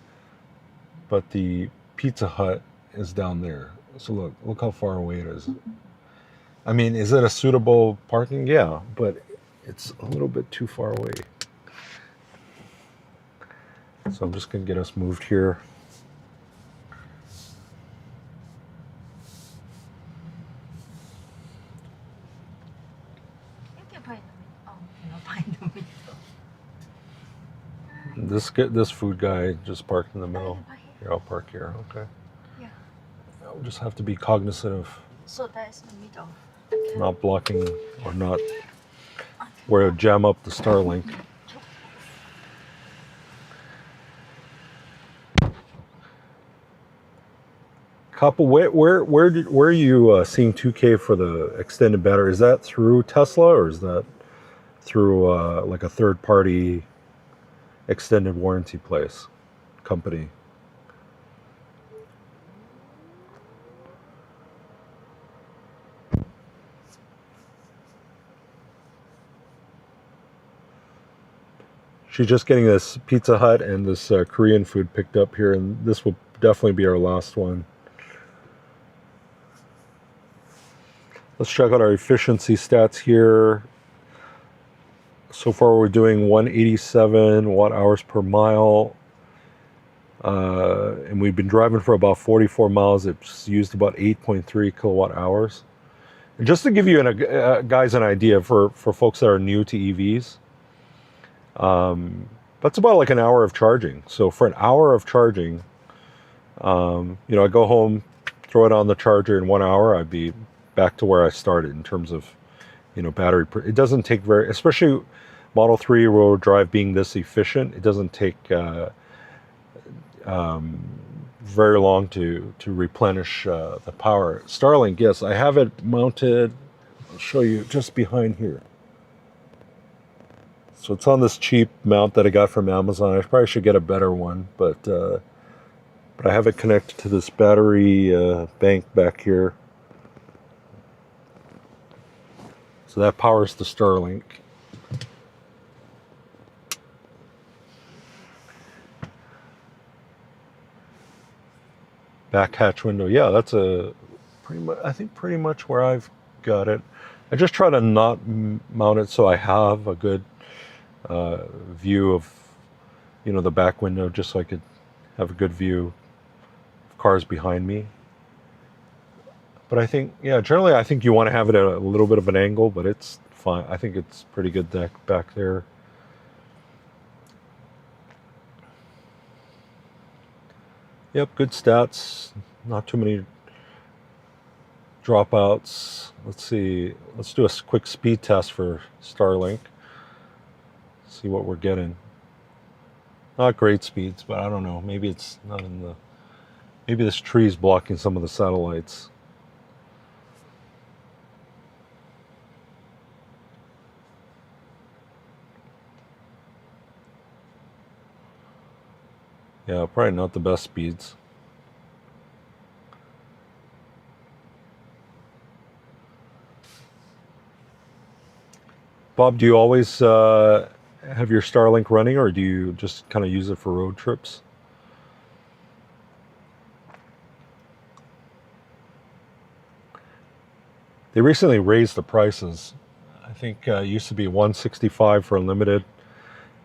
But the Pizza Hut is down there. So look how far away it is. I mean, is it a suitable parking? Yeah, but it's a little bit too far away. So I'm just gonna get us moved here. This food guy just parked in the middle. Here, I'll park here. Okay. Yeah. I'll just have to be cognizant of So that's the middle. not blocking or not where to jam up the Starlink. Couple, where are you seeing 2K for the extended battery? Is that through Tesla or is that through like a third party extended warranty company? She's just getting this Pizza Hut and this Korean food picked up here, and this will definitely be our last one. Let's check out our efficiency stats here. So far we're doing 187 watt hours per mile. And we've been driving for about 44 miles. It's used about 8.3 kilowatt hours. And just to give you guys an idea for folks that are new to EVs, that's about like an hour of charging. So for an hour of charging, I go home, throw it on the charger in 1 hour, I'd be back to where I started in terms of, battery. It doesn't take especially Model 3 rear-wheel drive being this efficient, it doesn't take very long to replenish the power. Starlink, yes, I have it mounted. I'll show you just behind here. So it's on this cheap mount that I got from Amazon. I probably should get a better one, but I have it connected to this battery bank back here. So that powers the Starlink. Back hatch window. Yeah, that's pretty much where I've got it. I just try to not mount it so I have a good view of, the back window, just so I could have a good view of cars behind me. But I think, generally I think you want to have it at a little bit of an angle, but it's fine. I think it's pretty good back there. Yep, good stats. Not too many dropouts. Let's see. Let's do a quick speed test for Starlink. See what we're getting. Not great speeds, but I don't know. Maybe it's not in the... Maybe this tree is blocking some of the satellites. Yeah, probably not the best speeds. Bob, do you always have your Starlink running, or do you just kind of use it for road trips? They recently raised the prices. I think it used to be $165 for unlimited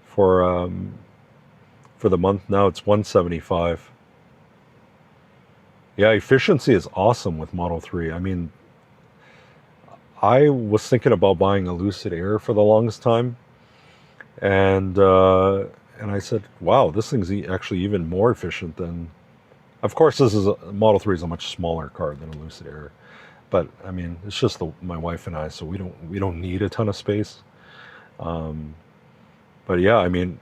for the month. Now it's $175. Yeah, efficiency is awesome with Model 3. I mean, I was thinking about buying a Lucid Air for the longest time, and and I said, wow, this thing's actually even more efficient than. Of course, this is Model 3 is a much smaller car than a Lucid Air, but I mean, it's just my wife and I, so we don't need a ton of space. Um, but yeah, I mean,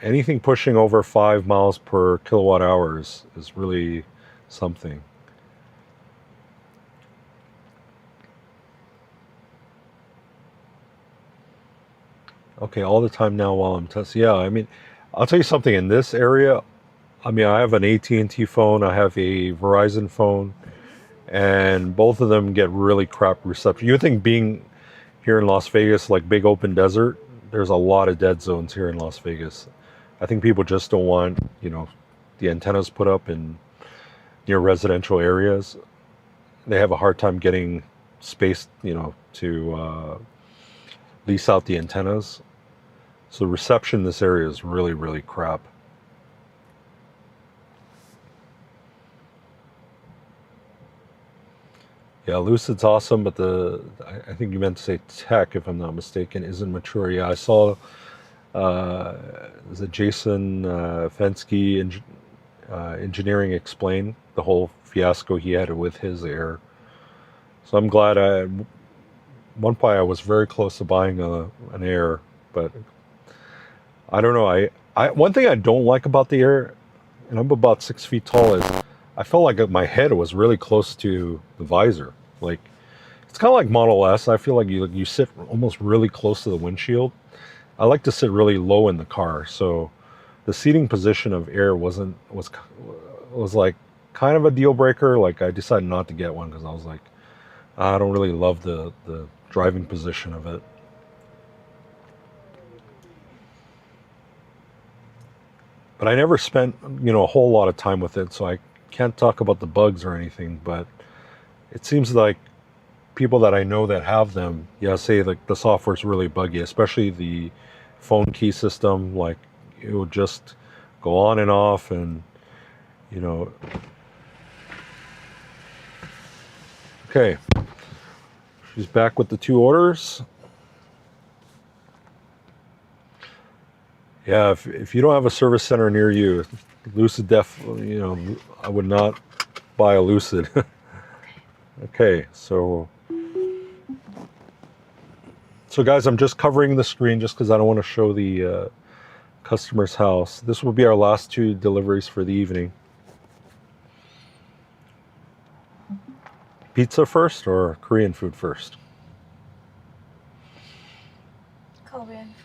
anything pushing over 5 miles per kilowatt hours is really something. Okay, all the time now while I'm testing. Yeah, I mean, I'll tell you something. In this area, I mean, I have an AT&T phone, I have a Verizon phone, and both of them get really crap reception. You would think being here in Las Vegas, like big open desert, there's a lot of dead zones here in Las Vegas. I think people just don't want, the antennas put up in near residential areas. They have a hard time getting space, to lease out the antennas. So the reception in this area is really, really crap. Yeah, Lucid's awesome, but I think you meant to say tech, if I'm not mistaken, isn't mature. Yeah, I saw is it Jason Fensky Engineering explain the whole fiasco he had with his Air. So I'm glad one point I was very close to buying an Air, but I don't know. I one thing I don't like about the Air, and I'm about 6 feet tall, is I felt like my head was really close to the visor. Like it's kind of like Model S. I feel like you sit almost really close to the windshield. I like to sit really low in the car, so the seating position of Air was like kind of a deal breaker. Like I decided not to get one because I was like, I don't really love the driving position of it. But I never spent a whole lot of time with it, so I can't talk about the bugs or anything. But it seems like people that I know that have them, yeah, say like the software's really buggy, especially the phone key system. Like it would just go on and off, and you know. Okay, she's back with the 2 orders. Yeah, if you don't have a service center near you, Lucid I would not buy a Lucid. Okay, so guys, I'm just covering the screen just because I don't want to show the customer's house. This will be our last 2 deliveries for the evening. Pizza first or Korean food first? Korean.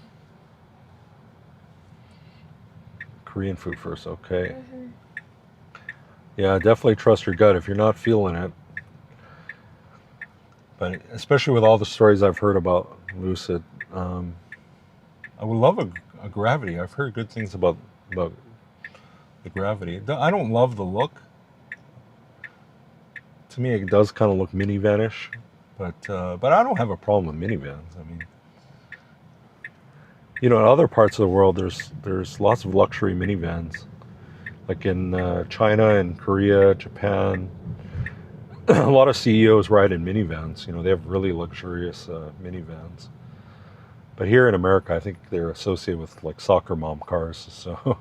Korean food first, okay. Mm-hmm. Yeah, definitely trust your gut if you're not feeling it. But especially with all the stories I've heard about Lucid, I would love a Gravity. I've heard good things about the Gravity. I don't love the look. To me, it does kind of look minivanish, but I don't have a problem with minivans. I mean, in other parts of the world, there's lots of luxury minivans, like in China and Korea, Japan. A lot of CEOs ride in minivans. They have really luxurious minivans. But here in America, I think they're associated with like soccer mom cars. So.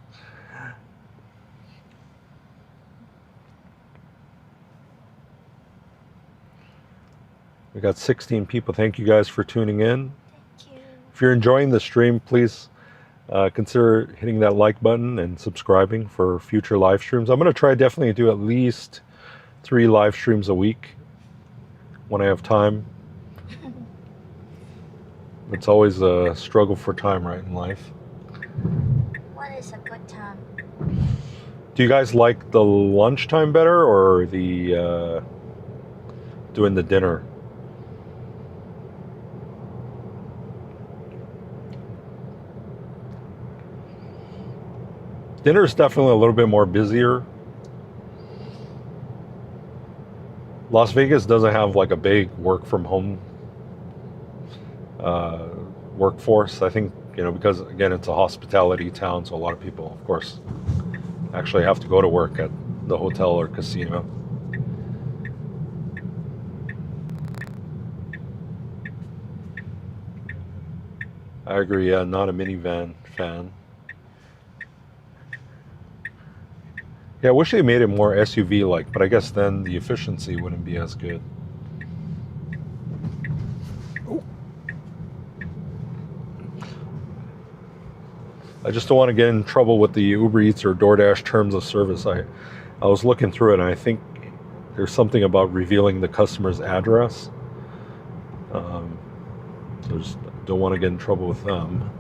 We got 16 people. Thank you guys for tuning in. Thank you. If you're enjoying the stream, please consider hitting that like button and subscribing for future live streams. I'm going to try definitely do at least 3 live streams a week when I have time. It's always a struggle for time, right, in life. What is a good time? Do you guys like the lunchtime better or the doing the dinner? Dinner is definitely a little bit more busier. Las Vegas doesn't have like a big work from home workforce. I think, because again, it's a hospitality town, so a lot of people, of course, actually have to go to work at the hotel or casino. I agree, yeah, not a minivan fan. Yeah, I wish they made it more SUV-like, but I guess then the efficiency wouldn't be as good. Ooh. I just don't want to get in trouble with the Uber Eats or DoorDash terms of service. I was looking through it, and I think there's something about revealing the customer's address. So I just don't want to get in trouble with them.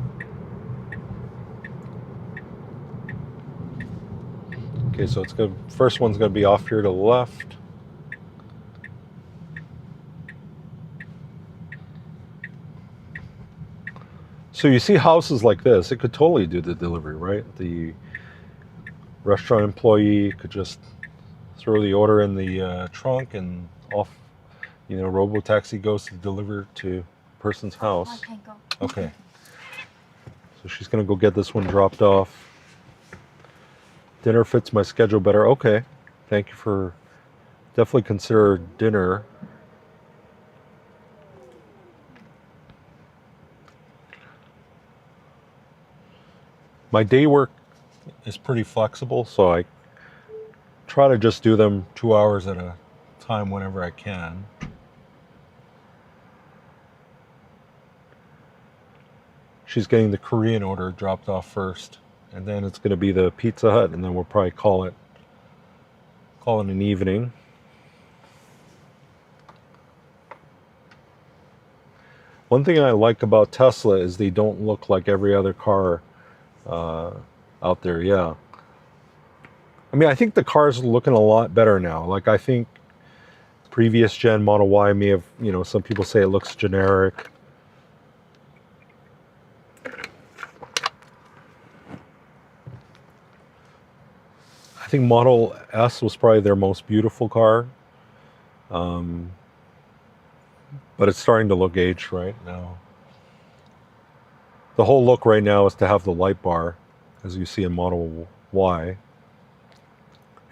Okay, so it's good. First one's going to be off here to the left. So you see houses like this, it could totally do the delivery, right? The restaurant employee could just throw the order in the trunk and off, robo-taxi goes to deliver to person's house. I can go. Okay. So she's going to go get this one dropped off. Dinner fits my schedule better. Okay. Thank you for definitely consider dinner. My day work is pretty flexible, so I try to just do them 2 hours at a time whenever I can. She's getting the Korean order dropped off first, and then it's going to be the Pizza Hut, and then we'll probably call it an evening. One thing I like about Tesla is they don't look like every other car out there. Yeah, I mean, I think the car's looking a lot better now. Like, I think previous gen Model Y may have, some people say it looks generic. I think Model S was probably their most beautiful car. But it's starting to look aged right now. The whole look right now is to have the light bar, as you see in Model Y.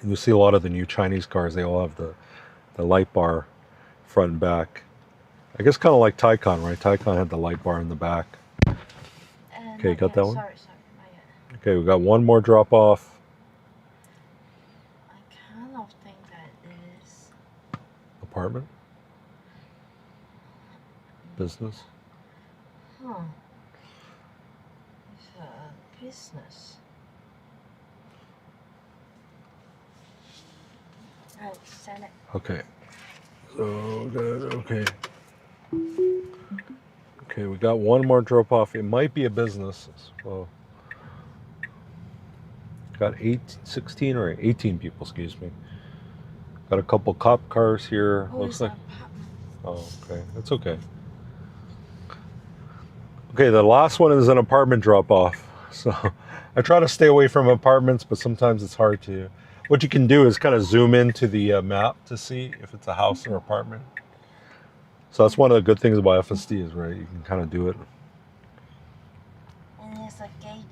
And you see a lot of the new Chinese cars, they all have the light bar front and back. I guess kind of like Taycan, right? Taycan had the light bar in the back. Okay, you got that one? Sorry, not yet. Okay, we got one more drop off. I kind of think that is Apartment? Business? Huh. It's a business. Right, send it. Okay. So good. Okay. Okay, we got one more drop off. It might be a business. So got 16 or 18 people, excuse me. Got a couple cop cars here. Oh, Looks like. apartment. Oh, okay. That's okay. Okay, the last one is an apartment drop off. So I try to stay away from apartments, but sometimes it's hard to. What you can do is kind of zoom into the map to see if it's a house or apartment. So that's one of the good things about FSD is, right, you can kind of do it. And it's a gated.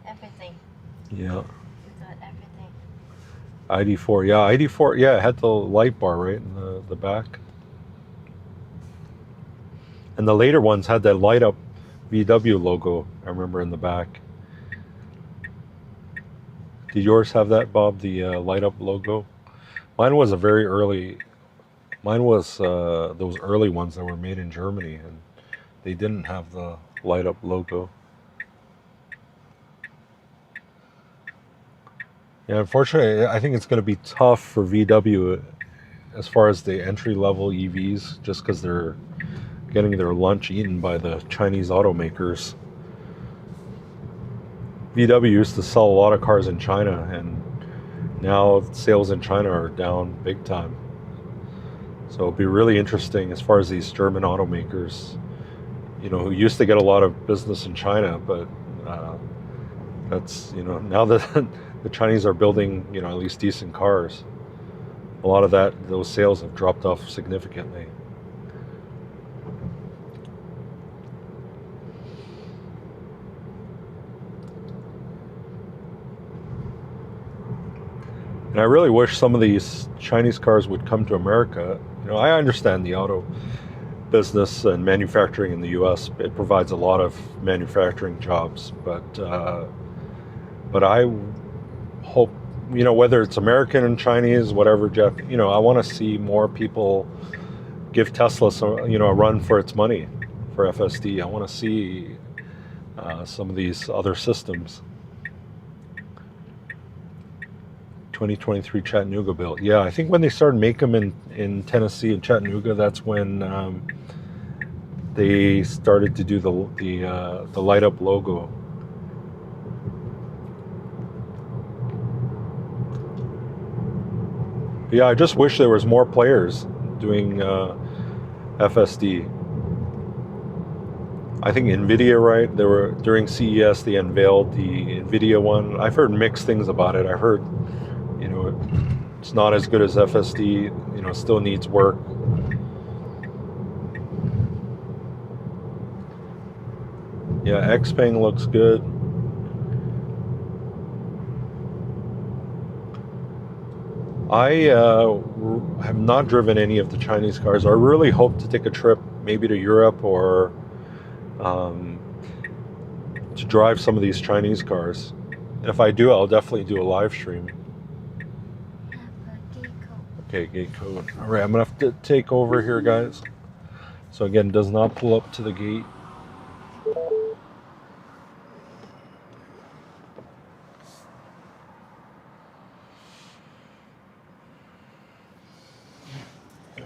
Everything. Yeah. We got everything. ID4, yeah, ID4, yeah, it had the light bar, right, in the back. And the later ones had that light up VW logo, I remember, in the back. Did yours have that, Bob, the light up logo? Mine was a very early, mine was those early ones that were made in Germany, and they didn't have the light up logo. Yeah, unfortunately, I think it's going to be tough for VW as far as the entry level EVs, just because they're getting their lunch eaten by the Chinese automakers. VW used to sell a lot of cars in China, and now sales in China are down big time. So it'll be really interesting as far as these German automakers, who used to get a lot of business in China, but that's, now that the Chinese are building, at least decent cars, a lot of those sales have dropped off significantly. And I really wish some of these Chinese cars would come to America. You know, I understand the auto business and manufacturing in the U.S. It provides a lot of manufacturing jobs, but I hope, you know, whether it's American and Chinese, whatever, Jeff, you know, I want to see more people give Tesla some, you know, a run for its money for FSD. I want to see some of these other systems. 2023 Chattanooga built. Yeah, I think when they started making them in Tennessee and Chattanooga, that's when they started to do the light up logo. But yeah, I just wish there was more players doing FSD. I think NVIDIA, right? There were during CES they unveiled the NVIDIA one. I've heard mixed things about it. I've heard, you know, it's not as good as FSD. You know, still needs work. Yeah, Xpeng looks good. I have not driven any of the Chinese cars. I really hope to take a trip, maybe to Europe or to drive some of these Chinese cars. And if I do, I'll definitely do a live stream. Okay, gate code. All right, I'm gonna have to take over here, guys. So again, does not pull up to the gate.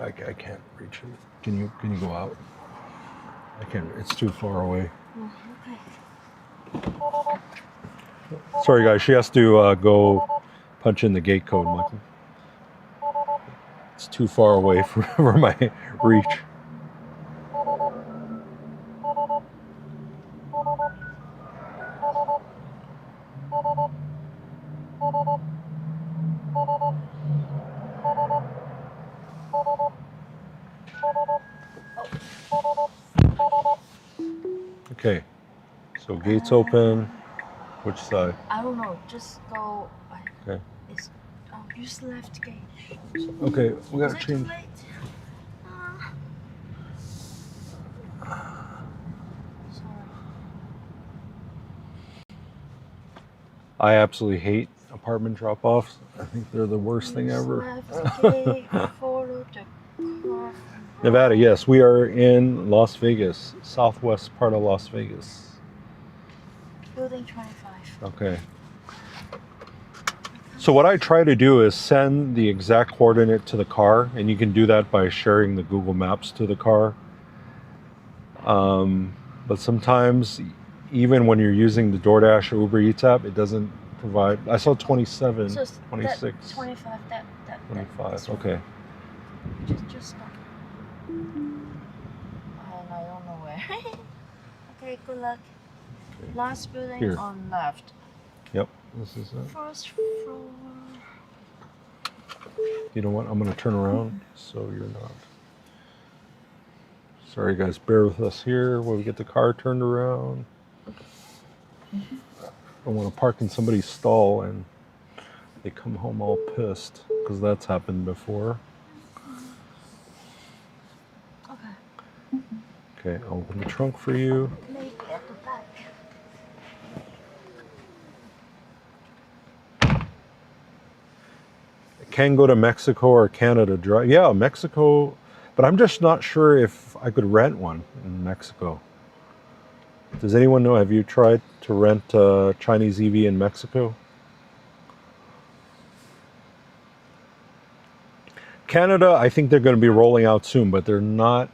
I can't reach it. Can you go out? I can't. It's too far away. Okay. Sorry, guys. She has to go punch in the gate code, Michael. It's too far away for my reach. Okay, so gates open. Which side? I don't know. Just go. Okay. It's use left gate. Okay, we gotta Is it change. too late? Sorry. I absolutely hate apartment drop-offs. I think they're the worst thing ever. Left gate, follow the car. Nevada, yes, we are in Las Vegas, southwest part of Las Vegas. Building 25. Okay. So what I try to do is send the exact coordinate to the car, and you can do that by sharing the Google Maps to the car. But sometimes, even when you're using the DoorDash or Uber Eats app, it doesn't provide. I saw 27, So 26, that 25. That 25. Okay. Just stop. I don't know where. Okay, good luck. Okay. Last building Here. on left. Yep, this is it. First floor. You know what? I'm going to turn around so you're not. Sorry, guys. Bear with us here while we get the car turned around. I don't want to park in somebody's stall and they come home all pissed because that's happened before. Okay. Okay, I'll open the trunk for you. Maybe at the back. Can go to Mexico or Canada drive. Yeah, Mexico, but I'm just not sure if I could rent one in Mexico. Does anyone know? Have you tried to rent a Chinese EV in Mexico? Canada, I think they're going to be rolling out soon, but they're not,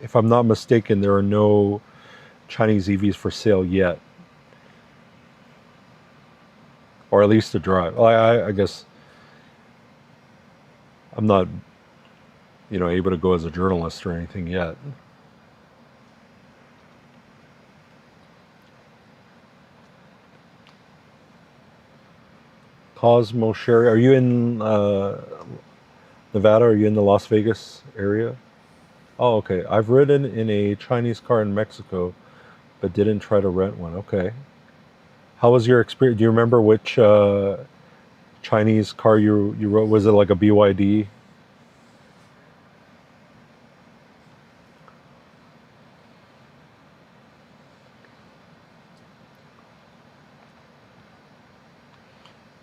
if I'm not mistaken, there are no Chinese EVs for sale yet. Or at least to drive. I guess I'm not, able to go as a journalist or anything yet. Cosmo Sherry, are you in Nevada? Are you in the Las Vegas area? Oh, okay. I've ridden in a Chinese car in Mexico, but didn't try to rent one. Okay. How was your experience? Do you remember which Chinese car you wrote? Was it like a BYD?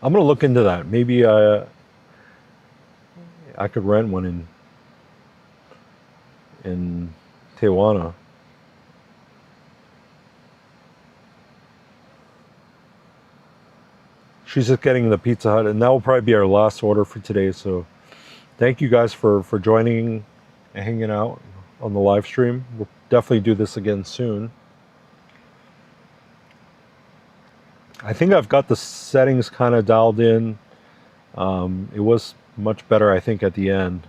I'm gonna look into that. Maybe I could rent one in Tijuana. She's just getting the Pizza Hut, and that will probably be our last order for today. So thank you guys for joining and hanging out on the live stream. We'll definitely do this again soon. I think I've got the settings kind of dialed in. It was much better, I think, at the end.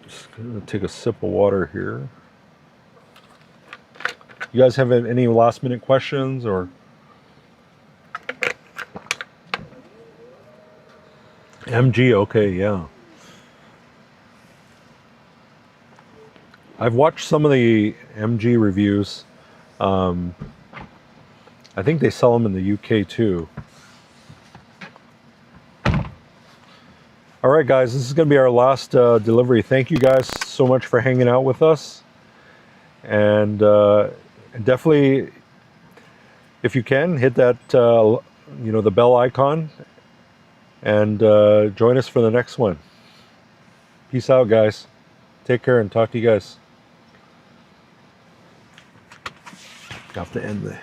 Just gonna take a sip of water here. You guys have any last minute questions or? MG, okay, yeah. I've watched some of the MG reviews. I think they sell them in the UK too. All right, guys, this is going to be our last delivery. Thank you guys so much for hanging out with us. And definitely, if you can, hit that, the bell icon and join us for the next one. Peace out, guys. Take care and talk to you guys. Have to end the